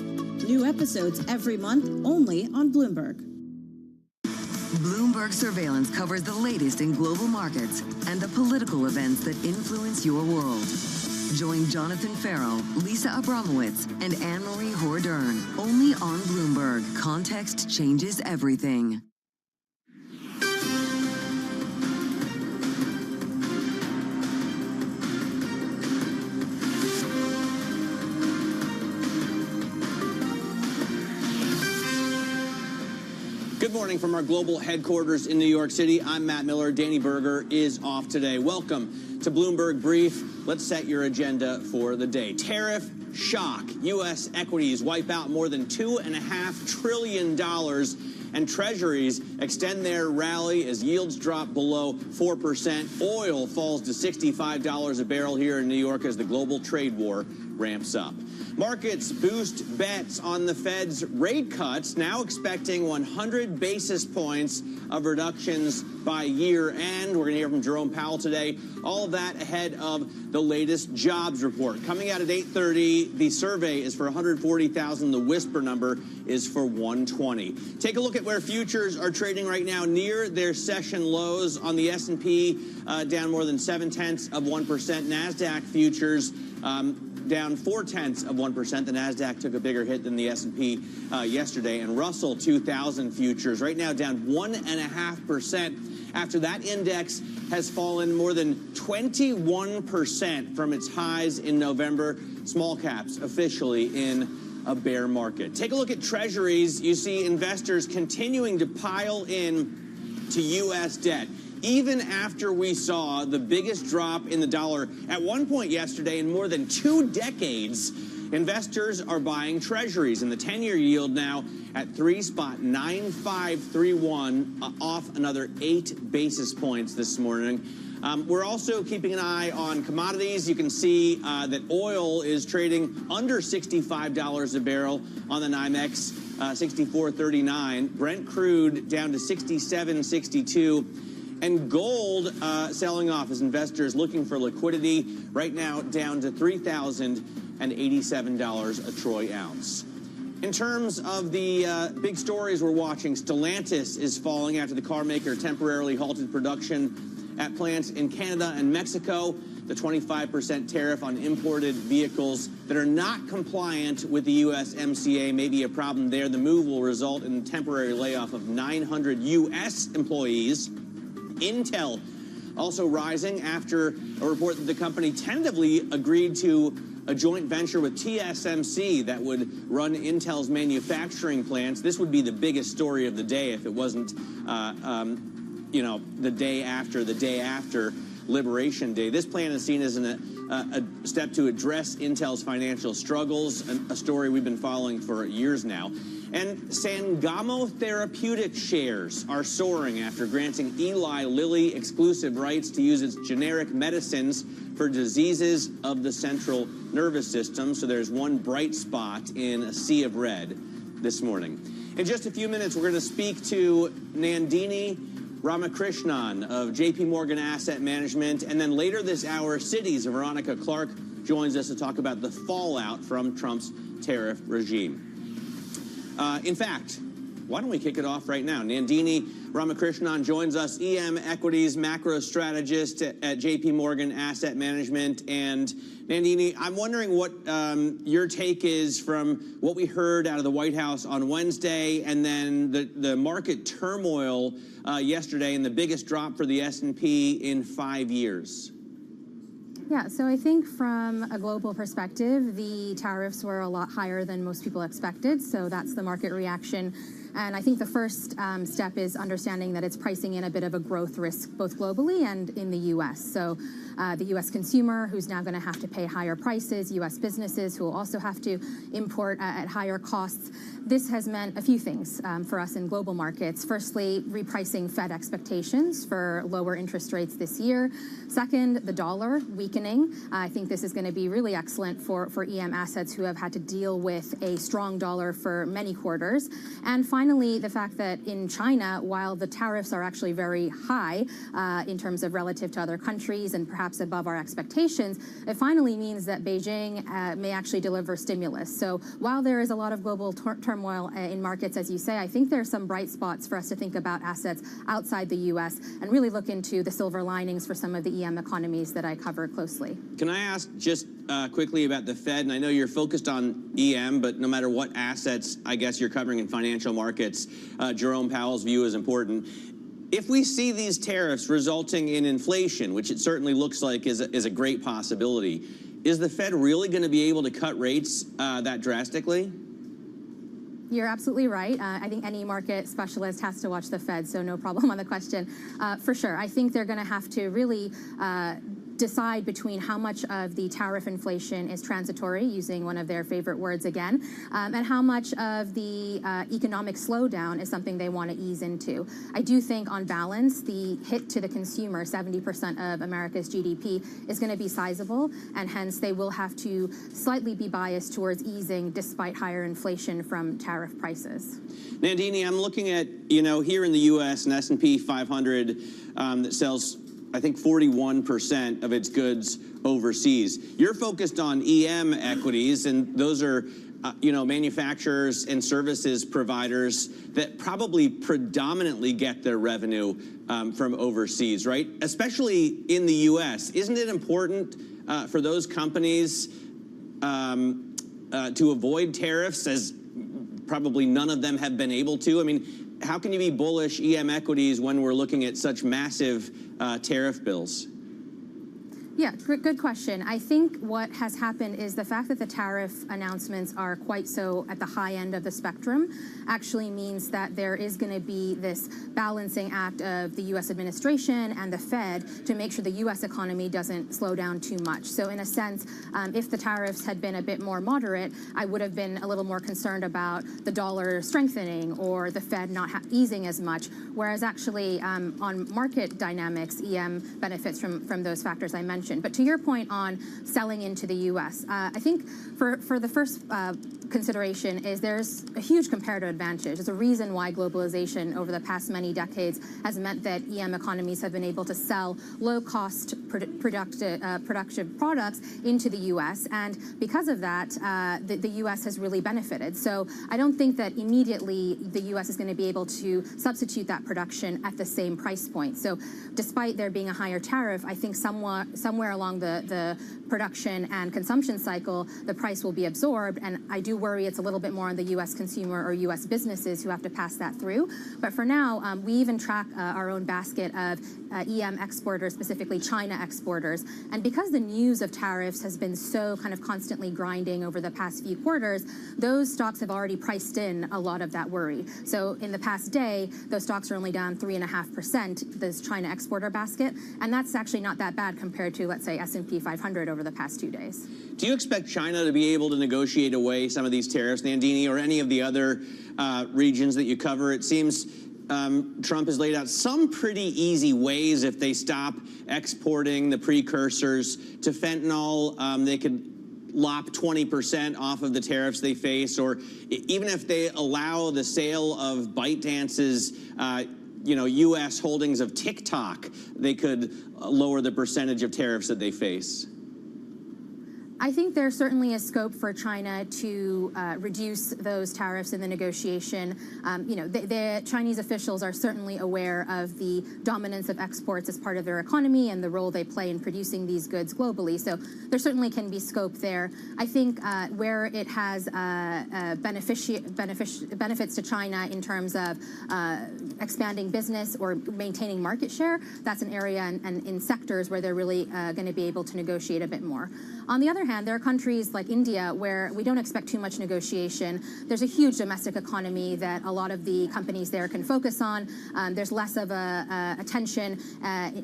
New episodes every month, only on Bloomberg. Bloomberg Surveillance covers the latest in global markets and the political events that influence your world. Join Jonathan Farrow, Lisa Abramowitz, and Anne-Marie Hordern. Only on Bloomberg. Context changes everything. Good morning from our global headquarters in New York City. I'm Matt Miller. Danny Berger is off today. Welcome to Bloomberg Brief. Let's set your agenda for the day. Tariff shock. U.S. equities wipe out more than $2.5 trillion, and treasuries extend their rally as yields drop below 4%. Oil falls to $65 a barrel here in New York as the global trade war ramps up. Markets boost bets on the Fed's rate cuts, now expecting 100 basis points of reductions by year end. We're going to hear from Jerome Powell today. All of that ahead of the latest jobs report. Coming out at 8:30, the survey is for 140,000. The whisper number is for 120. Take a look at where futures are trading right now near their session lows. On the S&P, down more than 0.7%. NASDAQ futures down 0.4%. The NASDAQ took a bigger hit than the S&P yesterday. And Russell 2000 futures right now down 1.5% after that index has fallen more than 21% from its highs in November. Small caps officially in a bear market. Take a look at treasuries. You see investors continuing to pile in to U.S. debt. Even after we saw the biggest drop in the dollar at one point yesterday in more than 2 decades, investors are buying treasuries, and the 10-year yield now at 3.9531, off another 8 basis points this morning. We're also keeping an eye on commodities. You can see that oil is trading under $65 a barrel on the NYMEX, 64.39. Brent crude down to 67.62. And gold selling off as investors looking for liquidity, right now down to $3,087 a troy ounce. In terms of the big stories we're watching, Stellantis is falling after the car maker temporarily halted production at plants in Canada and Mexico. The 25% tariff on imported vehicles that are not compliant with the USMCA may be a problem there. The move will result in a temporary layoff of 900 U.S. employees. Intel also rising after a report that the company tentatively agreed to a joint venture with TSMC that would run Intel's manufacturing plants. This would be the biggest story of the day if it wasn't, the day after Liberation Day. This plan is seen as a step to address Intel's financial struggles, a story we've been following for years now. And Sangamo Therapeutics shares are soaring after granting Eli Lilly exclusive rights to use its generic medicines for diseases of the central nervous system. So there's one bright spot in a sea of red this morning. In just a few minutes, we're going to speak to Nandini Ramakrishnan of JP Morgan Asset Management. And then later this hour, Citi's Veronica Clark joins us to talk about the fallout from Trump's tariff regime. In fact, why don't we kick it off right now? Nandini Ramakrishnan joins us, EM Equities macro strategist at JP Morgan Asset Management. And Nandini, I'm wondering what your take is from what we heard out of the White House on Wednesday, and then the market turmoil yesterday and the biggest drop for the S&P in 5 years. Yeah, so I think from a global perspective, the tariffs were a lot higher than most people expected, so that's the market reaction. And I think the first step is understanding that it's pricing in a bit of a growth risk, both globally and in the U.S. So the U.S. consumer, who's now going to have to pay higher prices, U.S. businesses who will also have to import at higher costs. This has meant a few things for us in global markets. Firstly, repricing Fed expectations for lower interest rates this year. Second, the dollar weakening. I think this is going to be really excellent for EM assets who have had to deal with a strong dollar for many quarters. And finally, the fact that in China, while the tariffs are actually very high in terms of relative to other countries and perhaps above our expectations, it finally means that Beijing may actually deliver stimulus. So while there is a lot of global turmoil in markets, as you say, I think there are some bright spots for us to think about assets outside the U.S. and really look into the silver linings for some of the EM economies that I cover closely. Can I ask just quickly about the Fed? And I know you're focused on EM, but no matter what assets, I guess, you're covering in financial markets, Jerome Powell's view is important. If we see these tariffs resulting in inflation, which it certainly looks like is a great possibility, is the Fed really going to be able to cut rates that drastically? You're absolutely right. I think any market specialist has to watch the Fed, so no problem on the question. For sure. I think they're going to have to really decide between how much of the tariff inflation is transitory, using one of their favorite words again, and how much of the economic slowdown is something they want to ease into. I do think on balance, the hit to the consumer, 70% of America's GDP, is going to be sizable, and hence they will have to slightly be biased towards easing despite higher inflation from tariff prices. Nandini, I'm looking at, here in the U.S., an S&P 500 that sells, I think, 41% of its goods overseas. You're focused on EM equities, and those are, manufacturers and services providers that probably predominantly get their revenue from overseas, right? Especially in the U.S. Isn't it important for those companies to avoid tariffs, as probably none of them have been able to? I mean, how can you be bullish EM equities when we're looking at such massive tariff bills? Yeah, good question. I think what has happened is the fact that the tariff announcements are quite so at the high end of the spectrum actually means that there is going to be this balancing act of the U.S. administration and the Fed to make sure the U.S. economy doesn't slow down too much. So in a sense, if the tariffs had been a bit more moderate, I would have been a little more concerned about the dollar strengthening or the Fed not easing as much, whereas actually on market dynamics, EM benefits from those factors I mentioned. But to your point on selling into the U.S., I think for the first consideration is there's a huge comparative advantage. There's a reason why globalization over the past many decades has meant that EM economies have been able to sell low-cost productive products into the U.S. And because of that, the U.S. has really benefited. So I don't think that immediately the U.S. is going to be able to substitute that production at the same price point. So despite there being a higher tariff, I think somewhere along the production and consumption cycle, the price will be absorbed. And I do worry it's a little bit more on the U.S. consumer or U.S. businesses who have to pass that through. But for now, we even track our own basket of EM exporters, specifically China exporters. And because the news of tariffs has been so kind of constantly grinding over the past few quarters, those stocks have already priced in a lot of that worry. So in the past day, those stocks are only down 3.5%, this China exporter basket. And that's actually not that bad compared to, let's say, S&P 500 over the past 2 days. Do you expect China to be able to negotiate away some of these tariffs, Nandini, or any of the other regions that you cover? It seems Trump has laid out some pretty easy ways. If they stop exporting the precursors to fentanyl, they could lop 20% off of the tariffs they face, or even if they allow the sale of ByteDance's U.S. holdings of TikTok, they could lower the percentage of tariffs that they face. I think there's certainly a scope for China to reduce those tariffs in the negotiation. The Chinese officials are certainly aware of the dominance of exports as part of their economy and the role they play in producing these goods globally. So there certainly can be scope there. I think where it has benefits to China in terms of expanding business or maintaining market share, that's an area and in sectors where they're really going to be able to negotiate a bit more. On the other hand, there are countries like India where we don't expect too much negotiation. There's a huge domestic economy that a lot of the companies there can focus on. There's less of a attention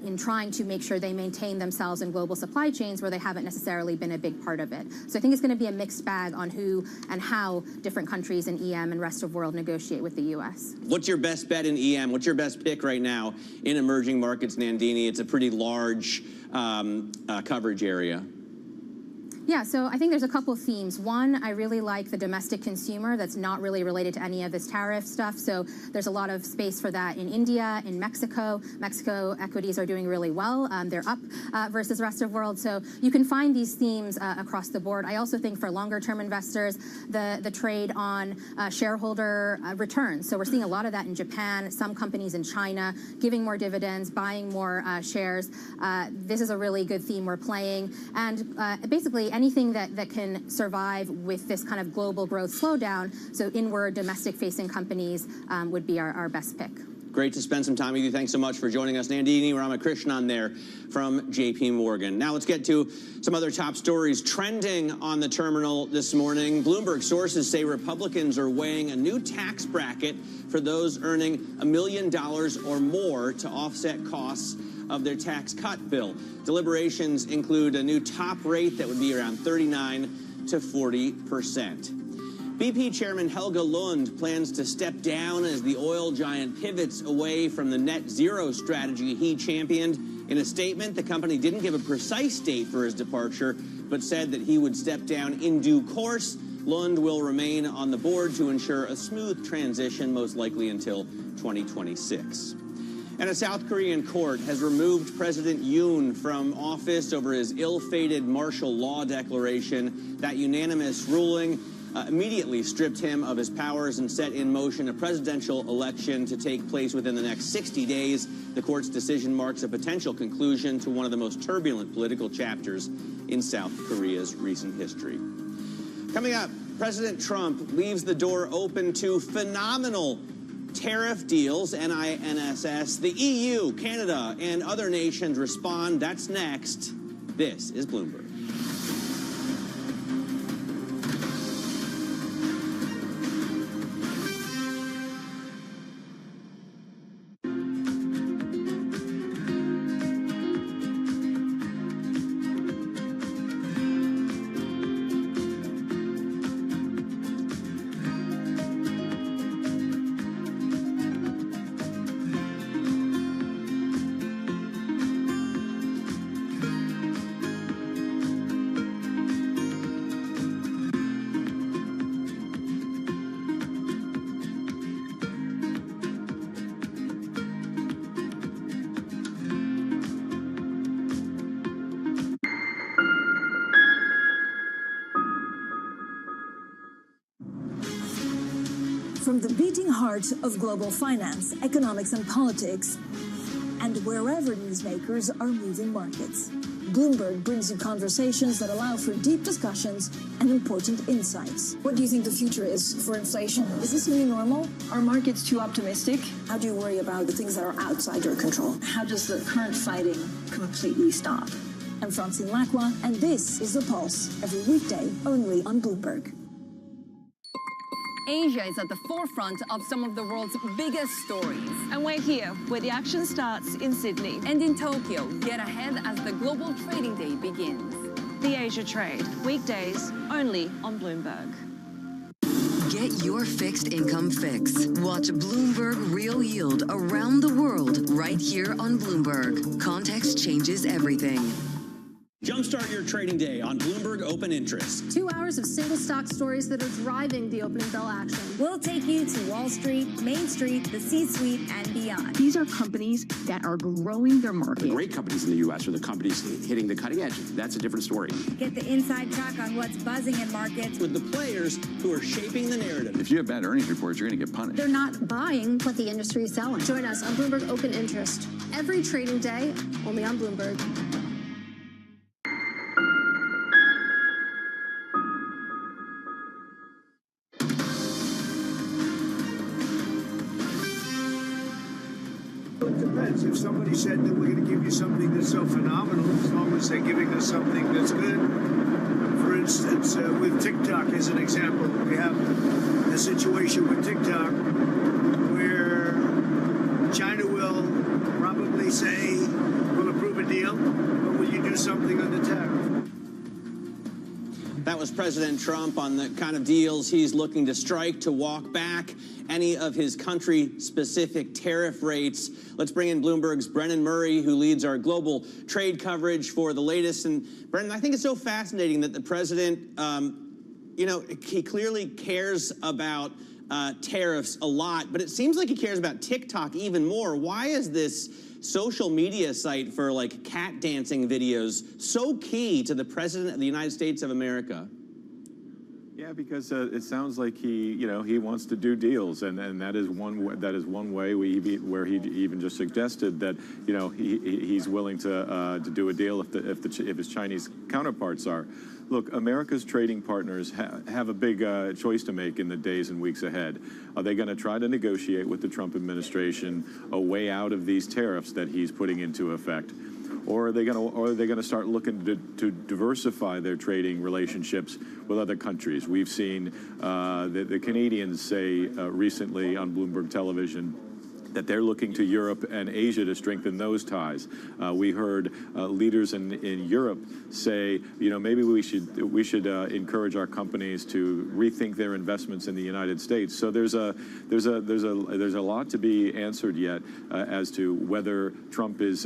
in trying to make sure they maintain themselves in global supply chains where they haven't necessarily been a big part of it. So I think it's going to be a mixed bag on who and how different countries in EM and rest of world negotiate with the U.S. What's your best bet in EM? What's your best pick right now in emerging markets, Nandini? It's a pretty large coverage area. Yeah, so I think there's a couple of themes. One, I really like the domestic consumer that's not really related to any of this tariff stuff. So there's a lot of space for that in India, in Mexico. Mexico equities are doing really well. They're up versus rest of world. So you can find these themes across the board. I also think for longer term investors, the trade on shareholder returns. So we're seeing a lot of that in Japan, some companies in China giving more dividends, buying more shares. This is a really good theme we're playing. And basically, anything that can survive with this kind of global growth slowdown, so inward domestic-facing companies would be our best pick. Great to spend some time with you. Thanks so much for joining us. Nandini Ramakrishnan there from JP Morgan. Now let's get to some other top stories trending on the terminal this morning. Bloomberg sources say Republicans are weighing a new tax bracket for those earning $1 million or more to offset costs of their tax cut bill. Deliberations include a new top rate that would be around 39 to 40%. BP Chairman Helge Lund plans to step down as the oil giant pivots away from the net zero strategy he championed. In a statement, the company didn't give a precise date for his departure, but said that he would step down in due course. Lund will remain on the board to ensure a smooth transition, most likely until 2026. And a South Korean court has removed President Yoon from office over his ill-fated martial law declaration. That unanimous ruling immediately stripped him of his powers and set in motion a presidential election to take place within the next 60 days. The court's decision marks a potential conclusion to one of the most turbulent political chapters in South Korea's recent history. Coming up, President Trump leaves the door open to phenomenal tariff deals. NINSS, the EU, Canada, and other nations respond. That's next. This is Bloomberg. From the beating heart of global finance, economics, and politics, and wherever newsmakers are moving markets. Bloomberg brings you conversations that allow for deep discussions and important insights. What do you think the future is for inflation? Is this new normal? Are markets too optimistic? How do you worry about the things that are outside your control? How does the current fighting completely stop? I'm Francine Lacroix, and this is The Pulse, every weekday only on Bloomberg. Asia is at the forefront of some of the world's biggest stories. And we're here, where the action starts in Sydney. And in Tokyo, get ahead as the global trading day begins. The Asia Trade, weekdays only on Bloomberg. Get your fixed income fix. Watch Bloomberg Real Yield around the world right here on Bloomberg. Context changes everything. Jumpstart your trading day on Bloomberg Open Interest. 2 hours of single stock stories that are driving the opening bell action. We'll take you to Wall Street, Main Street, the C-suite, and beyond. These are companies that are growing their market. The great companies in the U.S. are the companies hitting the cutting edge. That's a different story. Get the inside track on what's buzzing in markets. With the players who are shaping the narrative. If you have bad earnings reports, you're going to get punished. They're not buying what the industry is selling. Join us on Bloomberg Open Interest. Every trading day, only on Bloomberg. It depends. If somebody said that we're going to give you something that's so phenomenal, as long as they're giving us something that's good. For instance, with TikTok as an example, we have a situation with TikTok where China will probably say, we'll approve a deal, but will you do something on the tariff? That was President Trump on the kind of deals he's looking to strike to walk back any of his country-specific tariff rates. Let's bring in Bloomberg's Brennan Murray, who leads our global trade coverage for the latest. And Brennan, I think it's so fascinating that the president, he clearly cares about tariffs a lot, but it seems like he cares about TikTok even more. Why is this social media site for like cat dancing videos so key to the president of the United States of America? Yeah, because it sounds like he wants to do deals, and that is one way where he even just suggested that he's willing to do a deal if his Chinese counterparts are. Look, America's trading partners have a big choice to make in the days and weeks ahead. Are they going to try to negotiate with the Trump administration a way out of these tariffs that he's putting into effect? Or are they going to start looking to diversify their trading relationships with other countries? We've seen the Canadians say recently on Bloomberg Television that they're looking to Europe and Asia to strengthen those ties. We heard leaders in Europe say, maybe we should encourage our companies to rethink their investments in the United States. So there's a lot to be answered yet as to whether Trump's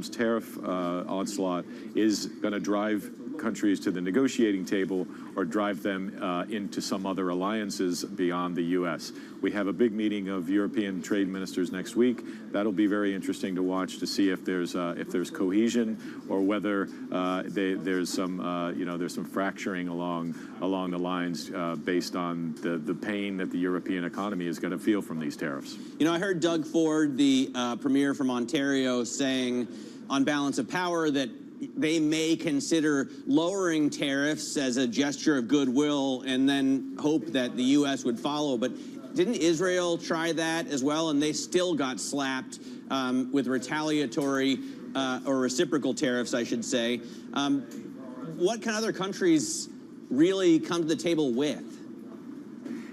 tariff onslaught is going to drive countries to the negotiating table or drive them into some other alliances beyond the U.S. We have a big meeting of European trade ministers next week. That'll be very interesting to watch to see if there's cohesion or whether there's some fracturing along the lines based on the pain that the European economy is going to feel from these tariffs. I heard Doug Ford, the premier from Ontario, saying on Balance of Power that they may consider lowering tariffs as a gesture of goodwill and then hope that the U.S. would follow. But didn't Israel try that as well? And they still got slapped with retaliatory or reciprocal tariffs, I should say. What can other countries really come to the table with?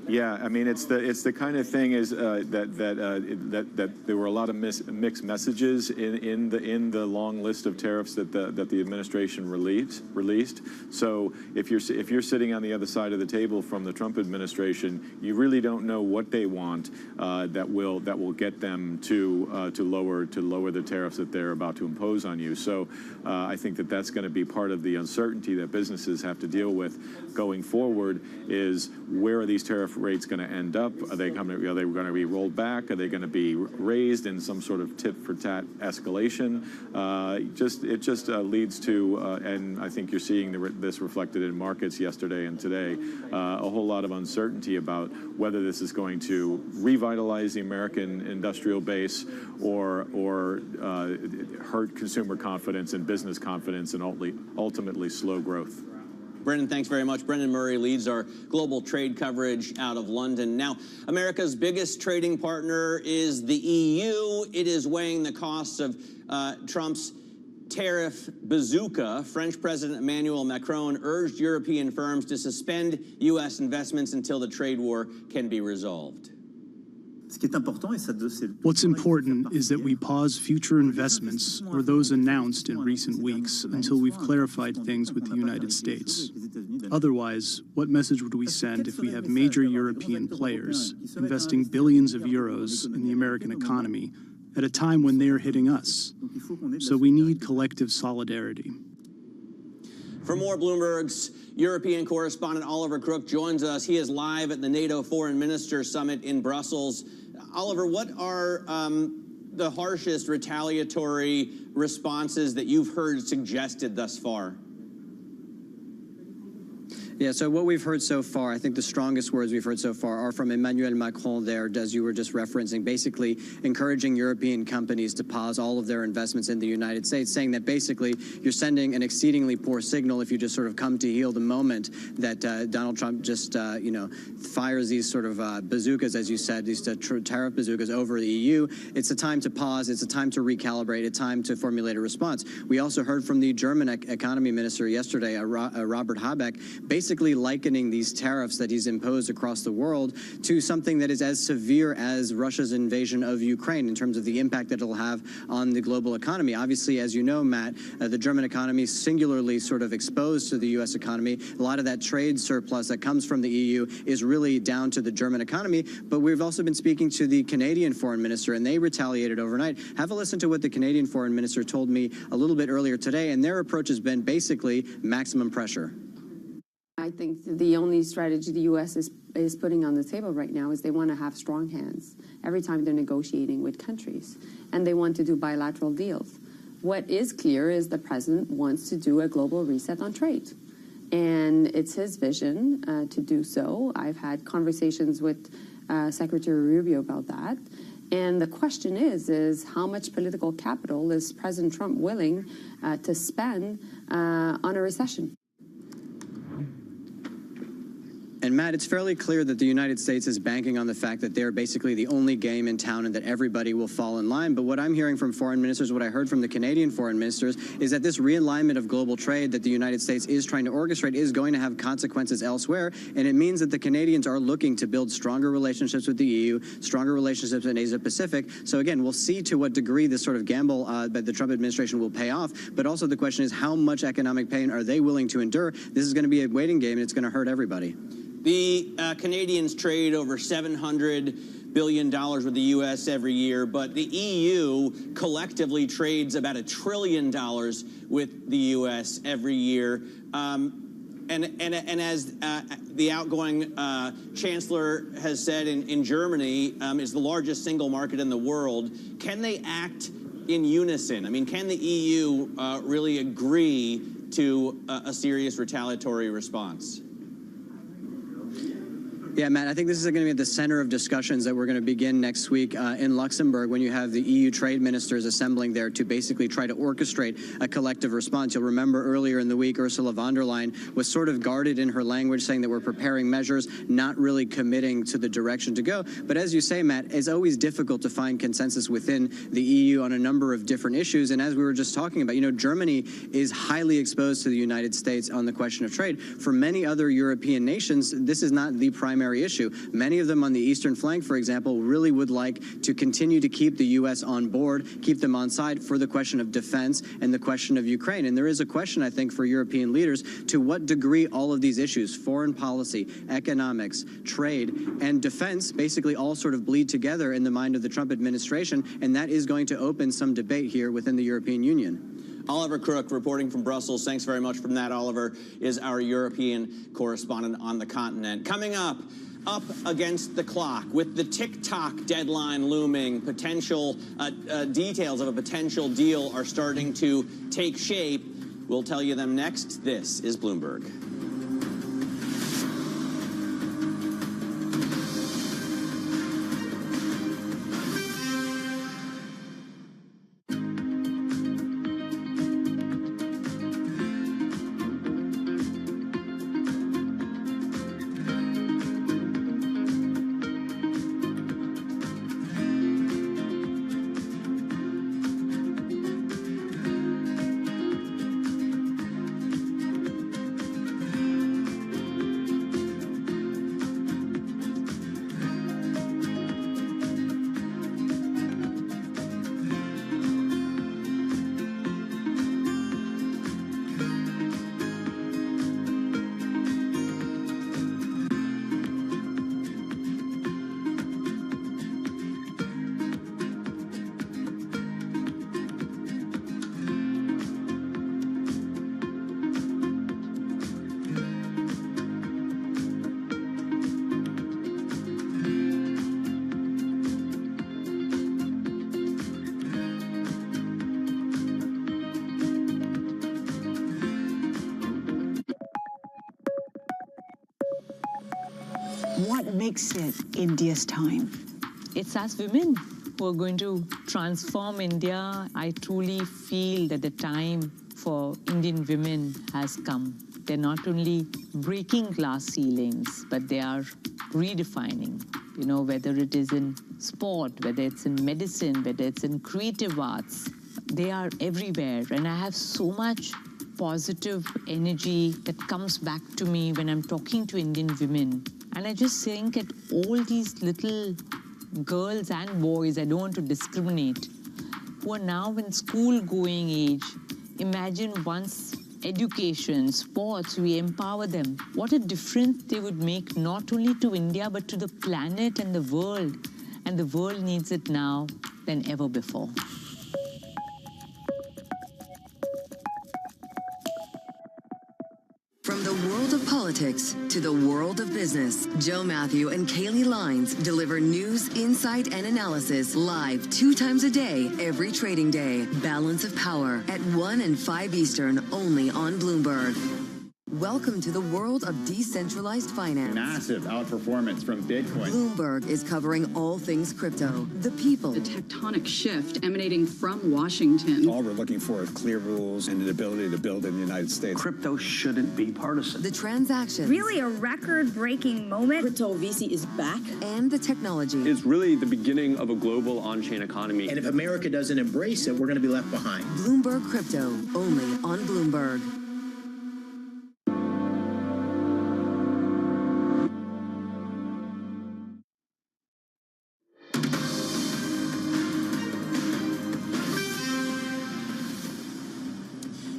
Yeah, I mean, it's the kind of thing is that there were a lot of mixed messages in the long list of tariffs that the administration released. So if you're sitting on the other side of the table from the Trump administration, you really don't know what they want that will get them to lower the tariffs that they're about to impose on you. So I think that's going to be part of the uncertainty that businesses have to deal with going forward. Is where are these tariff rates going to end up? Are they going to be rolled back? Are they going to be raised in some sort of tit-for-tat escalation? It just leads to, and I think you're seeing this reflected in markets yesterday and today, a whole lot of uncertainty about whether this is going to revitalize the American industrial base or hurt consumer confidence and business confidence and ultimately slow growth. Brendan, thanks very much. Brendan Murray leads our global trade coverage out of London. Now, America's biggest trading partner is the EU. It is weighing the costs of Trump's tariff bazooka. French President Emmanuel Macron urged European firms to suspend U.S. investments until the trade war can be resolved. What's important is that we pause future investments or those announced in recent weeks until we've clarified things with the United States. Otherwise, what message would we send if we have major European players investing billions of euros in the American economy at a time when they are hitting us? So we need collective solidarity. For more, Bloomberg's European correspondent Oliver Crook joins us. He is live at the NATO Foreign Ministers Summit in Brussels. Oliver, what are the harshest retaliatory responses that you've heard suggested thus far? Yeah, so what we've heard so far, I think the strongest words we've heard so far are from Emmanuel Macron there, as you were just referencing, basically encouraging European companies to pause all of their investments in the United States, saying that basically you're sending an exceedingly poor signal if you just sort of come to heel the moment that Donald Trump just, fires these sort of bazookas, as you said, these tariff bazookas over the EU. It's a time to pause. It's a time to recalibrate, a time to formulate a response. We also heard from the German economy minister yesterday, Robert Habeck, basically likening these tariffs that he's imposed across the world to something that is as severe as Russia's invasion of Ukraine in terms of the impact that it'll have on the global economy. Obviously, as you know, Matt, the German economy is singularly sort of exposed to the U.S. economy. A lot of that trade surplus that comes from the EU is really down to the German economy. But we've also been speaking to the Canadian foreign minister, and they retaliated overnight. Have a listen to what the Canadian foreign minister told me a little bit earlier today, and their approach has been basically maximum pressure. I think the only strategy the U.S. is putting on the table right now is they want to have strong hands every time they're negotiating with countries, and they want to do bilateral deals. What is clear is the president wants to do a global reset on trade, and it's his vision to do so. I've had conversations with Secretary Rubio about that, and the question is how much political capital is President Trump willing to spend on a recession? And Matt, it's fairly clear that the United States is banking on the fact that they're basically the only game in town and that everybody will fall in line. But what I'm hearing from foreign ministers, what I heard from the Canadian foreign ministers, is that this realignment of global trade that the United States is trying to orchestrate is going to have consequences elsewhere. And it means that the Canadians are looking to build stronger relationships with the EU, stronger relationships in Asia Pacific. So again, we'll see to what degree this sort of gamble by the Trump administration will pay off. But also the question is, how much economic pain are they willing to endure? This is going to be a waiting game, and it's going to hurt everybody. The Canadians trade over $700 billion with the U.S. every year, but the EU collectively trades about $1 trillion with the U.S. every year. And as the outgoing chancellor has said in Germany, is the largest single market in the world. Can they act in unison? I mean, can the EU really agree to a serious retaliatory response? Yeah, Matt, I think this is going to be at the center of discussions that we're going to begin next week in Luxembourg when you have the EU trade ministers assembling there to basically try to orchestrate a collective response. You'll remember earlier in the week, Ursula von der Leyen was sort of guarded in her language, saying that we're preparing measures, not really committing to the direction to go. But as you say, Matt, it's always difficult to find consensus within the EU on a number of different issues. And as we were just talking about, Germany is highly exposed to the United States on the question of trade. For many other European nations, this is not the primary issue. Many of them on the eastern flank, for example, really would like to continue to keep the U.S. on board, keep them on side for the question of defense and the question of Ukraine. And there is a question, I think, for European leaders to what degree all of these issues, foreign policy, economics, trade, and defense, basically all sort of bleed together in the mind of the Trump administration. And that is going to open some debate here within the European Union. Oliver Crook reporting from Brussels. Thanks very much for that. Oliver is our European correspondent on the continent. Coming up, up against the clock. With the TikTok deadline looming, potential details of a potential deal are starting to take shape. We'll tell you them next. This is Bloomberg. What makes it India's time? It's us women who are going to transform India. I truly feel that the time for Indian women has come. They're not only breaking glass ceilings, but they are redefining, whether it is in sport, whether it's in medicine, whether it's in creative arts. They are everywhere. And I have so much positive energy that comes back to me when I'm talking to Indian women. And I just think that all these little girls and boys, I don't want to discriminate, who are now in school-going age, imagine once education, sports, we empower them. What a difference they would make not only to India, but to the planet and the world. And the world needs it now than ever before. From the world of politics to the world of business, Joe Matthew and Kaylee Lines deliver news, insight, and analysis live 2 times a day, every trading day. Balance of Power at 1 and 5 Eastern, only on Bloomberg. Welcome to the world of decentralized finance. Massive outperformance from Bitcoin. Bloomberg is covering all things crypto, the people. The tectonic shift emanating from Washington. All we're looking for is clear rules and an ability to build in the United States. Crypto shouldn't be partisan. The transactions. Really a record-breaking moment. Crypto VC is back. And the technology. It's really the beginning of a global on-chain economy. And if America doesn't embrace it, we're going to be left behind. Bloomberg Crypto, only on Bloomberg.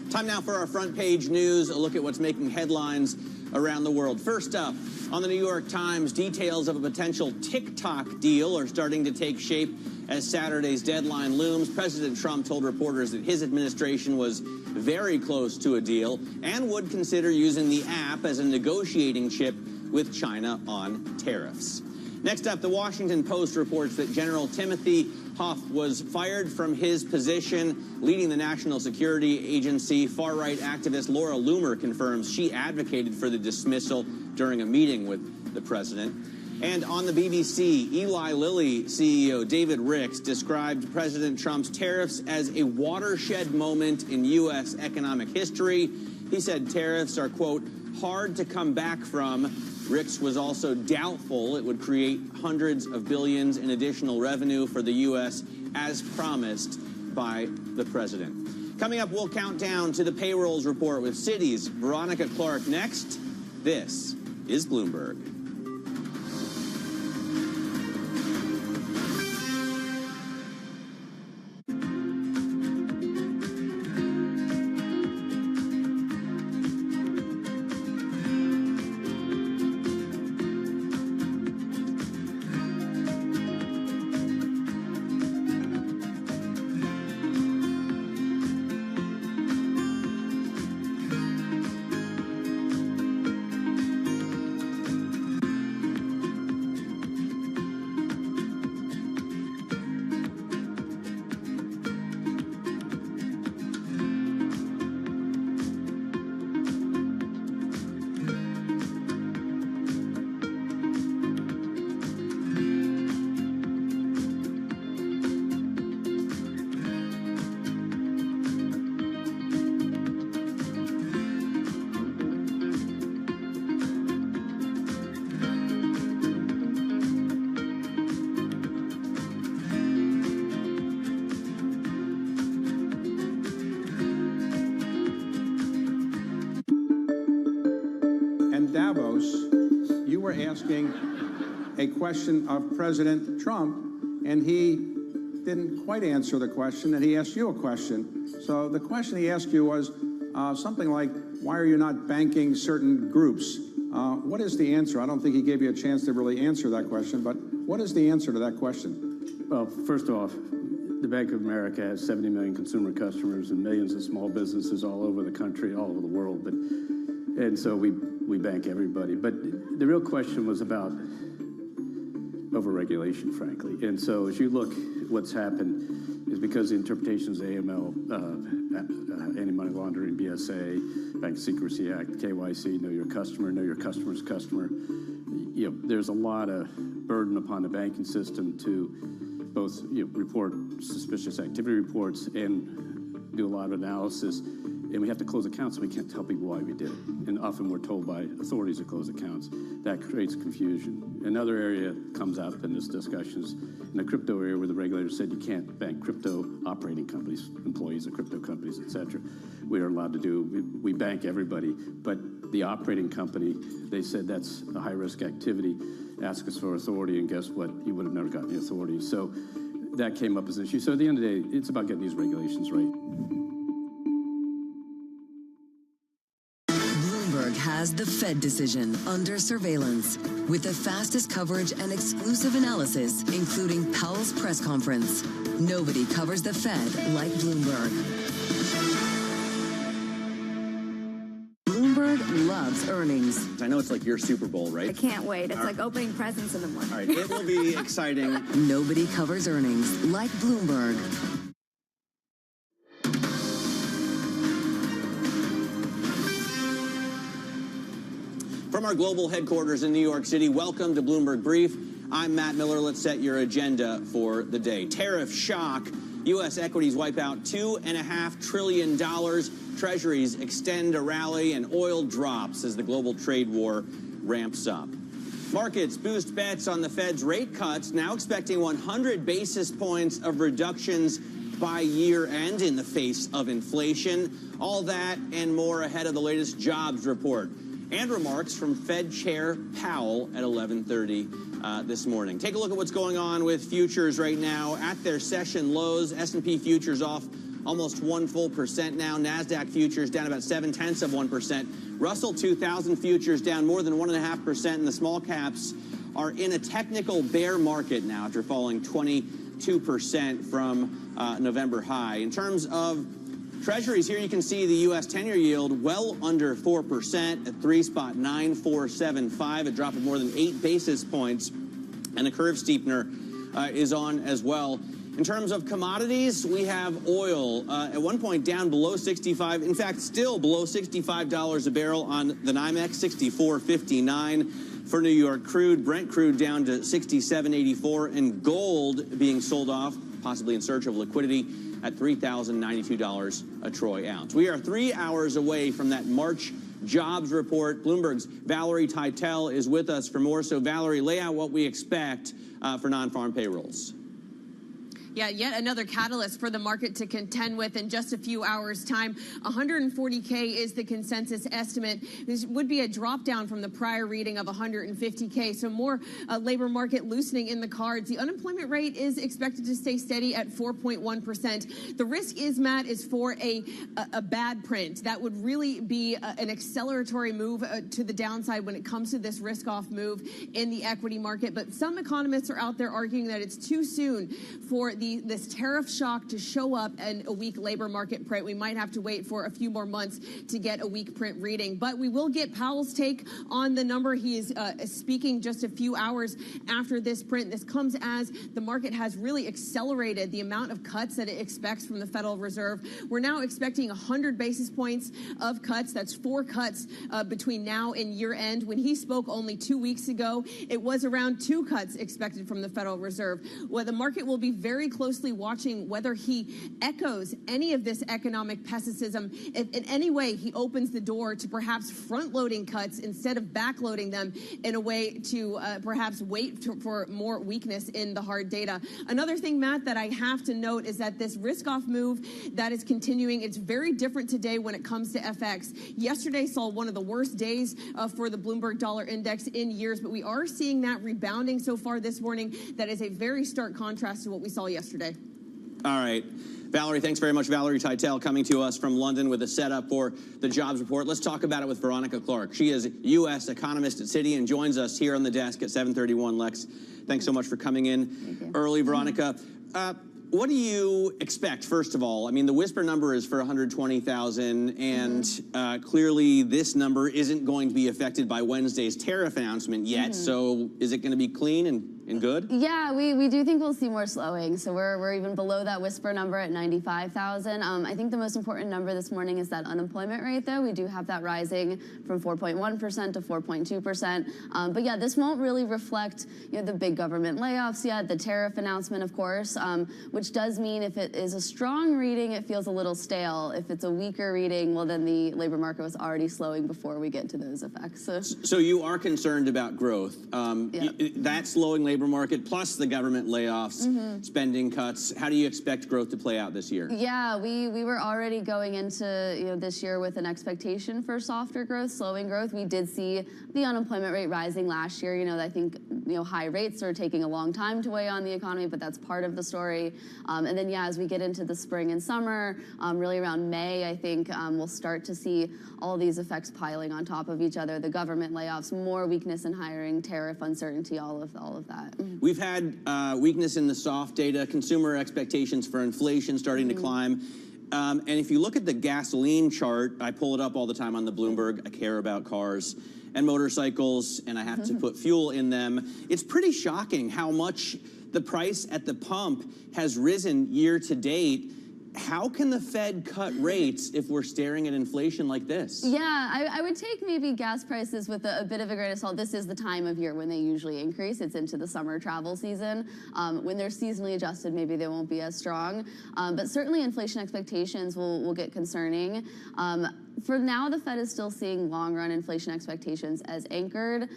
Time now for our front page news, a look at what's making headlines around the world. First up, on the New York Times, details of a potential TikTok deal are starting to take shape as Saturday's deadline looms. President Trump told reporters that his administration was very close to a deal and would consider using the app as a negotiating chip with China on tariffs. Next up, the Washington Post reports that General Timothy Huff was fired from his position leading the National Security Agency. Far-right activist Laura Loomer confirms she advocated for the dismissal during a meeting with the president. And on the BBC, Eli Lilly CEO David Ricks described President Trump's tariffs as a watershed moment in U.S. economic history. He said tariffs are, quote, hard to come back from. Ricks was also doubtful it would create hundreds of billions in additional revenue for the U.S. as promised by the president. Coming up, we'll count down to the payrolls report with Citi's Veronica Clark next. This is Bloomberg. Davos, you were asking a question of President Trump, and he didn't quite answer the question, and he asked you a question. So the question he asked you was something like, why are you not banking certain groups? What is the answer? I don't think he gave you a chance to really answer that question, but what is the answer to that question? Well, first off, the Bank of America has 70 million consumer customers and millions of small businesses all over the country, all over the world. And so we bank everybody. But the real question was about overregulation, frankly. And so as you look, what's happened is because the interpretations of AML, anti-money laundering, BSA, Bank Secrecy Act, KYC, know your customer, know your customer's customer. You know, there's a lot of burden upon the banking system to both report suspicious activity reports and do a lot of analysis. And we have to close accounts, so we can't tell people why we did it. And often we're told by authorities to close accounts. That creates confusion. Another area comes up in this discussion is in the crypto area where the regulator said you can't bank crypto operating companies, employees of crypto companies, et cetera. We are allowed to do, we bank everybody, but the operating company, they said that's a high-risk activity. Ask us for authority, and guess what? You would have never gotten the authority. So that came up as an issue. So at the end of the day, it's about getting these regulations right. Has the Fed decision under surveillance with the fastest coverage and exclusive analysis, including Powell's press conference. Nobody covers the Fed like Bloomberg. Bloomberg loves earnings. I know it's like your Super Bowl, right? I can't wait. It's like opening presents in the morning. All right, it will be exciting. Nobody covers earnings like Bloomberg. From our global headquarters in New York City, welcome to Bloomberg Brief. I'm Matt Miller. Let's set your agenda for the day. Tariff shock. U.S. equities wipe out $2.5 trillion. Treasuries extend a rally, and oil drops as the global trade war ramps up. Markets boost bets on the Fed's rate cuts, now expecting 100 basis points of reductions by year end in the face of inflation. All that and more ahead of the latest jobs report. And remarks from Fed Chair Powell at 11:30 this morning. Take a look at what's going on with futures right now. At their session lows, S&P futures off almost 1% now. NASDAQ futures down about 0.7%. Russell 2000 futures down more than 1.5%. And the small caps are in a technical bear market now after falling 22% from November high. In terms of Treasuries, here you can see the U.S. 10-year yield well under 4% at 3.9475, a drop of more than 8 basis points, and the curve steepener is on as well. In terms of commodities, we have oil at one point down below 65, in fact, still below $65 a barrel on the NYMEX, 64.59 for New York crude. Brent crude down to 67.84, and gold being sold off, possibly in search of liquidity, at $3,092 a troy ounce. We are 3 hours away from that March jobs report. Bloomberg's Valerie Teitel is with us for more. So, Valerie, lay out what we expect for non-farm payrolls. Yeah, yet another catalyst for the market to contend with in just a few hours' time. 140K is the consensus estimate. This would be a drop down from the prior reading of 150K. So more labor market loosening in the cards. The unemployment rate is expected to stay steady at 4.1%. The risk is, Matt, is for a bad print. That would really be an acceleratory move to the downside when it comes to this risk-off move in the equity market. But some economists are out there arguing that it's too soon for this tariff shock to show up in a weak labor market print. We might have to wait for a few more months to get a weak print reading. But we will get Powell's take on the number. He is speaking just a few hours after this print. This comes as the market has really accelerated the amount of cuts that it expects from the Federal Reserve. We're now expecting 100 basis points of cuts. That's 4 cuts between now and year end. When he spoke only 2 weeks ago, it was around 2 cuts expected from the Federal Reserve. Well, the market will be very very closely watching whether he echoes any of this economic pessimism. If in any way he opens the door to perhaps front-loading cuts instead of backloading them in a way to perhaps wait for more weakness in the hard data. Another thing, Matt, that I have to note is that this risk-off move that is continuing, it's very different today when it comes to FX. Yesterday saw one of the worst days for the Bloomberg Dollar Index in years, but we are seeing that rebounding so far this morning. That is a very stark contrast to what we saw yesterday. All right. Valerie, thanks very much. Valerie Teitel coming to us from London with a setup for the jobs report. Let's talk about it with Veronica Clark. She is U.S. economist at Citi and joins us here on the desk at 7:31. Lex, thanks so much for coming in early, Veronica. What do you expect, first of all? I mean, the whisper number is for 120,000, and clearly this number isn't going to be affected by Wednesday's tariff announcement yet. So is it going to be clean and good? Yeah, we do think we'll see more slowing. So we're even below that whisper number at 95,000. I think the most important number this morning is that unemployment rate, though. We do have that rising from 4.1% to 4.2%. But yeah, this won't really reflect the big government layoffs yet, the tariff announcement, of course, which does mean if it is a strong reading, it feels a little stale. If it's a weaker reading, well, then the labor market was already slowing before we get to those effects. So you are concerned about growth. That slowing labor market plus the government layoffs, spending cuts. How do you expect growth to play out this year? Yeah, we were already going into this year with an expectation for softer growth, slowing growth. We did see the unemployment rate rising last year. I think high rates are taking a long time to weigh on the economy, but that's part of the story. And then, as we get into the spring and summer, really around May, I think we'll start to see all these effects piling on top of each other. The government layoffs, more weakness in hiring, tariff uncertainty, all of that. We've had weakness in the soft data, consumer expectations for inflation starting to climb. And if you look at the gasoline chart, I pull it up all the time on the Bloomberg. I care about cars and motorcycles, and I have to put fuel in them. It's pretty shocking how much the price at the pump has risen year to date. How can the Fed cut rates if we're staring at inflation like this? Yeah, I would take maybe gas prices with a bit of a grain of salt. This is the time of year when they usually increase. It's into the summer travel season. When they're seasonally adjusted, maybe they won't be as strong. But certainly inflation expectations will get concerning. For now, the Fed is still seeing long-run inflation expectations as anchored.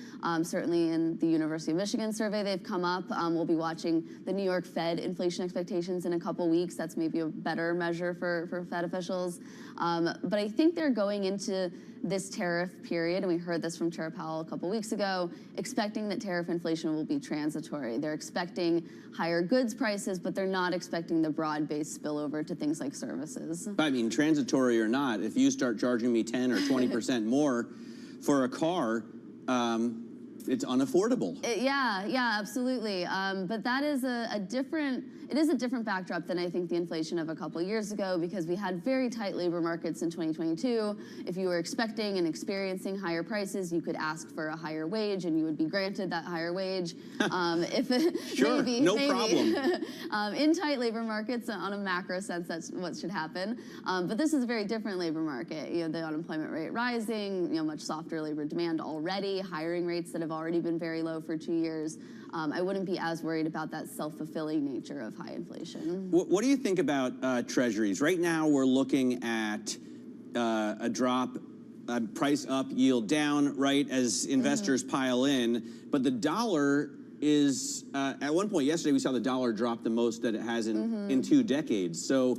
Certainly in the University of Michigan survey, they've come up. We'll be watching the New York Fed inflation expectations in a couple weeks. That's maybe a better measure for Fed officials. But I think they're going into this tariff period, and we heard this from Chair Powell a couple weeks ago, expecting that tariff inflation will be transitory. They're expecting higher goods prices, but they're not expecting the broad-based spillover to things like services. I mean, transitory or not, if you start charging me 10 or 20% more for a car, it's unaffordable. Yeah, absolutely. But that is a different backdrop than I think the inflation of a couple years ago, because we had very tight labor markets in 2022. If you were expecting and experiencing higher prices, you could ask for a higher wage and you would be granted that higher wage. Sure, maybe, no problem. In tight labor markets, on a macro sense, that's what should happen. But this is a very different labor market. The unemployment rate rising, much softer labor demand already, hiring rates that have already been very low for 2 years. I wouldn't be as worried about that self-fulfilling nature of high inflation. What do you think about treasuries? Right now, we're looking at a drop, price up, yield down, right, as investors pile in. But the dollar is, at one point yesterday, we saw the dollar drop the most that it has in 2 decades. So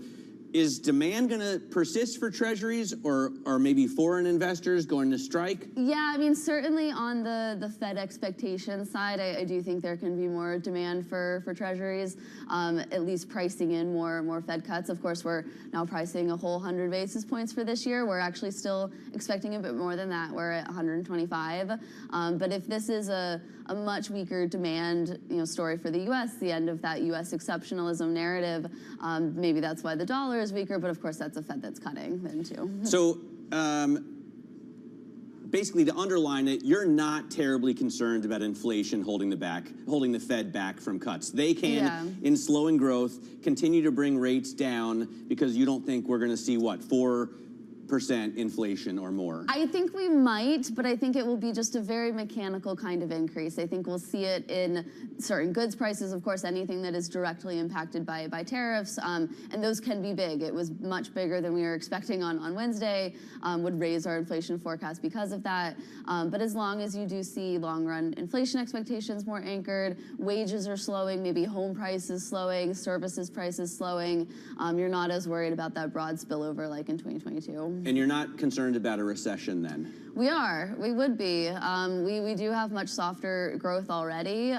is demand going to persist for treasuries, or are maybe foreign investors going to strike? Yeah, I mean, certainly on the Fed expectation side, I do think there can be more demand for treasuries, at least pricing in more Fed cuts. Of course, we're now pricing a whole 100 basis points for this year. We're actually still expecting a bit more than that. We're at 125. But if this is a much weaker demand story for the U.S., the end of that U.S. exceptionalism narrative, maybe that's why the dollar is weaker, but of course that's a Fed that's cutting then too. So basically, to underline it, you're not terribly concerned about inflation holding the Fed back from cuts. They can, in slowing growth, continue to bring rates down because you don't think we're going to see, 4% 5% inflation or more? I think we might, but I think it will be just a very mechanical kind of increase. I think we'll see it in certain goods prices, of course, anything that is directly impacted by tariffs, and those can be big. It was much bigger than we were expecting on Wednesday, would raise our inflation forecast because of that. But as long as you do see long-run inflation expectations more anchored, wages are slowing, maybe home prices slowing, services prices slowing, you're not as worried about that broad spillover like in 2022. And you're not concerned about a recession then? We are. We would be. We do have much softer growth already.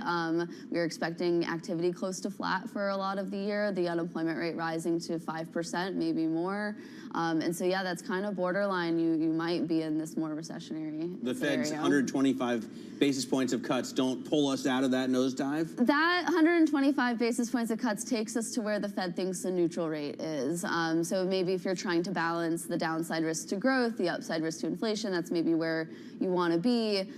We're expecting activity close to flat for a lot of the year, the unemployment rate rising to 5%, maybe more. And so, yeah, that's kind of borderline. You might be in this more recessionary The Fed's scenario. 125 basis points of cuts don't pull us out of that nosedive? That 125 basis points of cuts takes us to where the Fed thinks the neutral rate is. So maybe if you're trying to balance the downside risk to growth, the upside risk to inflation, that's maybe where you want to be.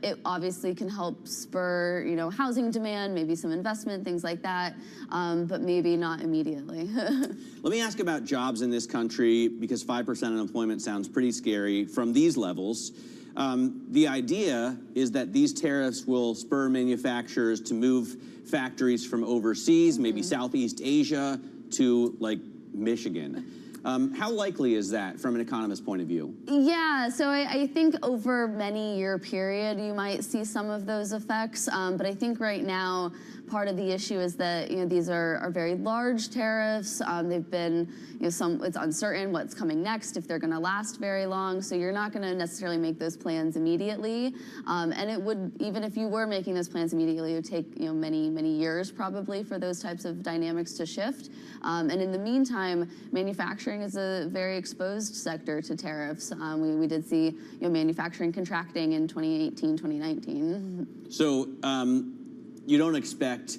It obviously can help spur, housing demand, maybe some investment, things like that, but maybe not immediately. Let me ask about jobs in this country, because 5% unemployment sounds pretty scary from these levels. The idea is that these tariffs will spur manufacturers to move factories from overseas, maybe Southeast Asia, to like Michigan. How likely is that from an economist's point of view? Yeah, so I think over many year period, you might see some of those effects. But I think right now, part of the issue is that these are very large tariffs. They've been it's uncertain what's coming next, if they're going to last very long. So you're not going to necessarily make those plans immediately. And it would, even if you were making those plans immediately, it would take many years probably for those types of dynamics to shift. And in the meantime, manufacturing is a very exposed sector to tariffs. We did see manufacturing contracting in 2018, 2019. So you don't expect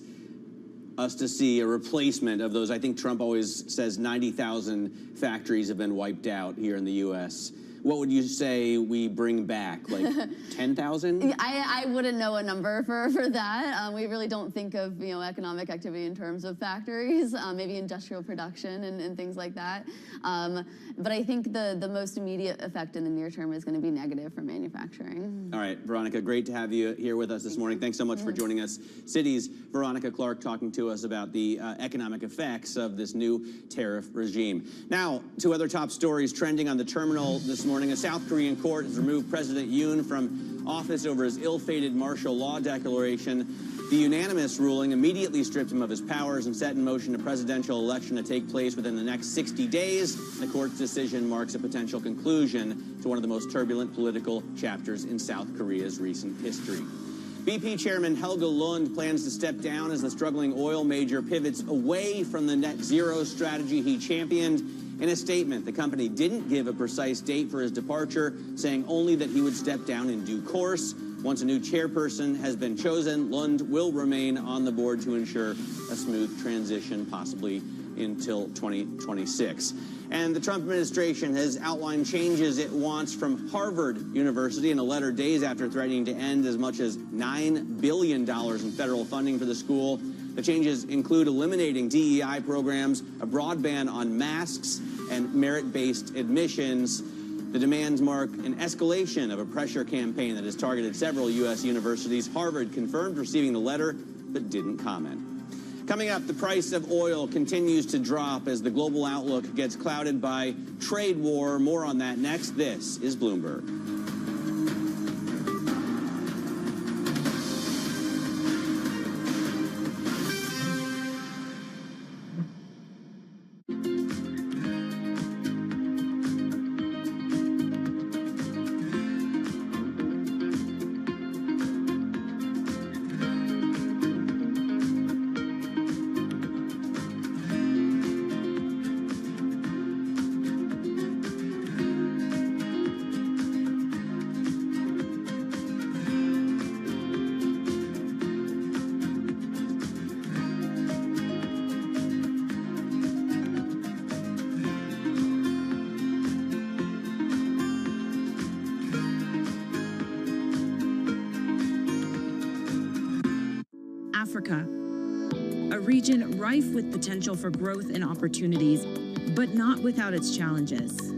us to see a replacement of those. I think Trump always says 90,000 factories have been wiped out here in the U.S. What would you say we bring back, like 10,000? I wouldn't know a number for that. We really don't think of economic activity in terms of factories, maybe industrial production and things like that. But I think the most immediate effect in the near term is going to be negative for manufacturing. All right, Veronica, great to have you here with us this morning. Thanks so much for joining us. Citi's Veronica Clark talking to us about the economic effects of this new tariff regime. Now, two other top stories trending on the terminal this morning. A South Korean court has removed President Yoon from office over his ill-fated martial law declaration. The unanimous ruling immediately stripped him of his powers and set in motion a presidential election to take place within the next 60 days. The court's decision marks a potential conclusion to one of the most turbulent political chapters in South Korea's recent history. BP Chairman Helge Lund plans to step down as the struggling oil major pivots away from the net zero strategy he championed. In a statement, the company didn't give a precise date for his departure, saying only that he would step down in due course. Once a new chairperson has been chosen, Lund will remain on the board to ensure a smooth transition, possibly until 2026. And the Trump administration has outlined changes it wants from Harvard University in a letter days after threatening to end as much as $9 billion in federal funding for the school. The changes include eliminating DEI programs, a broad ban on masks, and merit-based admissions. The demands mark an escalation of a pressure campaign that has targeted several U.S. universities. Harvard confirmed receiving the letter, but didn't comment. Coming up, the price of oil continues to drop as the global outlook gets clouded by trade war. More on that next. This is Bloomberg. Africa, a region rife with potential for growth and opportunities, but not without its challenges.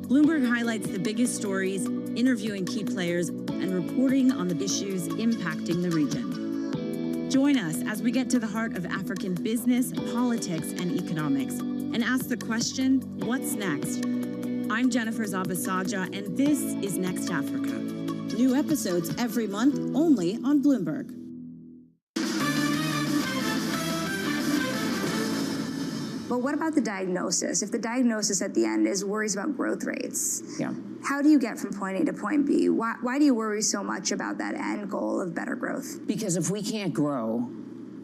Bloomberg highlights the biggest stories, interviewing key players, and reporting on the issues impacting the region. Join us as we get to the heart of African business, politics, and economics, and ask the question, what's next? I'm Jennifer Zabasaja, and this is Next Africa. New episodes every month, only on Bloomberg. But what about the diagnosis? If the diagnosis at the end is worries about growth rates, yeah. How do you get from point A to point B? Why do you worry so much about that end goal of better growth? Because if we can't grow,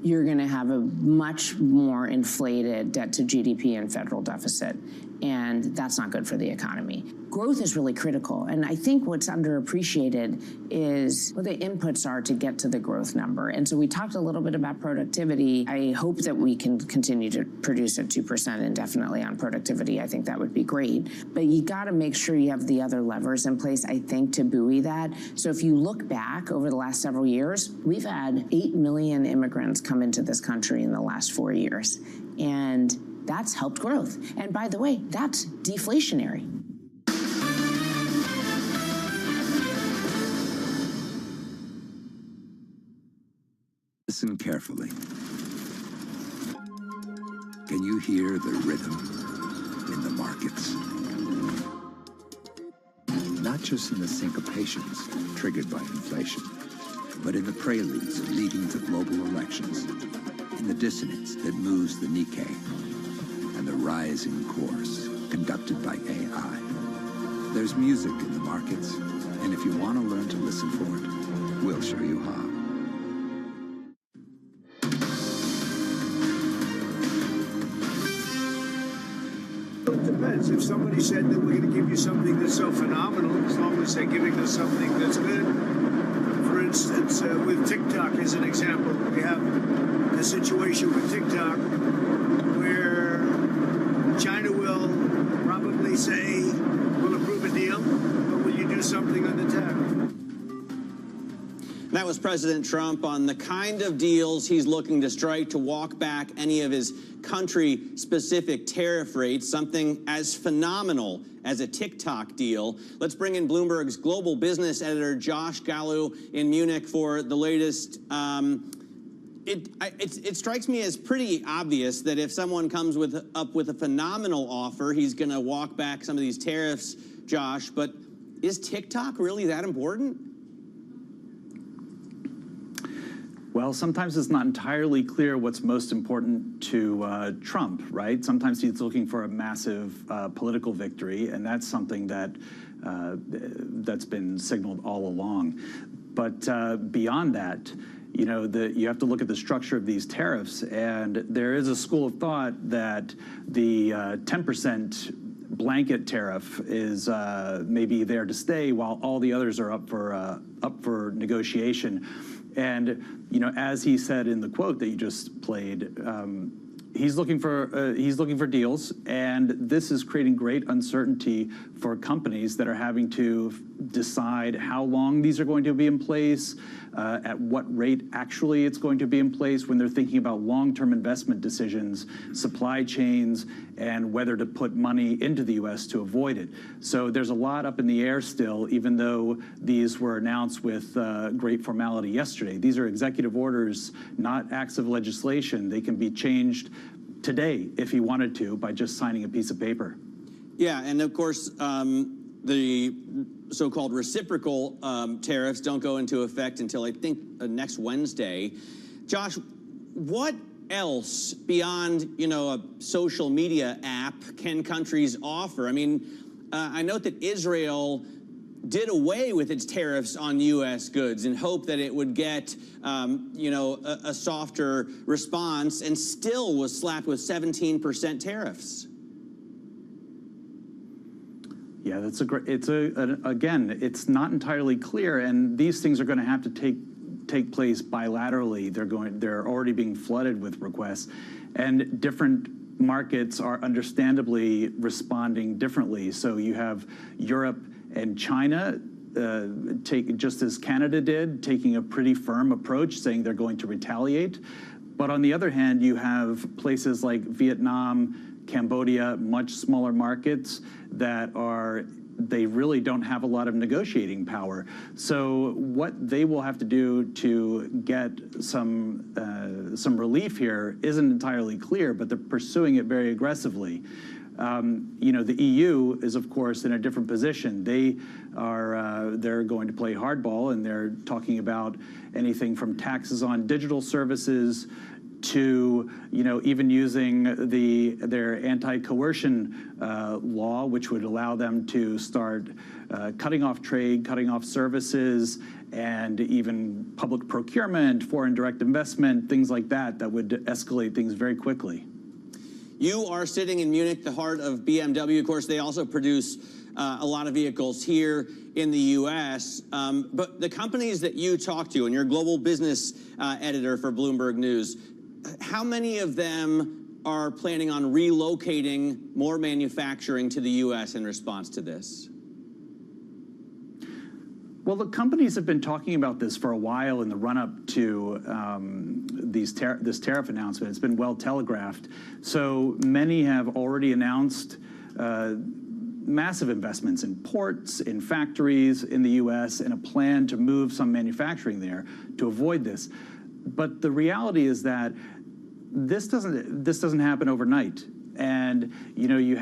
you're going to have a much more inflated debt to GDP and federal deficit, and that's not good for the economy. Growth is really critical, and I think what's underappreciated is what the inputs are to get to the growth number. And so we talked a little bit about productivity. I hope that we can continue to produce at 2% indefinitely on productivity. I think that would be great. But you got to make sure you have the other levers in place, I think, to buoy that. So if you look back over the last several years, we've had 8 million immigrants come into this country in the last 4 years. And that's helped growth. And by the way, that's deflationary. Listen carefully. Can you hear the rhythm in the markets? Not just in the syncopations triggered by inflation, but in the preludes leading to global elections, in the dissonance that moves the Nikkei, and the rising course conducted by AI. There's music in the markets, and if you want to learn to listen for it, we'll show you how. It depends. If somebody said that we're going to give you something that's so phenomenal, as long as they're giving us something that's good. For instance, with TikTok as an example, we have a situation with TikTok where China will probably say, we'll approve a deal, but will you do something on the tariff? That was President Trump on the kind of deals he's looking to strike to walk back any of his country-specific tariff rates, something as phenomenal as a TikTok deal. Let's bring in Bloomberg's global business editor, Josh Gallu, in Munich for the latest. It strikes me as pretty obvious that if someone comes up with a phenomenal offer, he's going to walk back some of these tariffs, Josh. But is TikTok really that important? Well, sometimes it's not entirely clear what's most important to Trump, right? Sometimes he's looking for a massive political victory, and that's something that that's been signaled all along. But beyond that, you know, you have to look at the structure of these tariffs, and there is a school of thought that the 10% blanket tariff is maybe there to stay, while all the others are up for negotiation. And you know, as he said in the quote that you just played, he's looking for deals, and this is creating great uncertainty for companies that are having to decide how long these are going to be in place, at what rate actually it's going to be in place when they're thinking about long-term investment decisions, supply chains, and whether to put money into the U.S. to avoid it. So there's a lot up in the air still, even though these were announced with great formality yesterday. These are executive orders, not acts of legislation. They can be changed today if he wanted to by just signing a piece of paper. Yeah, and of course, the so-called reciprocal tariffs don't go into effect until, I think, next Wednesday. Josh, what else beyond, you know, a social media app can countries offer? I mean, I note that Israel did away with its tariffs on U.S. goods in hope that it would get, you know, a softer response, and still was slapped with 17% tariffs. Yeah, that's again, it's not entirely clear, and these things are going to have to take place bilaterally. They're already being flooded with requests, and different markets are understandably responding differently. So you have Europe and China, just as Canada did, taking a pretty firm approach, saying they're going to retaliate. But on the other hand, you have places like Vietnam, Cambodia, much smaller markets that they really don't have a lot of negotiating power. So what they will have to do to get some relief here isn't entirely clear, but they're pursuing it very aggressively. The EU is, of course, in a different position. They're going to play hardball, and they're talking about anything from taxes on digital services to even using their anti-coercion law, which would allow them to start cutting off trade, cutting off services, and even public procurement, foreign direct investment, things like that would escalate things very quickly. You are sitting in Munich, the heart of BMW. Of course, they also produce a lot of vehicles here in the U.S. But the companies that you talk to, and you're global business editor for Bloomberg News, how many of them are planning on relocating more manufacturing to the U.S. in response to this? Well, the companies have been talking about this for a while in the run-up to this tariff announcement. It's been well telegraphed. So many have already announced massive investments in ports, in factories in the U.S., and a plan to move some manufacturing there to avoid this. But the reality is that this doesn't happen overnight. And you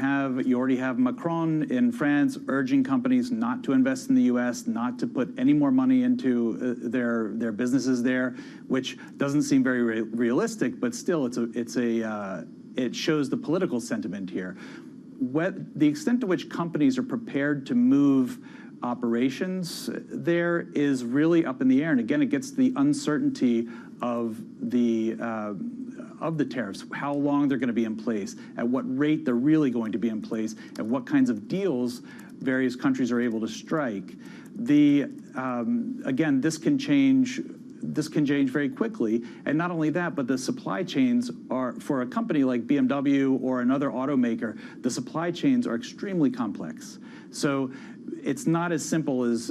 already have Macron in France urging companies not to invest in the U.S., not to put any more money into their businesses there, which doesn't seem very realistic. But still, it shows the political sentiment here. The extent to which companies are prepared to move operations there is really up in the air. And again, it gets the uncertainty of the tariffs, how long they're going to be in place, at what rate they're really going to be in place, and what kinds of deals various countries are able to strike. Again, this can change very quickly. And not only that, but the supply chains are, for a company like BMW or another automaker, the supply chains are extremely complex. So it's not as simple as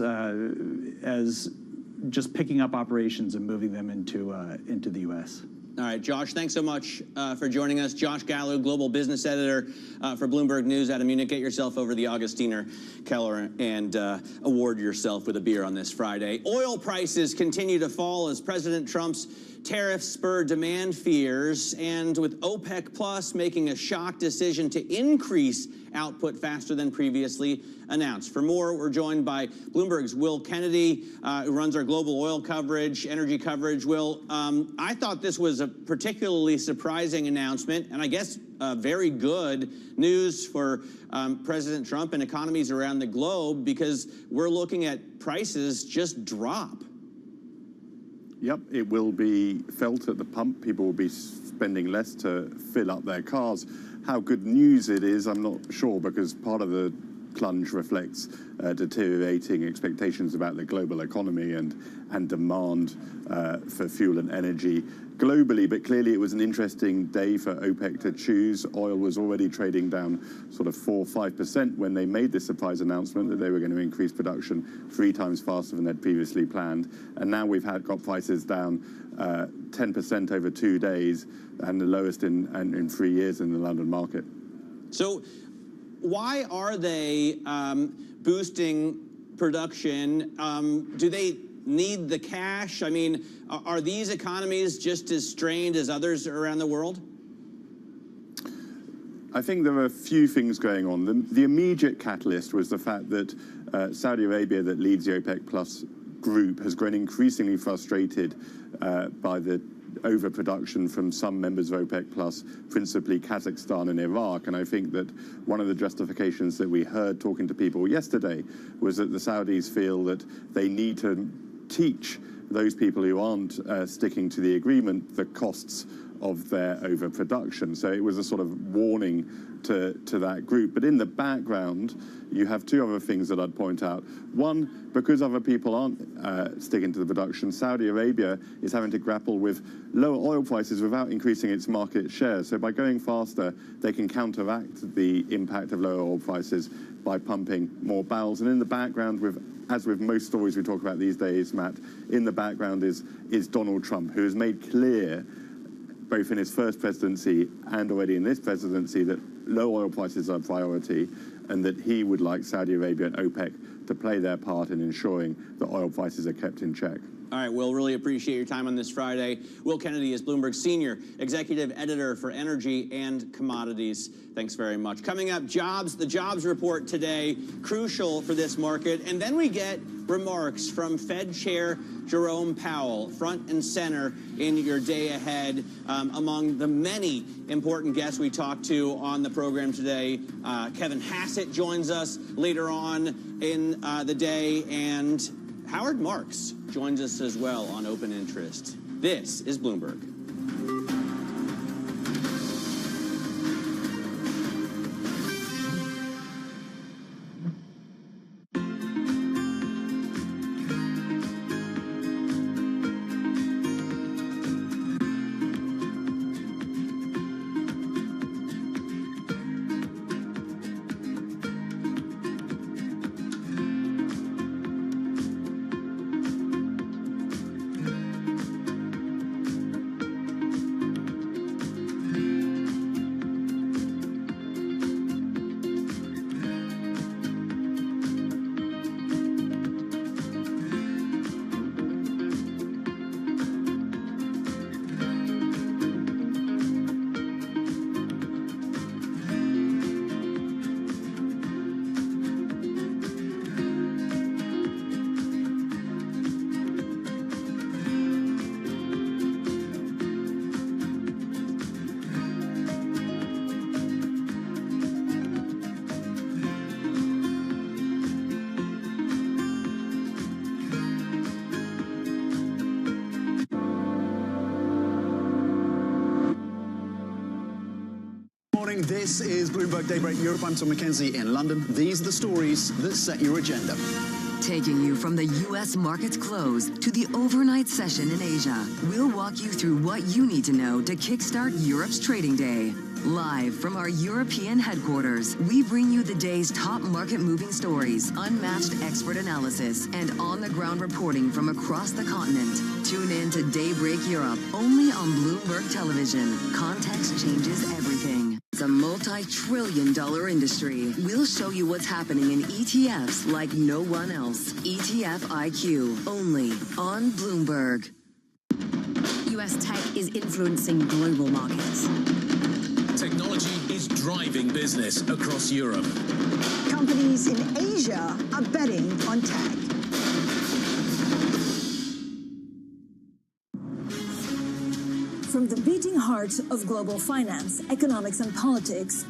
just picking up operations and moving them into the U.S. All right, Josh, thanks so much for joining us. Josh Gallo, global business editor for Bloomberg News out of Munich. Get yourself over the Augustiner Keller and award yourself with a beer on this Friday. Oil prices continue to fall as President Trump's tariffs spur demand fears, and with OPEC Plus making a shock decision to increase output faster than previously announced. For more, we're joined by Bloomberg's Will Kennedy, who runs our global oil coverage, energy coverage. Will, I thought this was a particularly surprising announcement, and I guess very good news for President Trump and economies around the globe, because we're looking at prices just drop. Yep, it will be felt at the pump. People will be spending less to fill up their cars. How good news it is, I'm not sure, because part of the plunge reflects deteriorating expectations about the global economy and demand for fuel and energy globally. But clearly it was an interesting day for OPEC to choose. Oil was already trading down sort of 4 or 5% when they made this surprise announcement that they were going to increase production 3 times faster than they'd previously planned. And now we've got prices down 10% over 2 days, and the lowest in 3 years in the London market. So why are they boosting production? Do they need the cash? I mean, are these economies just as strained as others around the world? I think there are a few things going on. The immediate catalyst was the fact that Saudi Arabia, that leads the OPEC Plus group, has grown increasingly frustrated by the overproduction from some members of OPEC Plus, principally Kazakhstan and Iraq. And I think that one of the justifications that we heard talking to people yesterday was that the Saudis feel that they need to teach those people who aren't sticking to the agreement the costs of their overproduction. So it was a sort of warning to that group. But in the background, you have 2 other things that I'd point out. One, because other people aren't sticking to the production, Saudi Arabia is having to grapple with lower oil prices without increasing its market share. So by going faster, they can counteract the impact of lower oil prices by pumping more barrels. And in the background, as with most stories we talk about these days, Matt, in the background is Donald Trump, who has made clear, both in his first presidency and already in this presidency, that low oil prices are a priority, and that he would like Saudi Arabia and OPEC to play their part in ensuring that oil prices are kept in check. All right, Will, really appreciate your time on this Friday. Will Kennedy is Bloomberg's Senior Executive Editor for Energy and Commodities. Thanks very much. Coming up, jobs. The jobs report today, crucial for this market. And then we get remarks from Fed Chair Jerome Powell, front and center in your day ahead. Among the many important guests we talked to on the program today, Kevin Hassett joins us later on in the day, and Howard Marks joins us as well on Open Interest. This is Bloomberg. This is Bloomberg Daybreak Europe. I'm Tom McKenzie in London. These are the stories that set your agenda. Taking you from the U.S. market's close to the overnight session in Asia, we'll walk you through what you need to know to kickstart Europe's trading day. Live from our European headquarters, we bring you the day's top market-moving stories, unmatched expert analysis, and on-the-ground reporting from across the continent. Tune in to Daybreak Europe, only on Bloomberg Television. Context changes everything. It's a multi-trillion-dollar industry. We'll show you what's happening in ETFs like no one else. ETF IQ, only on Bloomberg. U.S. tech is influencing global markets. Technology is driving business across Europe. Companies in Asia are betting on tech. From the beating heart of global finance, economics, and politics,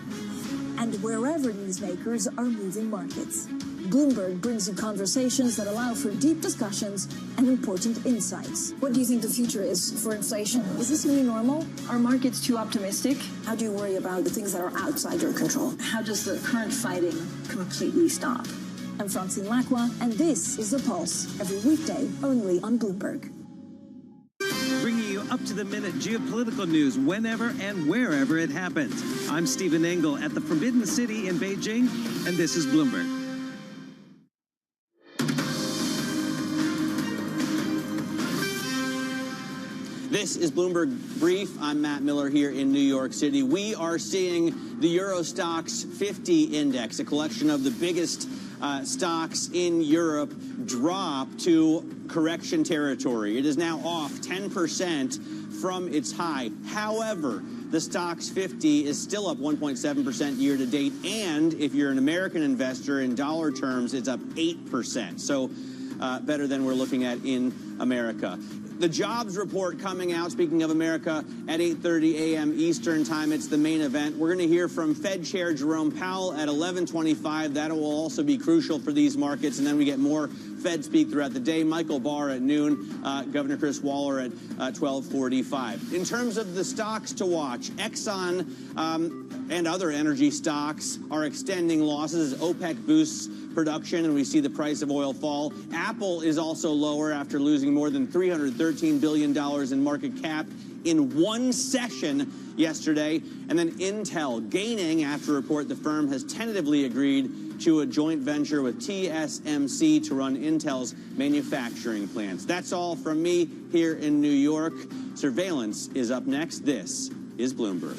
and wherever newsmakers are moving markets, Bloomberg brings you conversations that allow for deep discussions and important insights. What do you think the future is for inflation? Is this new normal? Are markets too optimistic? How do you worry about the things that are outside your control? How does the current fighting completely stop? I'm Francine Lacqua, and this is The Pulse, every weekday only on Bloomberg. Bringing you up-to-the-minute geopolitical news whenever and wherever it happens. I'm Stephen Engel at the Forbidden City in Beijing, and this is Bloomberg. This is Bloomberg Brief. I'm Matt Miller here in New York City. We are seeing the Euro Stoxx 50 index, a collection of the biggest stocks in Europe, drop to correction territory. It is now off 10% from its high. However, the Stoxx 50 is still up 1.7% year to date, and if you're an American investor, in dollar terms, it's up 8%. So better than we're looking at in America. The jobs report coming out, speaking of America, at 8:30 a.m. Eastern time. It's the main event. We're going to hear from Fed Chair Jerome Powell at 11:25. That will also be crucial for these markets. And then we get more Fed speak throughout the day. Michael Barr at noon, Governor Chris Waller at 12:45. In terms of the stocks to watch, Exxon and other energy stocks are extending losses as OPEC boosts production and we see the price of oil fall. Apple is also lower after losing more than $313 billion in market cap in one session yesterday. And then Intel gaining after a report the firm has tentatively agreed to a joint venture with TSMC to run Intel's manufacturing plants. That's all from me here in New York. Surveillance is up next. This is Bloomberg.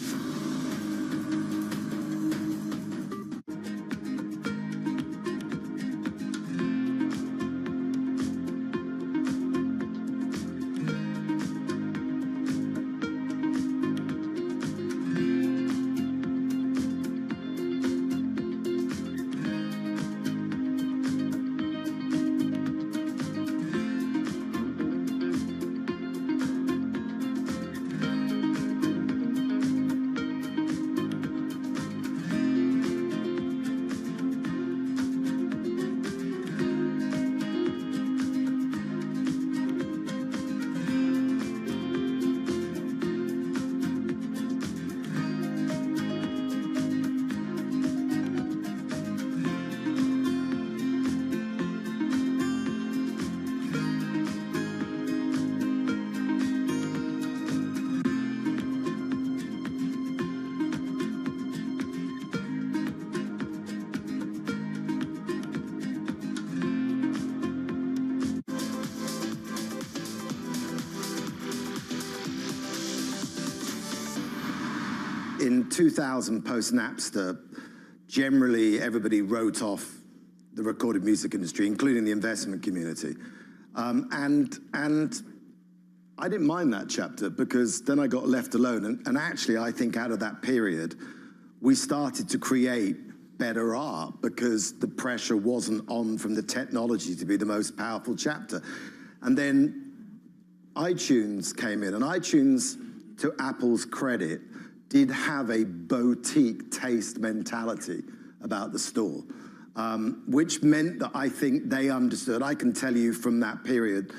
in 2000, post-Napster, generally everybody wrote off the recorded music industry, including the investment community. And I didn't mind that chapter because then I got left alone. And actually, I think out of that period, we started to create better art because the pressure wasn't on from the technology to be the most powerful chapter. And then iTunes came in, and iTunes, to Apple's credit, did have a boutique taste mentality about the store, which meant that I think they understood. I can tell you from that period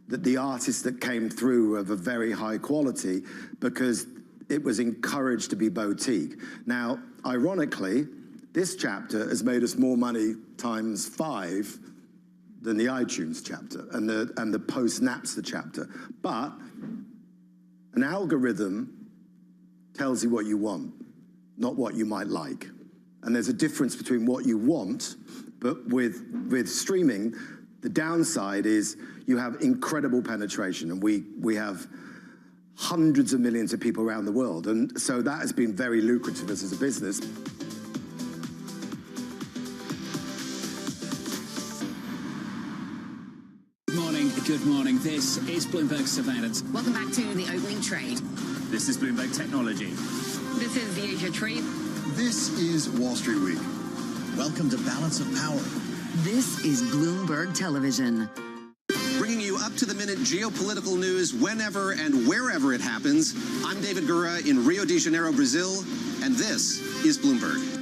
that the artists that came through were of a very high quality because it was encouraged to be boutique. Now, ironically, this chapter has made us more money times 5 than the iTunes chapter and the post-Napster chapter. But an algorithm tells you what you want, not what you might like. And there's a difference between what you want, but with streaming, the downside is you have incredible penetration, and we have hundreds of millions of people around the world. And so that has been very lucrative as a business. Good morning. This is Bloomberg Surveillance. Welcome back to the opening trade. This is Bloomberg Technology. This is the Asia Trade. This is Wall Street Week. Welcome to Balance of Power. This is Bloomberg Television. Bringing you up-to-the-minute geopolitical news whenever and wherever it happens. I'm David Gura in Rio de Janeiro, Brazil, and this is Bloomberg.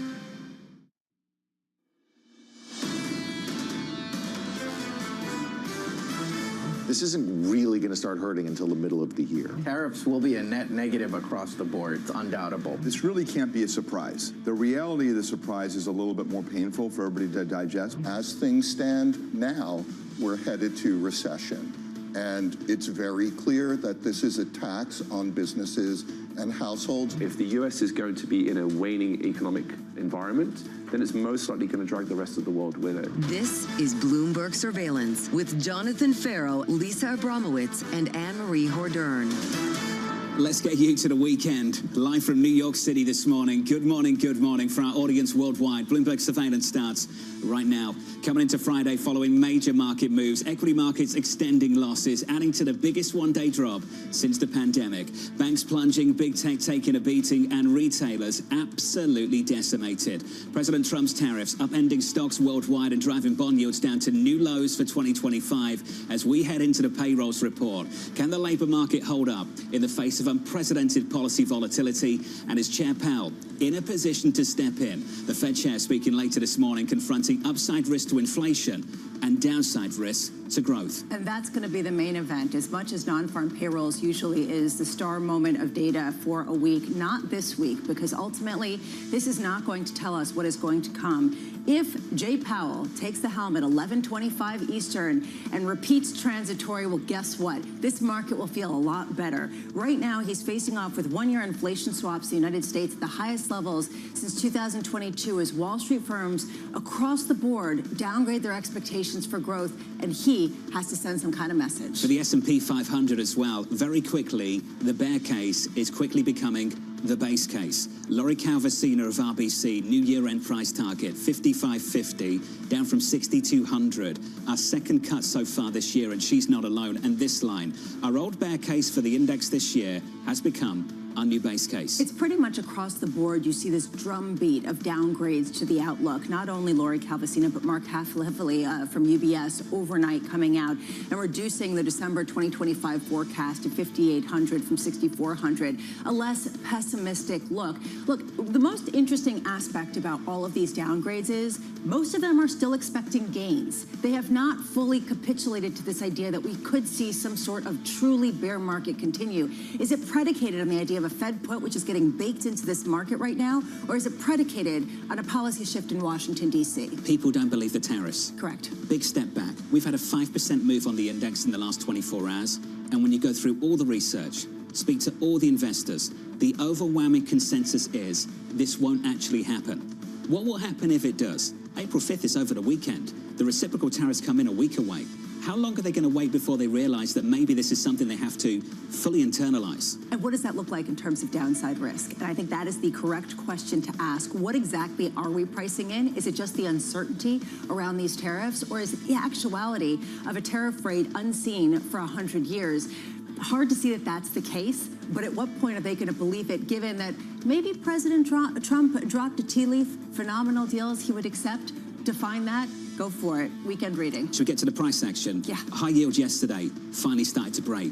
This isn't really going to start hurting until the middle of the year. Tariffs will be a net negative across the board. It's undoubtable. This really can't be a surprise. The reality of the surprise is a little bit more painful for everybody to digest. As things stand now, we're headed to recession. And it's very clear that this is a tax on businesses and households. If the US is going to be in a waning economic environment, then it's most likely going to drag the rest of the world with it. This is Bloomberg Surveillance with Jonathan Farrow, Lisa Abramowitz, and Anne-Marie Hordern. Let's get you to the weekend. Live from New York City this morning. Good morning for our audience worldwide. Bloomberg Surveillance starts right now. Coming into Friday following major market moves. Equity markets extending losses, adding to the biggest one-day drop since the pandemic. Banks plunging, big tech taking a beating, and retailers absolutely decimated. President Trump's tariffs upending stocks worldwide and driving bond yields down to new lows for 2025 as we head into the payrolls report. Can the labor market hold up in the face of unprecedented policy volatility, and is Chair Powell in a position to step in? The Fed chair speaking later this morning, confronting upside risk to inflation and downside risk to growth. And that's going to be the main event. As much as non-farm payrolls usually is the star moment of data for a week, not this week, because ultimately this is not going to tell us what is going to come. If Jay Powell takes the helm at 11:25 Eastern and repeats transitory, well, guess what? This market will feel a lot better. Right now, he's facing off with one-year inflation swaps in the United States at the highest levels since 2022 as Wall Street firms across the board downgrade their expectations for growth, and he has to send some kind of message. For the S&P 500 as well, very quickly, the bear case is quickly becoming the base case. Lori Calvasina of RBC, new year-end price target, 55.50, down from 6,200. Our second cut so far this year, and she's not alone. And this line, our old bear case for the index this year has become our new base case. It's pretty much across the board. You see this drumbeat of downgrades to the outlook. Not only Lori Calvasina, but Mark Heffley from UBS overnight coming out and reducing the December 2025 forecast to 5,800 from 6,400. A less pessimistic look. Look, the most interesting aspect about all of these downgrades is most of them are still expecting gains. They have not fully capitulated to this idea that we could see some sort of truly bear market continue. Is it predicated on the idea of a Fed put, which is getting baked into this market right now, or is it predicated on a policy shift in Washington, D.C.? People don't believe the tariffs. Correct. Big step back. We've had a 5% move on the index in the last 24 hours, and when you go through all the research, speak to all the investors, the overwhelming consensus is this won't actually happen. What will happen if it does? April 5th is over the weekend. The reciprocal tariffs come in a week away. How long are they going to wait before they realize that maybe this is something they have to fully internalize? And what does that look like in terms of downside risk? And I think that is the correct question to ask. What exactly are we pricing in? Is it just the uncertainty around these tariffs, or is it the actuality of a tariff rate unseen for 100 years? Hard to see that that's the case, but at what point are they going to believe it, given that maybe President Trump dropped a tea leaf, phenomenal deals he would accept? Define that. Go for it. Weekend reading. Should we get to the price action? Yeah. High yield yesterday finally started to break.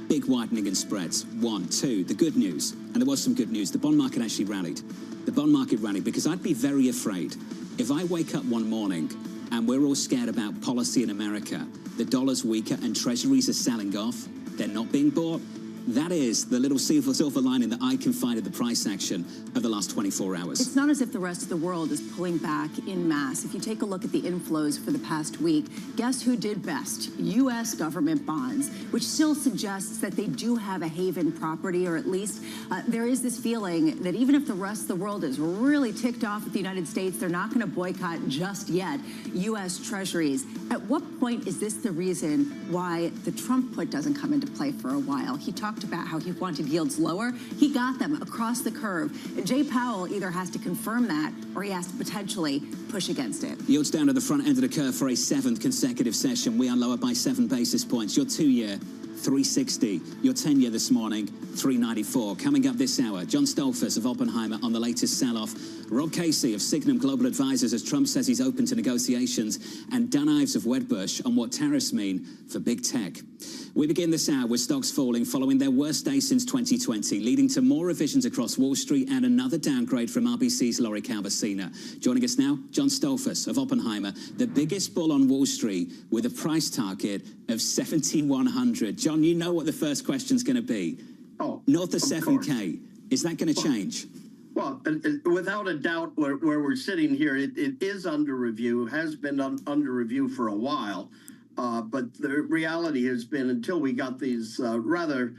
Big widening in spreads. 1, 2. The good news, and there was some good news, the bond market actually rallied. The bond market rallied because I'd be very afraid if I wake up one morning and we're all scared about policy in America, the dollar's weaker and treasuries are selling off, they're not being bought. That is the little silver lining that I can find at the price action of the last 24 hours. It's not as if the rest of the world is pulling back en masse. If you take a look at the inflows for the past week, guess who did best? U.S. government bonds, which still suggests that they do have a haven property, or at least there is this feeling that even if the rest of the world is really ticked off at the United States, they're not going to boycott just yet U.S. treasuries. At what point is this the reason why the Trump put doesn't come into play for a while? He talked about how he wanted yields lower. He got them across the curve. And Jay Powell either has to confirm that or he has to potentially push against it. Yields down at the front end of the curve for a 7th consecutive session. We are lower by 7 basis points. Your 2-year, 360. Your 10-year this morning, 394. Coming up this hour, John Stolfus of Oppenheimer on the latest sell-off. Rob Casey of Signum Global Advisors as Trump says he's open to negotiations. And Dan Ives of Wedbush on what tariffs mean for big tech. We begin this hour with stocks falling following their worst day since 2020, leading to more revisions across Wall Street and another downgrade from RBC's Lori Calvasina. Joining us now, John Stolfus of Oppenheimer, the biggest bull on Wall Street with a price target of 7,100. John, you know what the first question's going to be. Oh, north of 7K. Is that going to change? Well, without a doubt, where we're sitting here, it is under review, has been under review for a while. But the reality has been, until we got these rather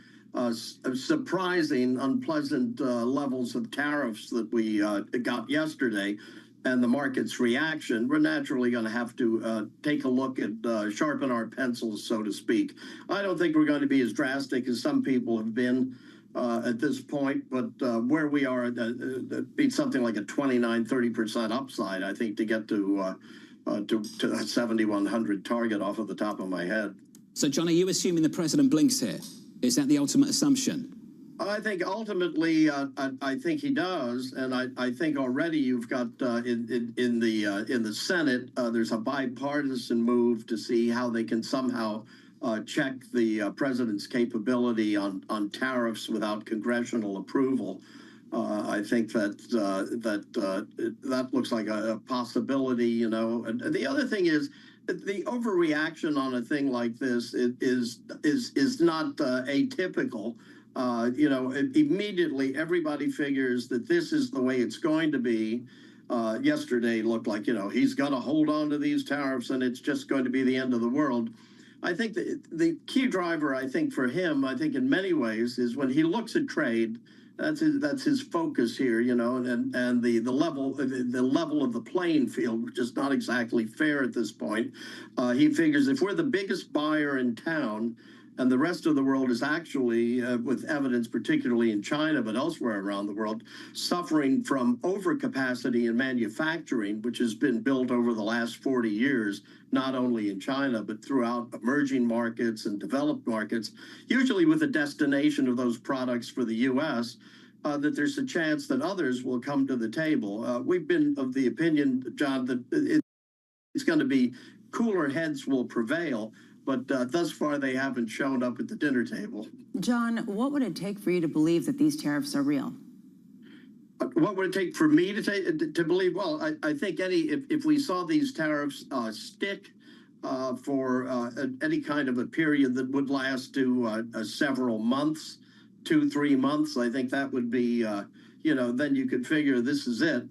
surprising, unpleasant levels of tariffs that we got yesterday, and the market's reaction, we're naturally going to have to take a look at, sharpen our pencils, so to speak. I don't think we're going to be as drastic as some people have been at this point, but where we are, be something like a 29-30% upside, I think, to get to that 7,100 target off of the top of my head. So, John, are you assuming the president blinks here? Is that the ultimate assumption? I think ultimately, I think he does, and I think already you've got in the Senate, there's a bipartisan move to see how they can somehow check the president's capability on tariffs without congressional approval. I think that that looks like a possibility, you know. And the other thing is, the overreaction on a thing like this is not atypical. You know, immediately everybody figures that this is the way it's going to be. Yesterday looked like, you know, he's going to hold on to these tariffs and it's just going to be the end of the world. I think the key driver, I think, for him, I think in many ways, is when he looks at trade. That's his focus here, you know, and the level of the playing field, which is not exactly fair at this point. He figures if we're the biggest buyer in town, and the rest of the world is actually, with evidence particularly in China, but elsewhere around the world, suffering from overcapacity in manufacturing, which has been built over the last 40 years, not only in China, but throughout emerging markets and developed markets, usually with a destination of those products for the U.S., that there's a chance that others will come to the table. We've been of the opinion, John, that it's going to be cooler heads will prevail. But thus far, they haven't shown up at the dinner table. John, what would it take for you to believe that these tariffs are real? What would it take for me to believe? Well, I think if we saw these tariffs stick for any kind of a period that would last to several months, 2-3 months, I think that would be, you know, then you could figure this is it.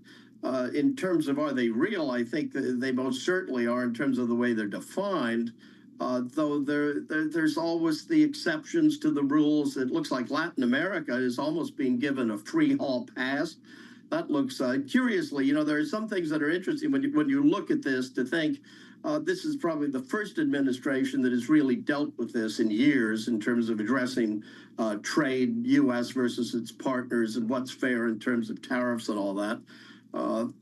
In terms of are they real, I think that they most certainly are in terms of the way they're defined. Though there's always the exceptions to the rules. It looks like Latin America is almost being given a free hall pass that looks curiously. There are some things that are interesting when you look at this to think. This is probably the first administration that has really dealt with this in years in terms of addressing trade, U.S. versus its partners, and what's fair in terms of tariffs and all that. But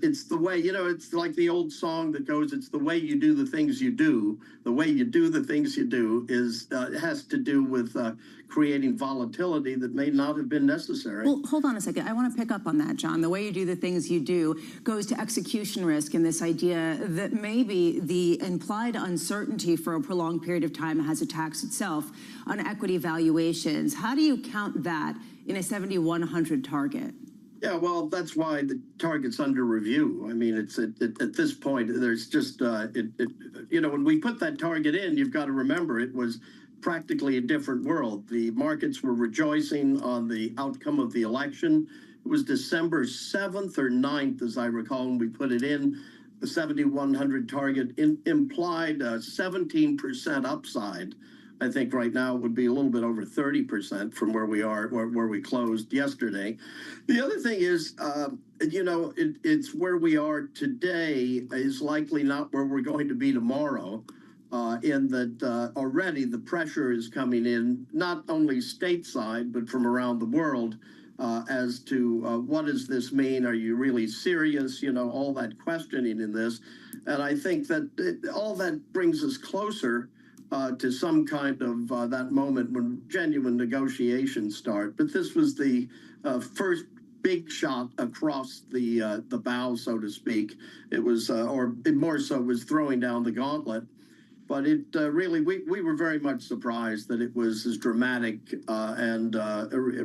it's the way, it's like the old song that goes, it's the way you do the things you do. The way you do the things you do has to do with creating volatility that may not have been necessary. Well, hold on a second. I want to pick up on that, John. The way you do the things you do goes to execution risk and this idea that maybe the implied uncertainty for a prolonged period of time has a tax itself on equity valuations. How do you count that in a 7,100 target? Yeah, well, that's why the target's under review. I mean, it's at this point, there's just, when we put that target in, you've got to remember it was practically a different world. The markets were rejoicing on the outcome of the election. It was December 7th or 9th, as I recall, when we put it in. The 7,100 target implied a 17% upside. I think right now it would be a little bit over 30% from where we are, where we closed yesterday. The other thing is, it's where we are today is likely not where we're going to be tomorrow, in that already the pressure is coming in, not only stateside, but from around the world, as to what does this mean? Are you really serious? All that questioning in this. And I think that all that brings us closer to some kind of that moment when genuine negotiations start. But this was the first big shot across the bow, so to speak. It was, or more so, was throwing down the gauntlet. But it really, we were very much surprised that it was as dramatic and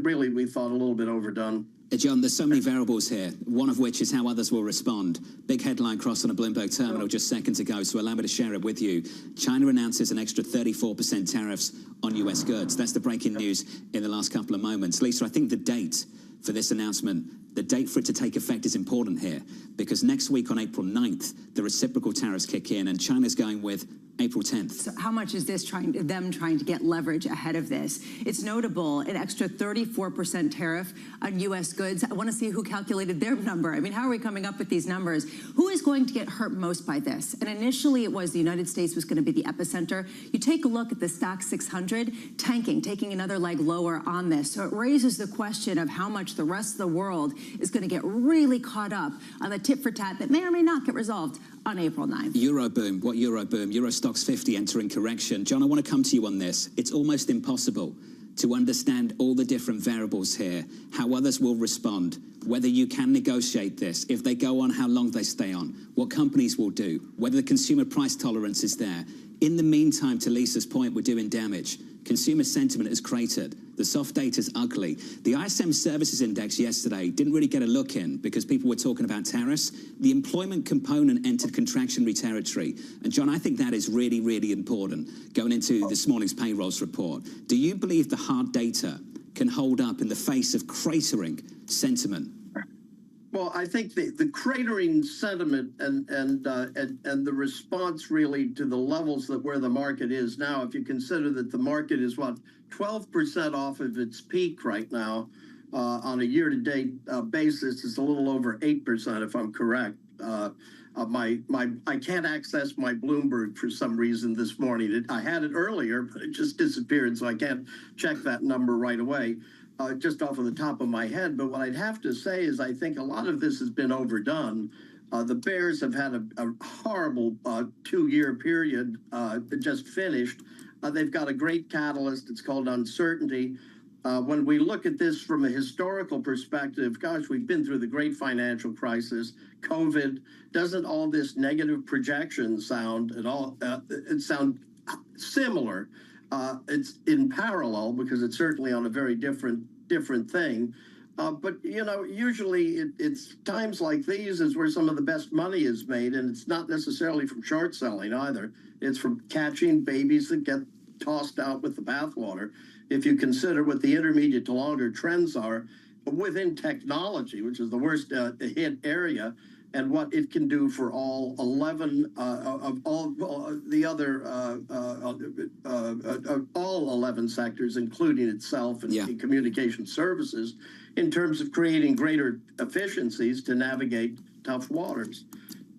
really, we thought, a little bit overdone. John, there's so many variables here, one of which is how others will respond. Big headline crossed on a Bloomberg terminal just seconds ago, so allow me to share it with you. China announces an extra 34% tariffs on U.S. goods. That's the breaking news in the last couple of moments. Lisa, I think the date for this announcement, the date for it to take effect is important here, because next week on April 9th, the reciprocal tariffs kick in, and China's going with April 10th. So how much is this trying to get leverage ahead of this? It's notable, an extra 34% tariff on U.S. goods. I want to see who calculated their number. I mean, how are we coming up with these numbers? Who is going to get hurt most by this? And initially it was the United States was going to be the epicenter. You take a look at the stock 600, tanking, taking another leg lower on this. So it raises the question of how much the rest of the world is going to get really caught up on the tit for tat that may or may not get resolved on April 9th. Euro boom. What Euro boom? Euro stocks 50 entering correction. John, I want to come to you on this. It's almost impossible to understand all the different variables here, how others will respond, whether you can negotiate this, if they go on, how long they stay on, what companies will do, whether the consumer price tolerance is there. In the meantime, to Lisa's point, we're doing damage. Consumer sentiment has cratered. The soft data's ugly. The ISM Services Index yesterday didn't really get a look in because people were talking about tariffs. The employment component entered contractionary territory. And John, I think that is really, really important going into this morning's payrolls report. Do you believe the hard data can hold up in the face of cratering sentiment? Well, I think the cratering sentiment and the response really to the levels that where the market is now, if you consider that the market is 12% off of its peak right now on a year-to-date basis, it's a little over 8%, if I'm correct. I can't access my Bloomberg for some reason this morning. I had it earlier, but it just disappeared, so I can't check that number right away. Just off of the top of my head. But what I'd have to say is I think a lot of this has been overdone. The Bears have had a horrible 2-year period that just finished. They've got a great catalyst. It's called uncertainty. When we look at this from a historical perspective, gosh, we've been through the great financial crisis, COVID. Doesn't all this negative projection sound at all? It sound similar. It's in parallel because it's certainly on a very different thing. But, usually it's times like these is where some of the best money is made, and it's not necessarily from short selling either. It's from catching babies that get tossed out with the bathwater. If you consider what the intermediate to longer trends are within technology, which is the worst hit area, and what it can do for all 11 of all the other all 11 sectors, including itself and communication services, in terms of creating greater efficiencies to navigate tough waters.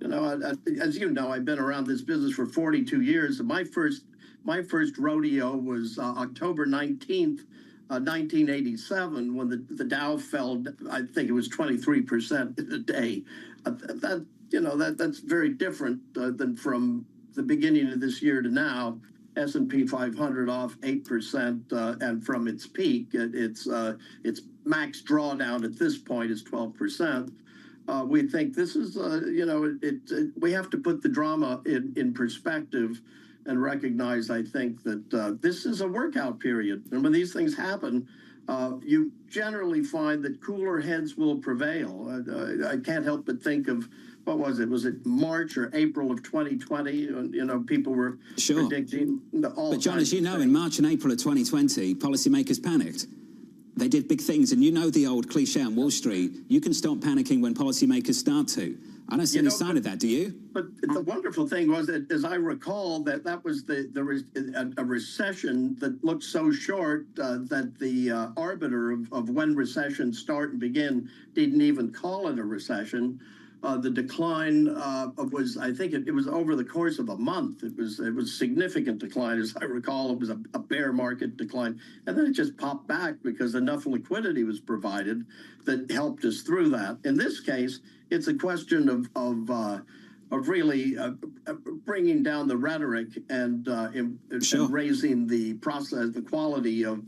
You know, as you know, I've been around this business for 42 years. My first rodeo was October 19th, 1987, when the Dow fell. I think it was 23% in a day. That's very different than from the beginning of this year to now. S&P 500 off 8%, and from its peak, its max drawdown at this point is 12%. We think this is, we have to put the drama in perspective and recognize, I think, that this is a workout period. And when these things happen, you generally find that cooler heads will prevail. I can't help but think of, what was it? Was it March or April of 2020? People were predicting all. But John, as you know, in March and April of 2020, policymakers panicked. They did big things, and you know the old cliche on Wall Street, you can stop panicking when policymakers start to. I don't see any sign of that, do you? But the wonderful thing was that, as I recall, that was a recession that looked so short that the arbiter of when recessions start and begin didn't even call it a recession. The decline was, I think it was over the course of a month. It was significant decline, as I recall. It was a bear market decline, and then it just popped back because enough liquidity was provided that helped us through that. In this case, it's a question of really bringing down the rhetoric and raising the process, the quality of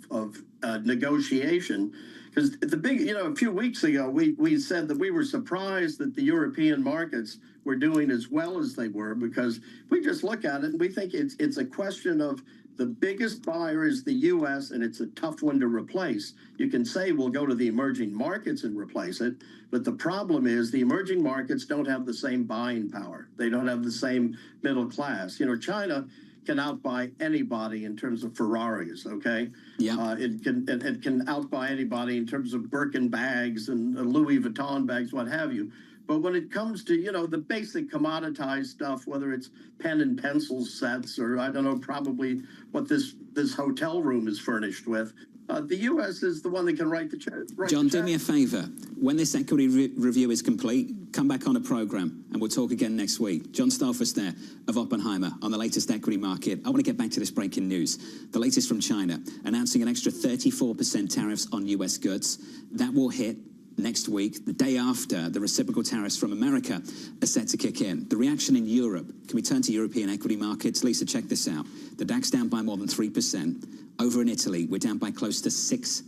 negotiation. Because a few weeks ago, we said that we were surprised that the European markets were doing as well as they were, because we just look at it and we think it's a question of the biggest buyer is the U.S., and it's a tough one to replace. You can say we'll go to the emerging markets and replace it, but the problem is the emerging markets don't have the same buying power. They don't have the same middle class. China can outbuy anybody in terms of Ferraris, okay? Yeah. It can outbuy anybody in terms of Birkin bags and Louis Vuitton bags, what have you. But when it comes to, the basic commoditized stuff, whether it's pen and pencil sets or, I don't know, probably what this hotel room is furnished with, the U.S. is the one that can write the check. John, do me a favor. When this equity review is complete, come back on a program and we'll talk again next week. John Stolfus there of Oppenheimer on the latest equity market. I want to get back to this breaking news. The latest from China, announcing an extra 34% tariffs on U.S. goods. That will hit next week, the day after the reciprocal tariffs from America are set to kick in. The reaction in Europe. Can we turn to European equity markets? Lisa, check this out. The DAX down by more than 3%. Over in Italy, we're down by close to 6%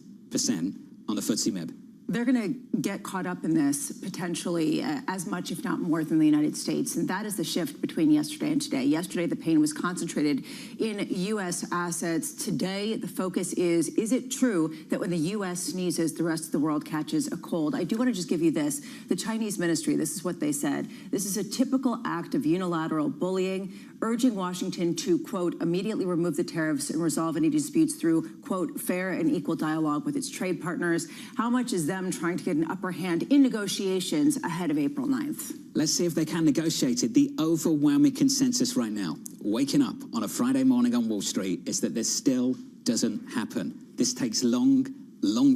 on the FTSE MIB. They're going to get caught up in this potentially as much, if not more, than the United States. And that is the shift between yesterday and today. Yesterday, the pain was concentrated in U.S. assets. Today, the focus is it true that when the U.S. sneezes, the rest of the world catches a cold? I do want to just give you this. The Chinese ministry, this is what they said. This is a typical act of unilateral bullying, urging Washington to, quote, immediately remove the tariffs and resolve any disputes through, quote, fair and equal dialogue with its trade partners. How much is them trying to get an upper hand in negotiations ahead of April 9th? Let's see if they can negotiate it. The overwhelming consensus right now, waking up on a Friday morning on Wall Street, is that this still doesn't happen. This takes long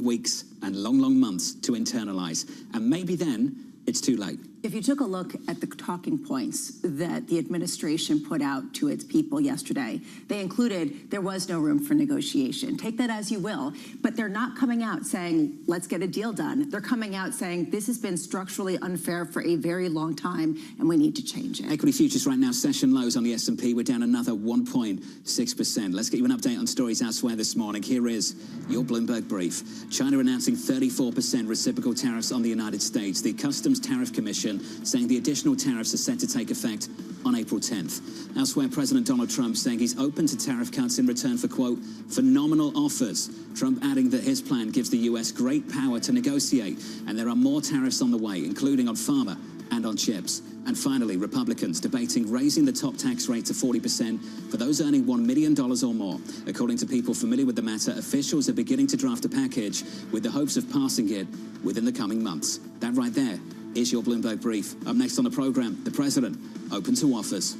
weeks and long months to internalize. And maybe then it's too late. If you took a look at the talking points that the administration put out to its people yesterday, they included there was no room for negotiation. Take that as you will, but they're not coming out saying, let's get a deal done. They're coming out saying this has been structurally unfair for a very long time and we need to change it. Equity futures right now, session lows on the S&P. We're down another 1.6%. Let's get you an update on stories elsewhere this morning. Here is your Bloomberg brief. China announcing 34% reciprocal tariffs on the United States. The Customs Tariff Commission saying the additional tariffs are set to take effect on April 10th. Elsewhere, President Donald Trump saying he's open to tariff cuts in return for, quote, phenomenal offers. Trump adding that his plan gives the U.S. great power to negotiate, and there are more tariffs on the way, including on pharma and on chips. And finally, Republicans debating raising the top tax rate to 40% for those earning $1 million or more. According to people familiar with the matter, officials are beginning to draft a package with the hopes of passing it within the coming months. That right there is your Bloomberg Brief. Up next on the program, the president open to offers.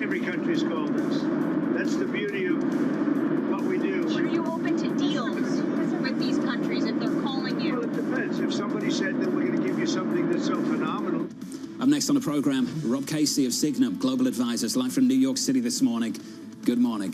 Every country's called us. That's the beauty of what we do. Are you open to deals with these countries if they're calling you? Well, it depends. If somebody said that we're going to give you something that's so phenomenal. Up next on the program, Rob Casey of Signum Global Advisors, live from New York City this morning. Good morning.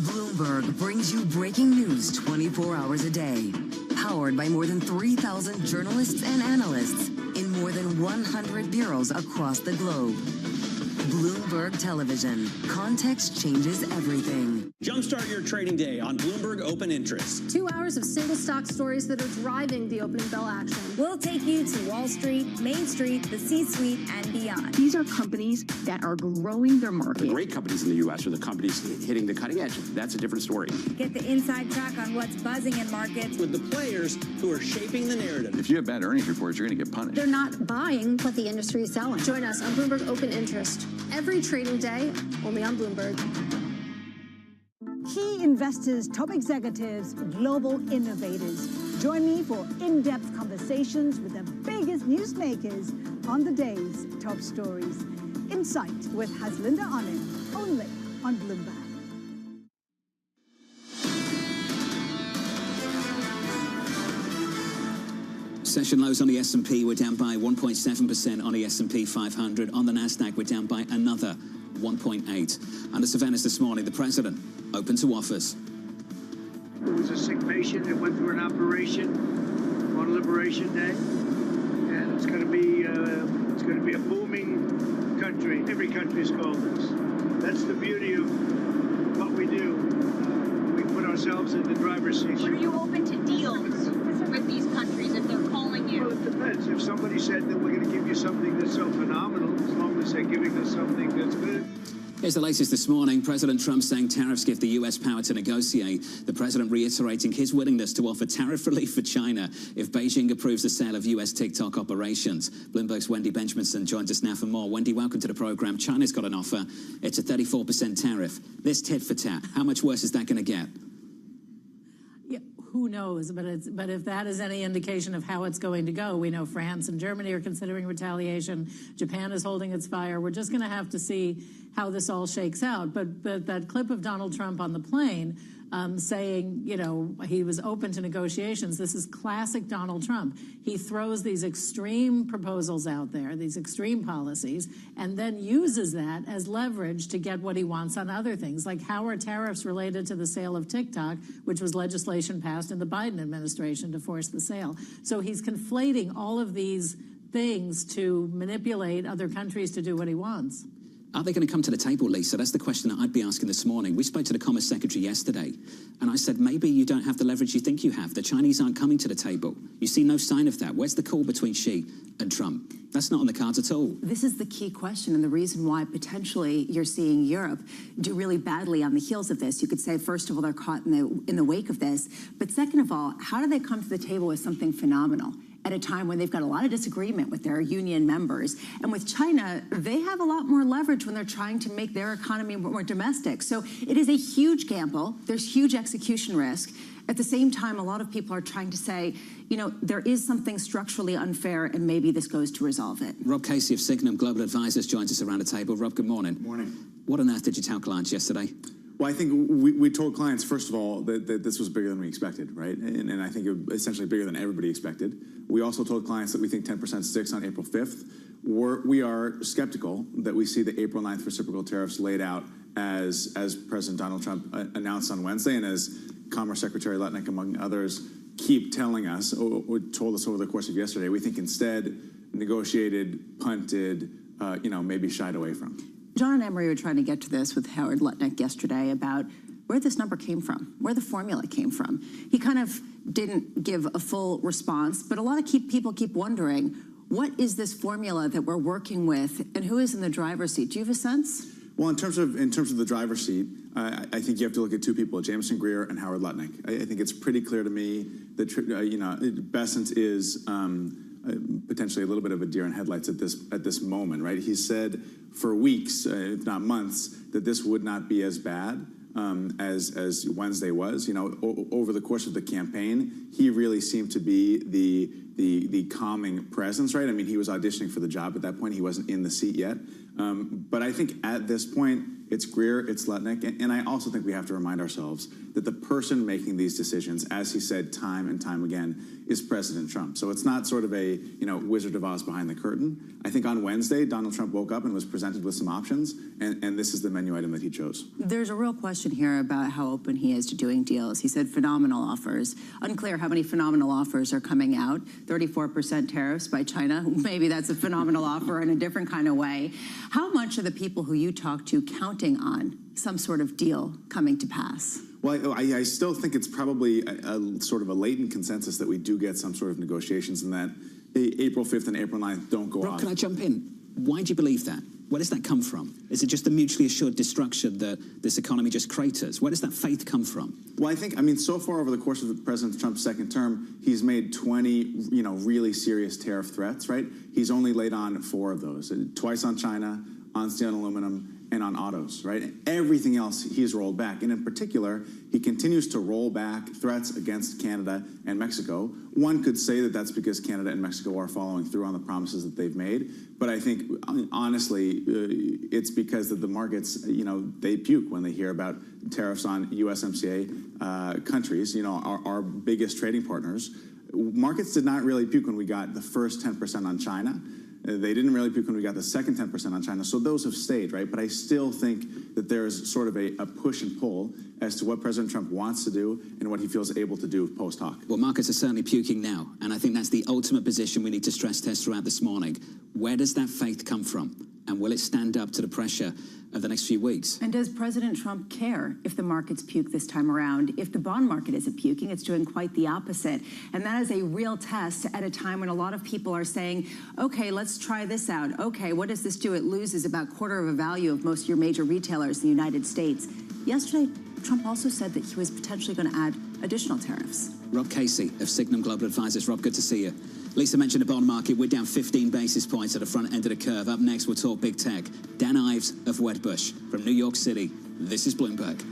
Bloomberg brings you breaking news 24 hours a day. Powered by more than 3,000 journalists and analysts in more than 100 bureaus across the globe. Bloomberg Television. Context changes everything. Jumpstart your trading day on Bloomberg Open Interest. 2 hours of single stock stories that are driving the opening bell action. We'll take you to Wall Street, Main Street, the C-suite, and beyond. These are companies that are growing their market. The great companies in the U.S. are the companies hitting the cutting edge. That's a different story. Get the inside track on what's buzzing in markets. With the players who are shaping the narrative. If you have bad earnings reports, you're going to get punished. They're not buying what the industry is selling. Join us on Bloomberg Open Interest. Every trading day, only on Bloomberg. Key investors, top executives, global innovators. Join me for in-depth conversations with the biggest newsmakers on the day's top stories. Insight with Haslinda Onim, only on Bloomberg. Session lows on the S&P were down by 1.7% on the S&P 500. On the Nasdaq, we're down by another 1.8. Under surveillance this morning, the president open to offers. There was a sick patient that went through an operation on Liberation Day, and it's going to be a booming country. Every country's called us. That's the beauty of what we do. We put ourselves in the driver's seat. Are you open to deals with these countries if they're calling you? Well, it depends. If somebody said that we're going to give you something that's so phenomenal, as long as they're giving us something that's good. Here's the latest this morning. President Trump saying tariffs give the U.S. power to negotiate. The president reiterating his willingness to offer tariff relief for China if Beijing approves the sale of U.S. TikTok operations. Bloomberg's Wendy Benjaminson joins us now for more. Wendy, welcome to the program. China's got an offer. It's a 34% tariff. This tit for tat. How much worse is that going to get? Who knows? But if that is any indication of how it's going to go, we know France and Germany are considering retaliation. Japan is holding its fire. We're just going to have to see how this all shakes out. But that clip of Donald Trump on the plane saying, you know, he was open to negotiations. This is classic Donald Trump. He throws these extreme proposals out there, these extreme policies, and then uses that as leverage to get what he wants on other things, like how are tariffs related to the sale of TikTok, which was legislation passed in the Biden administration to force the sale. So he's conflating all of these things to manipulate other countries to do what he wants. Are they going to come to the table, Lisa? That's the question that I'd be asking this morning. We spoke to the Commerce Secretary yesterday, and I said, maybe you don't have the leverage you think you have. The Chinese aren't coming to the table. You see no sign of that. Where's the call between Xi and Trump? That's not on the cards at all. This is the key question, and the reason why potentially you're seeing Europe do really badly on the heels of this. You could say, first of all, they're caught in the wake of this, but second of all, how do they come to the table with something phenomenal? at a time when they've got a lot of disagreement with their union members. And with China, they have a lot more leverage when they're trying to make their economy more domestic. So it is a huge gamble. There's huge execution risk. At the same time, a lot of people are trying to say, you know, there is something structurally unfair, and maybe this goes to resolve it. Rob Casey of Signum Global Advisors joins us around the table. Rob, good morning. Morning. What on earth did you tell clients yesterday? Well, I think we told clients, first of all, that this was bigger than we expected, right? And I think it was essentially bigger than everybody expected. We also told clients that we think 10% sticks on April 5th. We are skeptical that we see the April 9th reciprocal tariffs laid out as President Donald Trump announced on Wednesday, and as Commerce Secretary Lutnick, among others, keep telling us, or told us over the course of yesterday. We think instead negotiated, punted, maybe shied away from. John and Emery were trying to get to this with Howard Lutnick yesterday about where this number came from, where the formula came from. He kind of didn't give a full response, but a lot of people keep wondering, what is this formula that we're working with, and who is in the driver's seat? Do you have a sense? Well, in terms of the driver's seat, I think you have to look at two people, Jameson Greer and Howard Lutnick. I think it's pretty clear to me that Bessent is potentially a little bit of a deer in headlights at this moment, right? He said for weeks, if not months, that this would not be as bad as Wednesday was. You know, over the course of the campaign, he really seemed to be the calming presence, right? I mean, he was auditioning for the job at that point. He wasn't in the seat yet. But I think at this point, it's Greer, it's Lutnick, and I also think we have to remind ourselves that the person making these decisions, as he said time and time again, is President Trump. So it's not sort of a, Wizard of Oz behind the curtain. I think on Wednesday, Donald Trump woke up and was presented with some options, and this is the menu item that he chose. There's a real question here about how open he is to doing deals. He said phenomenal offers. Unclear how many phenomenal offers are coming out. 34% tariffs by China. Maybe that's a phenomenal offer in a different kind of way. How much are the people who you talk to counting on some sort of deal coming to pass? Well, I still think it's probably a sort of a latent consensus that we do get some sort of negotiations, and that April 5th and April 9th don't go off. Rob, can I jump in? Why do you believe that? Where does that come from? Is it just the mutually assured destruction that this economy just craters? Where does that faith come from? Well, I mean, so far over the course of President Trump's second term, he's made 20, really serious tariff threats, right? He's only laid on 4 of those, twice on China, on steel and aluminum, and on autos, right? Everything else he's rolled back. And in particular, he continues to roll back threats against Canada and Mexico. One could say that that's because Canada and Mexico are following through on the promises that they've made. But I think, honestly, it's because of the markets, they puke when they hear about tariffs on USMCA countries, our biggest trading partners. Markets did not really puke when we got the first 10% on China. They didn't really puke when we got the second 10% on China, so those have stayed, right? But I still think that there's sort of a push and pull as to what President Trump wants to do and what he feels able to do post hoc. Well, markets are certainly puking now, and I think that's the ultimate position we need to stress test throughout this morning. Where does that faith come from? And will it stand up to the pressure of the next few weeks? And does President Trump care if the markets puke this time around? If the bond market isn't puking, it's doing quite the opposite. And that is a real test at a time when a lot of people are saying, okay, let's try this out. Okay, what does this do? It loses about a quarter of a value of most of your major retailers in the United States. Yesterday, Trump also said that he was potentially going to add additional tariffs. Rob Casey of Signum Global Advisors. Rob, good to see you. Lisa mentioned the bond market. We're down 15 basis points at the front end of the curve. Up next, we'll talk big tech. Dan Ives of Wedbush from New York City. This is Bloomberg.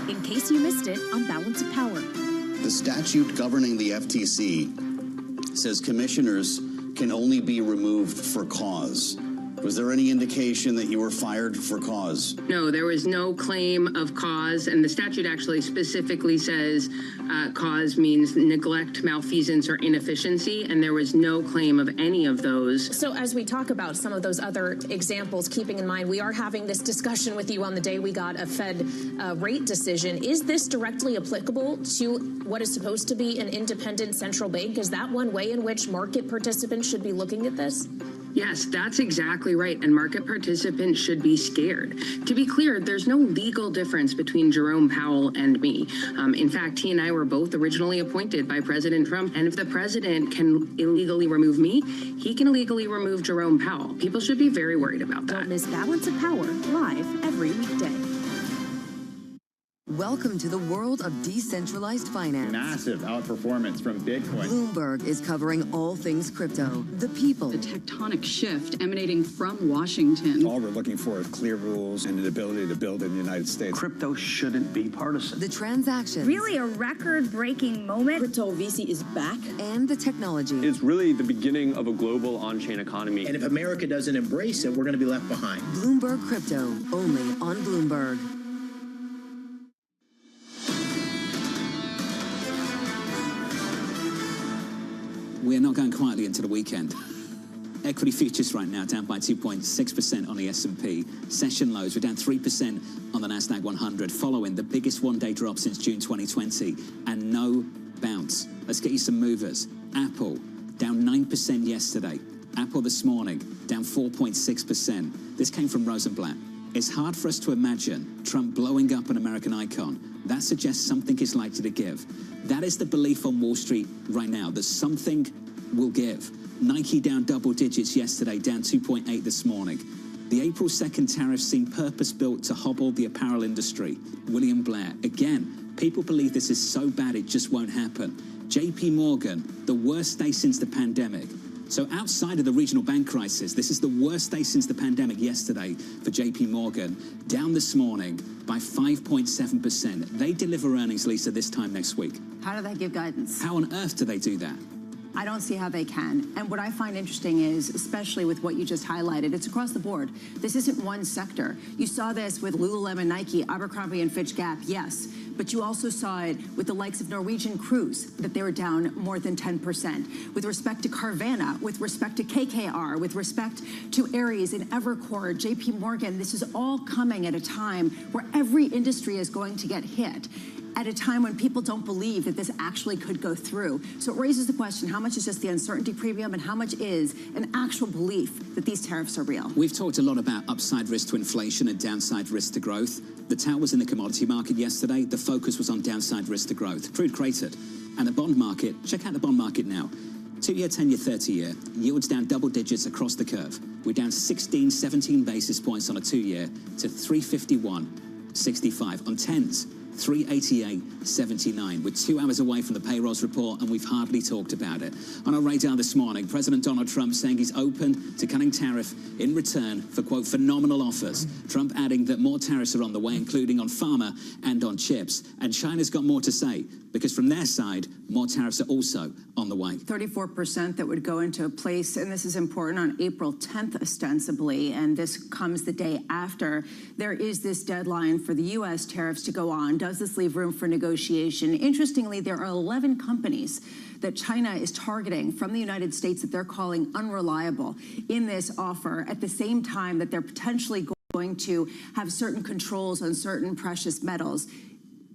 in case you missed it on Balance of Power. The statute governing the FTC says commissioners can only be removed for cause. Was there any indication that you were fired for cause? No, there was no claim of cause, and the statute actually specifically says cause means neglect, malfeasance, or inefficiency, and there was no claim of any of those. So as we talk about some of those other examples, keeping in mind we are having this discussion with you on the day we got a Fed rate decision, is this directly applicable to what is supposed to be an independent central bank? Is that one way in which market participants should be looking at this? Yes, that's exactly right, and market participants should be scared. To be clear, there's no legal difference between Jerome Powell and me. In fact, he and I were both originally appointed by President Trump, and if the president can illegally remove me, he can illegally remove Jerome Powell. People should be very worried about that. Don't miss Balance of Power, live every weekday. Welcome to the world of decentralized finance. Massive outperformance from Bitcoin. Bloomberg is covering all things crypto, the people, the tectonic shift emanating from Washington. All we're looking for is clear rules and an ability to build in the United States. Crypto shouldn't be partisan. The transactions. Really a record-breaking moment. Crypto VC is back. And the technology. It's really the beginning of a global on-chain economy. And if America doesn't embrace it, we're going to be left behind. Bloomberg Crypto, only on Bloomberg. We're not going quietly into the weekend. Equity futures right now down by 2.6% on the S&P. Session lows, we're down 3% on the Nasdaq 100, following the biggest one-day drop since June 2020, and no bounce. Let's get you some movers. Apple, down 9% yesterday. Apple this morning, down 4.6%. This came from Rosenblatt. It's hard for us to imagine Trump blowing up an American icon. That suggests something is likely to give. That is the belief on Wall Street right now, that something will give. Nike down double digits yesterday, down 2.8 this morning. The April 2nd tariffs seem purpose-built to hobble the apparel industry. William Blair, again, people believe this is so bad it just won't happen. JP Morgan, the worst day since the pandemic. So outside of the regional bank crisis, this is the worst day since the pandemic yesterday for JP Morgan, down this morning by 5.7%. They deliver earnings, Lisa, this time next week. How do they give guidance? How on earth do they do that? I don't see how they can. And what I find interesting is, especially with what you just highlighted, it's across the board. This isn't one sector. You saw this with Lululemon, Nike, Abercrombie and Fitch, Gap, yes. But you also saw it with the likes of Norwegian Cruise, that they were down more than 10%. With respect to Carvana, with respect to KKR, with respect to Ares and Evercore, JP Morgan, this is all coming at a time where every industry is going to get hit, at a time when people don't believe that this actually could go through. So it raises the question, how much is just the uncertainty premium and how much is an actual belief that these tariffs are real? We've talked a lot about upside risk to inflation and downside risk to growth. The tail was in the commodity market yesterday. The focus was on downside risk to growth. Crude cratered. And the bond market, check out the bond market now. 2-year, 10-year, 30-year, yields down double digits across the curve. We're down 16, 17 basis points on a 2-year to 351.65 on 10s. 388.79. We're 2 hours away from the payrolls report, and we've hardly talked about it. On our radar this morning, President Donald Trump saying he's open to cutting tariff in return for, quote, phenomenal offers. Trump adding that more tariffs are on the way, including on pharma and on chips. And China's got more to say, because from their side, more tariffs are also on the way. 34% that would go into place, and this is important, on April 10th, ostensibly, and this comes the day after. There is this deadline for the U.S. tariffs to go on. Does this leave room for negotiation? Interestingly, there are 11 companies that China is targeting from the United States that they're calling unreliable in this offer, at the same time that they're potentially going to have certain controls on certain precious metals.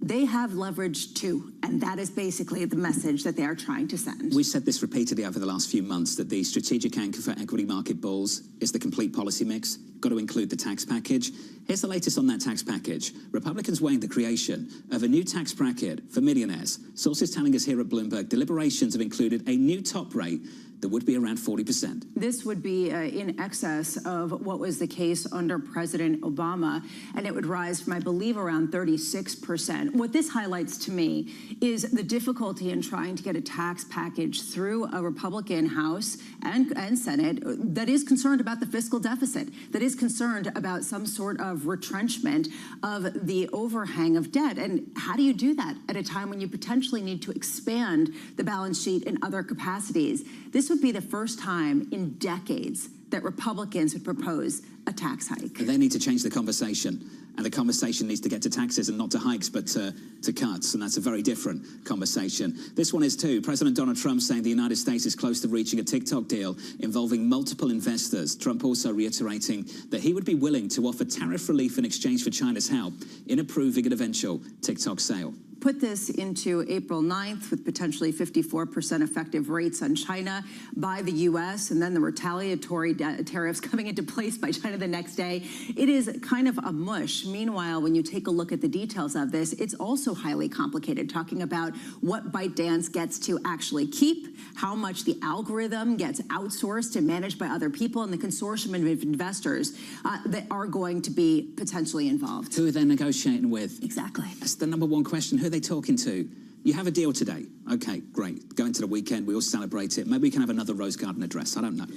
They have leverage too, and that is basically the message that they are trying to send. We said this repeatedly over the last few months, that the strategic anchor for equity market bulls is the complete policy mix, got to include the tax package. Here's the latest on that tax package. Republicans weighing the creation of a new tax bracket for millionaires. Sources telling us here at Bloomberg, deliberations have included a new top rate that would be around 40%. This would be in excess of what was the case under President Obama, and it would rise from, I believe, around 36%. What this highlights to me is the difficulty in trying to get a tax package through a Republican House and Senate that is concerned about the fiscal deficit, that is concerned about some sort of retrenchment of the overhang of debt. And how do you do that at a time when you potentially need to expand the balance sheet in other capacities? This would be the first time in decades that Republicans would propose a tax hike. They need to change the conversation. And the conversation needs to get to taxes and not to hikes, but to cuts. And that's a very different conversation. This one is too. President Donald Trump saying the United States is close to reaching a TikTok deal involving multiple investors. Trump also reiterating that he would be willing to offer tariff relief in exchange for China's help in approving an eventual TikTok sale. Put this into April 9th with potentially 54% effective rates on China by the U.S. and then the retaliatory tariffs coming into place by China the next day. It is kind of a mush. Meanwhile, when you take a look at the details of this, it's also highly complicated, talking about what ByteDance gets to actually keep, how much the algorithm gets outsourced and managed by other people, and the consortium of investors that are going to be potentially involved. Who are they negotiating with? Exactly. That's the number one question. Who are they talking to? You have a deal today. Okay, great. Go into the weekend. We all celebrate it. Maybe we can have another Rose Garden address. I don't know.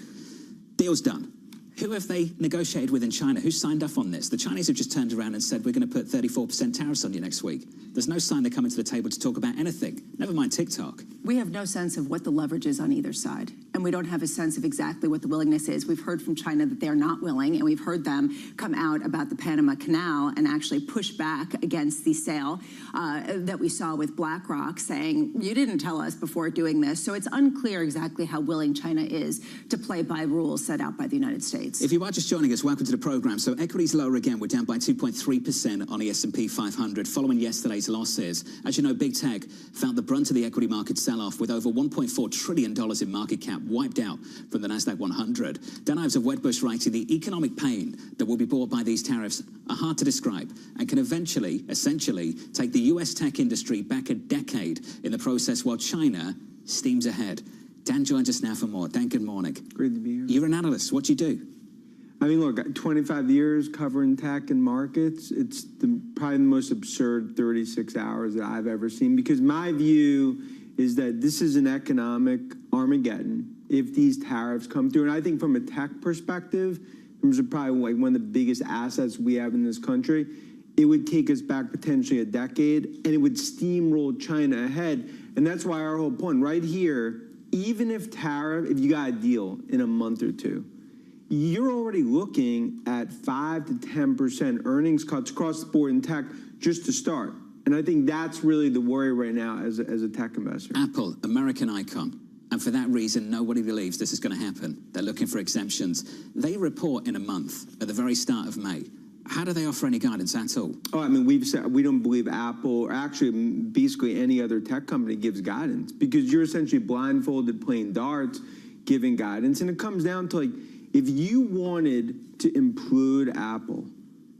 Deal's done. Who have they negotiated with in China? Who signed up on this? The Chinese have just turned around and said, we're going to put 34% tariffs on you next week. There's no sign they're coming to the table to talk about anything. Never mind TikTok. We have no sense of what the leverage is on either side, and we don't have a sense of exactly what the willingness is. We've heard from China that they're not willing, and we've heard them come out about the Panama Canal and actually push back against the sale that we saw with BlackRock, saying, you didn't tell us before doing this. So it's unclear exactly how willing China is to play by rules set out by the United States. If you are just joining us, welcome to the program. So equities lower again. We're down by 2.3% on the S&P 500 following yesterday's losses. As you know, big tech felt the brunt of the equity market sell-off with over $1.4 trillion in market cap wiped out from the Nasdaq 100. Dan Ives of Wedbush writing, the economic pain that will be brought by these tariffs are hard to describe and can eventually, essentially, take the US tech industry back a decade in the process while China steams ahead. Dan joins us now for more. Dan, good morning. Great to be here. You're an analyst. What do you do? I mean, look, 25 years covering tech and markets. It's probably the most absurd 36 hours that I've ever seen, because my view is that this is an economic Armageddon if these tariffs come through. And I think from a tech perspective, in terms of probably like one of the biggest assets we have in this country, it would take us back potentially a decade, and it would steamroll China ahead. And that's why our whole point right here, even if you got a deal in a month or two, you're already looking at 5 to 10% earnings cuts across the board in tech just to start. And I think that's really the worry right now as a tech investor. Apple, American icon. And for that reason, nobody believes this is going to happen. They're looking for exemptions. They report in a month at the very start of May. How do they offer any guidance at all? Oh, I mean, we've said we don't believe Apple, or actually basically any other tech company, gives guidance, because you're essentially blindfolded playing darts, giving guidance. And it comes down to, like, if you wanted to implode Apple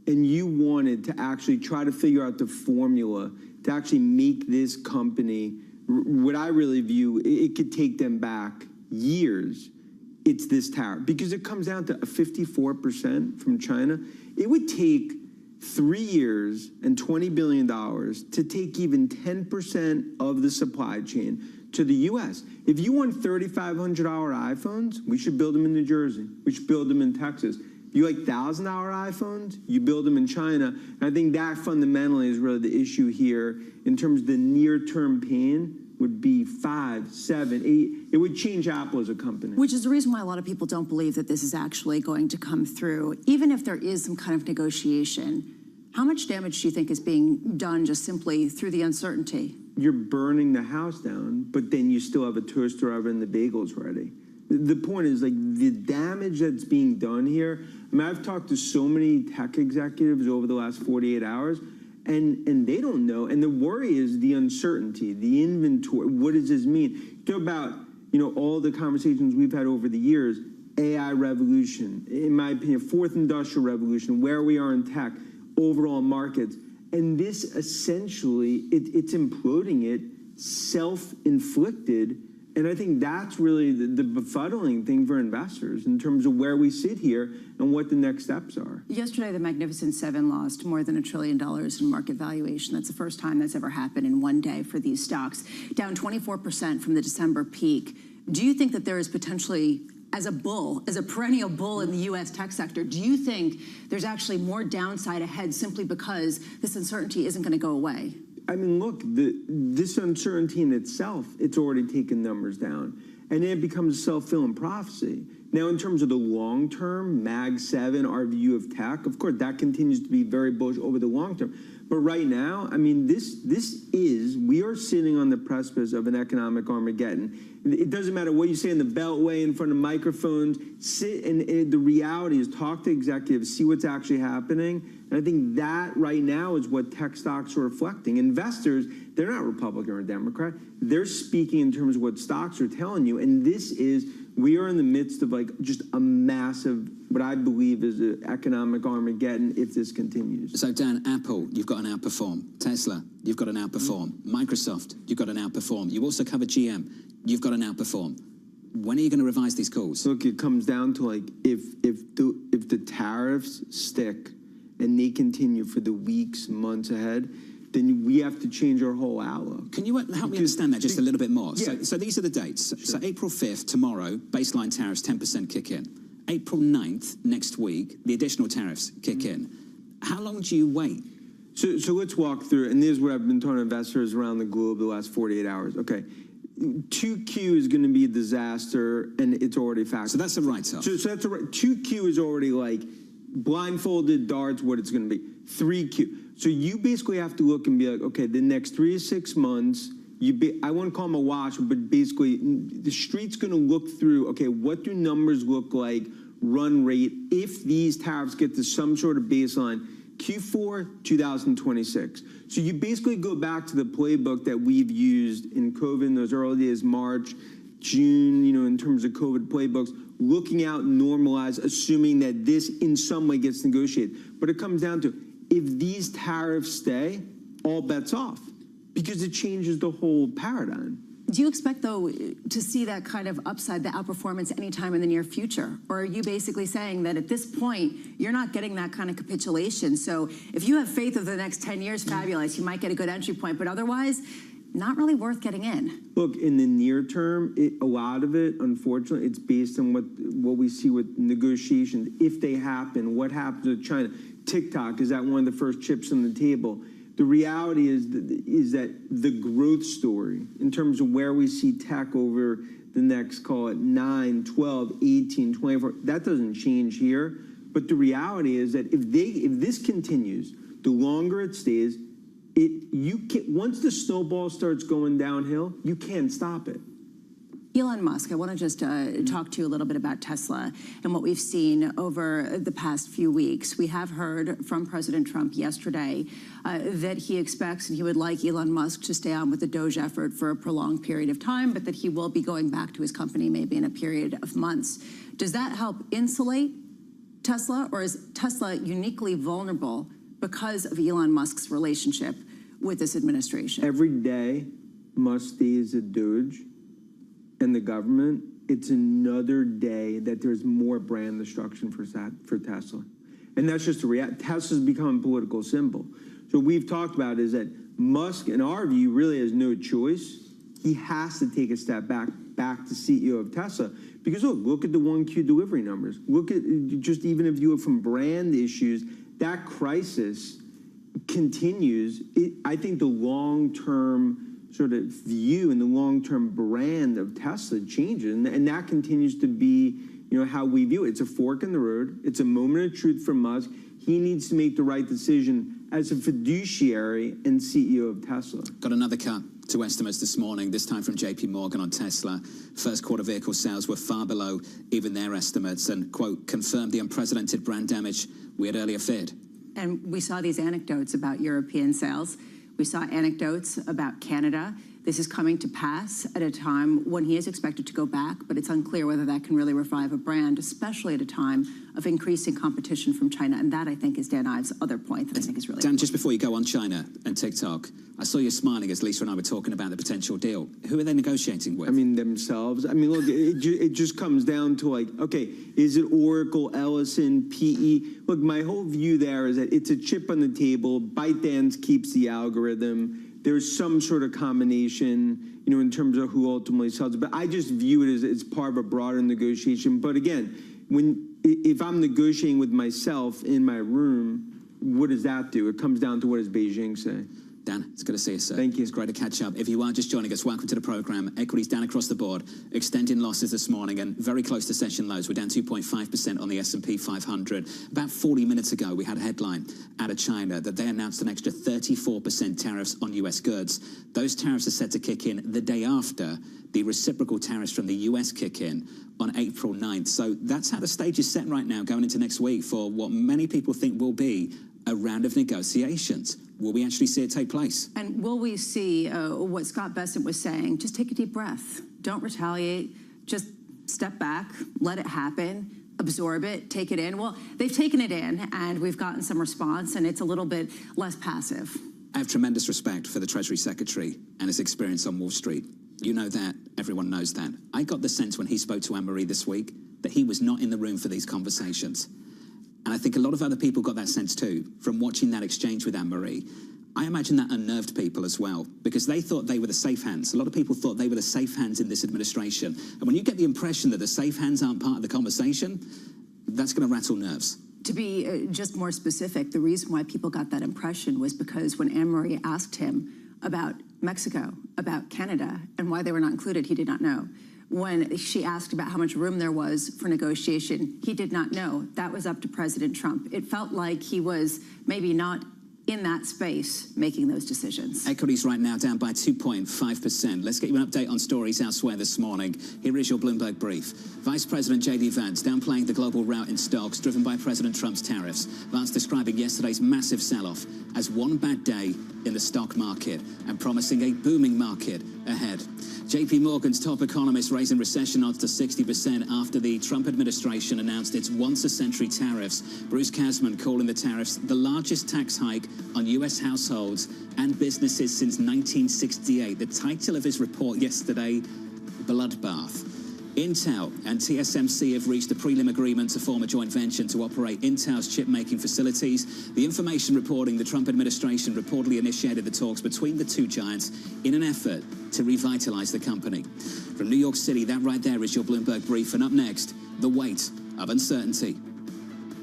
and you wanted to actually try to figure out the formula to actually make this company, what I really view, it could take them back years. It's this tariff, because it comes down to a 54% from China. It would take 3 years and $20 billion to take even 10% of the supply chain to the U.S. If you want $3,500 iPhones, we should build them in New Jersey. We should build them in Texas. If you like $1,000 iPhones, you build them in China. And I think that fundamentally is really the issue here in terms of the near-term pain would be 5, 7, 8. It would change Apple as a company. Which is the reason why a lot of people don't believe that this is actually going to come through. Even if there is some kind of negotiation, how much damage do you think is being done just simply through the uncertainty? You're burning the house down, but then you still have a toaster oven and the bagels ready. The point is, like, the damage that's being done here. I mean, I've talked to so many tech executives over the last 48 hours, and they don't know. And the worry is the uncertainty, the inventory. What does this mean? Talk about, all the conversations we've had over the years, AI revolution, in my opinion, fourth industrial revolution, where we are in tech, overall markets. And this essentially, it's imploding it, self-inflicted, And I think that's really the befuddling thing for investors in terms of where we sit here and what the next steps are. Yesterday, the Magnificent Seven lost more than $1 trillion in market valuation. That's the first time that's ever happened in one day for these stocks, down 24% from the December peak. Do you think that there is potentially, as a perennial bull in the U.S. tech sector, do you think there's actually more downside ahead simply because this uncertainty isn't going to go away? I mean, look, this uncertainty in itself, it's already taken numbers down. And then it becomes a self-fulfilling prophecy. Now, in terms of the long term, Mag 7, our view of tech, of course, that continues to be very bullish over the long term. But right now, I mean, we are sitting on the precipice of an economic Armageddon. It doesn't matter what you say in the Beltway, in front of microphones, sit and the reality is talk to executives, see what's actually happening. And I think that right now is what tech stocks are reflecting. Investors, they're not Republican or Democrat. They're speaking in terms of what stocks are telling you. And we are in the midst of like just a massive, what I believe is an economic Armageddon if this continues. So Dan, Apple, you've got an outperform. Tesla, you've got an outperform. Microsoft, you've got an outperform. You also cover GM, you've got an outperform. When are you going to revise these calls? Look, it comes down to like if the tariffs stick and they continue for the weeks, months ahead, then we have to change our whole outlook. Can you help me understand that just a little bit more? Yeah. So these are the dates. Sure. So April 5th, tomorrow, baseline tariffs 10% kick in. April 9th, next week, the additional tariffs kick in. How long do you wait? So let's walk through, and this is what I've been telling investors around the globe the last 48 hours. Okay, 2Q is going to be a disaster, and it's already factored. So that's a write-off. So that's 2Q is already like blindfolded darts what it's going to be. 3Q. So you basically have to look and be like, okay, the next 3 to 6 months, I wouldn't call them a wash, but basically the street's going to look through, okay, what do numbers look like, run rate, if these tariffs get to some sort of baseline, Q4 2026. So you basically go back to the playbook that we've used in COVID in those early days, March, June, in terms of COVID playbooks, looking out, normalize, assuming that this in some way gets negotiated. But it comes down to, if these tariffs stay, all bets off, because it changes the whole paradigm. Do you expect, though, to see that kind of upside, the outperformance, anytime in the near future? Or are you basically saying that at this point, you're not getting that kind of capitulation? So if you have faith of the next 10 years, fabulous, you might get a good entry point, but otherwise, not really worth getting in. Look, in the near term, a lot of it, unfortunately, it's based on what we see with negotiations. If they happen, what happens with China? TikTok, is that one of the first chips on the table? The reality is that the growth story, in terms of where we see tech over the next, call it 9, 12, 18, 24, that doesn't change here. But the reality is that if this continues, the longer it stays, once the snowball starts going downhill, you can't stop it. Elon Musk, I want to just talk to you a little bit about Tesla and what we've seen over the past few weeks. We have heard from President Trump yesterday that he expects and he would like Elon Musk to stay on with the Doge effort for a prolonged period of time, but that he will be going back to his company maybe in a period of months. Does that help insulate Tesla, or is Tesla uniquely vulnerable because of Elon Musk's relationship with this administration? Every day Musk stays at Doge and the government, it's another day that there's more brand destruction for Tesla. And that's just a reality. Tesla's become a political symbol. So what we've talked about is that Musk, in our view, really has no choice. He has to take a step back to CEO of Tesla. Because look at the 1Q delivery numbers. Look at, just even if you look from brand issues, that crisis continues. I think the long-term sort of view and the long-term brand of Tesla changes, and that continues to be, how we view it. It's a fork in the road. It's a moment of truth for Musk. He needs to make the right decision as a fiduciary and CEO of Tesla. Got another cut to estimates this morning, this time from JP Morgan on Tesla. First quarter vehicle sales were far below even their estimates and, quote, confirmed the unprecedented brand damage we had earlier feared. And we saw these anecdotes about European sales. We saw anecdotes about Canada. This is coming to pass at a time when he is expected to go back, but it's unclear whether that can really revive a brand, especially at a time of increasing competition from China. And that, I think, is Dan Ives' other point that I think is really Dan, important. just before you go on China and TikTok, I saw you smiling as Lisa and I were talking about the potential deal. Who are they negotiating with? I mean, themselves. I mean, look, it just comes down to like, okay, is it Oracle, Ellison, PE? Look, my whole view there is that it's a chip on the table. ByteDance keeps the algorithm. There's some sort of combination, you know, in terms of who ultimately sells it. But I just view it as part of a broader negotiation. But again, if I'm negotiating with myself in my room, what does that do? It comes down to what does Beijing say? Dan, it's good to see you, sir. Thank you. It's great to catch up. If you are just joining us, welcome to the program. Equities down across the board, extending losses this morning and very close to session lows. We're down 2.5% on the S&P 500. About 40 minutes ago, we had a headline out of China that they announced an extra 34% tariffs on U.S. goods. Those tariffs are set to kick in the day after the reciprocal tariffs from the U.S. kick in on April 9th. So that's how the stage is set right now going into next week for what many people think will be a round of negotiations. Will we actually see it take place? And will we see what Scott Bessent was saying? Just take a deep breath. Don't retaliate. Just step back. Let it happen. Absorb it. Take it in. Well, they've taken it in, and we've gotten some response, and it's a little bit less passive. I have tremendous respect for the Treasury Secretary and his experience on Wall Street. You know that. Everyone knows that. I got the sense when he spoke to Anne-Marie this week that he was not in the room for these conversations. And I think a lot of other people got that sense too from watching that exchange with Anne-Marie. I imagine that unnerved people as well because they thought they were the safe hands. A lot of people thought they were the safe hands in this administration. And when you get the impression that the safe hands aren't part of the conversation, that's going to rattle nerves. To be just more specific, the reason why people got that impression was because when Anne-Marie asked him about Mexico, about Canada, and why they were not included, he did not know. When she asked about how much room there was for negotiation, he did not know. That was up to President Trump. It felt like he was maybe not in that space making those decisions. Equities right now down by 2.5%. Let's get you an update on stories elsewhere this morning. Here is your Bloomberg brief. Vice President J.D. Vance downplaying the global rout in stocks driven by President Trump's tariffs. Vance describing yesterday's massive sell-off as one bad day in the stock market and promising a booming market ahead. JP Morgan's top economist raising recession odds to 60% after the Trump administration announced its once-a-century tariffs. Bruce Kasman calling the tariffs the largest tax hike on U.S. households and businesses since 1968. The title of his report yesterday, Bloodbath. Intel and TSMC have reached a prelim agreement to form a joint venture to operate Intel's chip-making facilities. The information reporting the Trump administration reportedly initiated the talks between the two giants in an effort to revitalize the company. From New York City, that right there is your Bloomberg brief. And up next, the weight of uncertainty.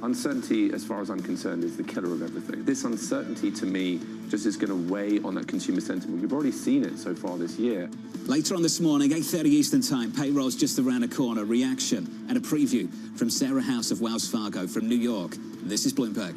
Uncertainty, as far as I'm concerned, is the killer of everything. This uncertainty, to me, just is going to weigh on that consumer sentiment. We've already seen it so far this year. Later on this morning, 8:30 Eastern Time, payroll's just around the corner, reaction and a preview from Sarah House of Wells Fargo from New York. This is Bloomberg.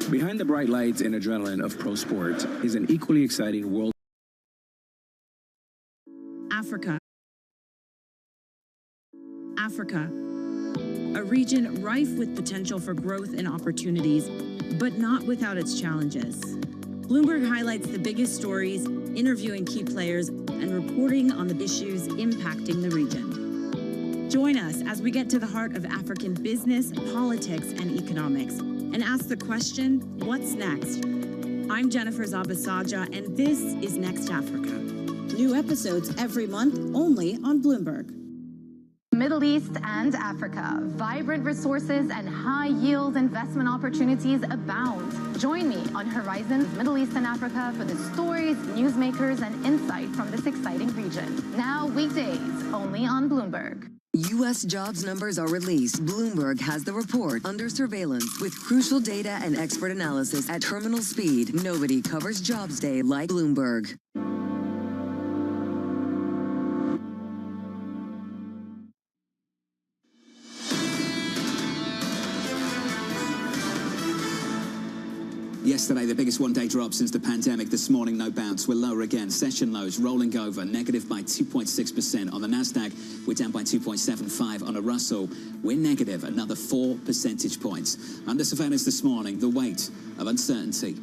Behind the bright lights and adrenaline of pro sport is an equally exciting world. Africa. a region rife with potential for growth and opportunities, but not without its challenges. Bloomberg highlights the biggest stories, interviewing key players, and reporting on the issues impacting the region. Join us as we get to the heart of African business, politics, and economics, and ask the question, what's next? I'm Jennifer Zabasaja, and this is Next Africa. New episodes every month, only on Bloomberg. Middle East and Africa. Vibrant resources and high-yield investment opportunities abound. Join me on Horizons Middle East and Africa for the stories, newsmakers, and insight from this exciting region. Now weekdays, only on Bloomberg. U.S. jobs numbers are released. Bloomberg has the report under surveillance with crucial data and expert analysis at terminal speed. Nobody covers Jobs Day like Bloomberg. Yesterday, the biggest one-day drop since the pandemic. This morning, no bounce. We're lower again. Session lows rolling over, negative by 2.6%. On the Nasdaq, we're down by 2.75. On a Russell, we're negative another 4 percentage points. Under surveillance this morning, the weight of uncertainty.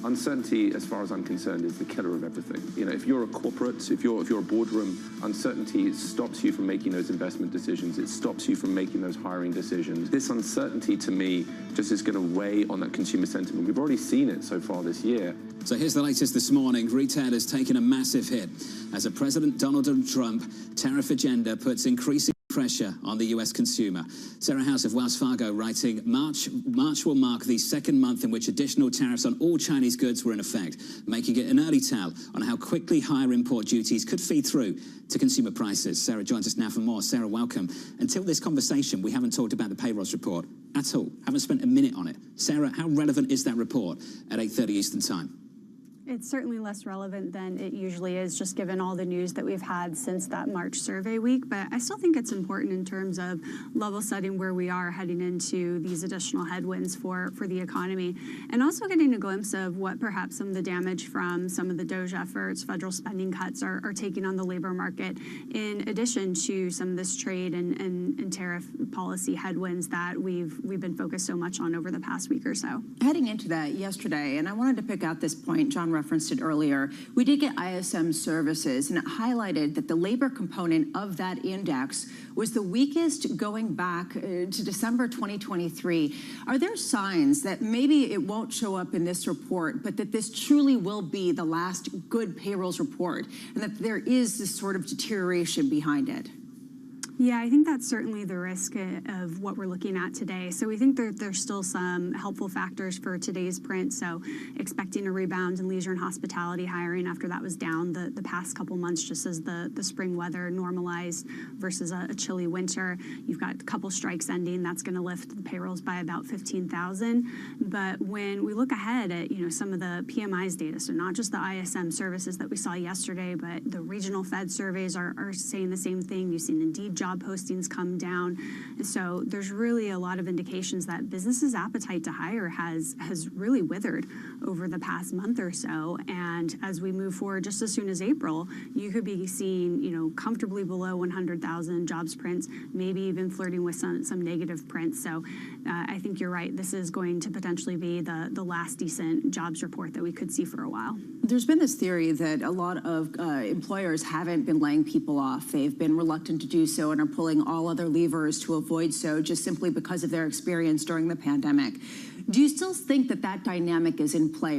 Uncertainty, as far as I'm concerned, is the killer of everything. You know, if you're a corporate, if you're a boardroom, uncertainty stops you from making those investment decisions. It stops you from making those hiring decisions. This uncertainty, to me, just is going to weigh on that consumer sentiment. We've already seen it so far this year. So here's the latest this morning. Retailers taking a massive hit as a President Donald Trump tariff agenda puts increasing pressure on the U.S. consumer. Sarah House of Wells Fargo writing, March will mark the second month in which additional tariffs on all Chinese goods were in effect, making it an early tell on how quickly higher import duties could feed through to consumer prices. Sarah joins us now for more. Sarah, welcome. Until this conversation, we haven't talked about the payrolls report at all. Haven't spent a minute on it. Sarah, how relevant is that report at 8:30 Eastern Time? It's certainly less relevant than it usually is, just given all the news that we've had since that March survey week. But I still think it's important in terms of level setting where we are heading into these additional headwinds for the economy, and also getting a glimpse of what perhaps some of the damage from some of the DOGE efforts, federal spending cuts are taking on the labor market, in addition to some of this trade and tariff policy headwinds that we've been focused so much on over the past week or so. Heading into that yesterday, and I wanted to pick out this point, John referenced it earlier, we did get ISM services, and it highlighted that the labor component of that index was the weakest going back to December 2023. Are there signs that maybe it won't show up in this report, but that this truly will be the last good payrolls report, and that there is this sort of deterioration behind it? Yeah, I think that's certainly the risk of what we're looking at today. So we think there's still some helpful factors for today's print. So expecting a rebound in leisure and hospitality hiring after that was down the past couple months, just as the spring weather normalized versus a chilly winter. You've got a couple strikes ending. That's going to lift the payrolls by about 15,000. But when we look ahead at some of the PMI's data, so not just the ISM services that we saw yesterday, but the regional Fed surveys are saying the same thing. You've seen Indeed job postings come down. So there's really a lot of indications that businesses' appetite to hire has really withered over the past month or so. And as we move forward, just as soon as April, you could be seeing, comfortably below 100,000 jobs prints, maybe even flirting with some negative prints. So I think you're right. This is going to potentially be the last decent jobs report that we could see for a while. There's been this theory that a lot of employers haven't been laying people off. They've been reluctant to do so and are pulling all other levers to avoid so, just simply because of their experience during the pandemic. Do you still think that dynamic is in play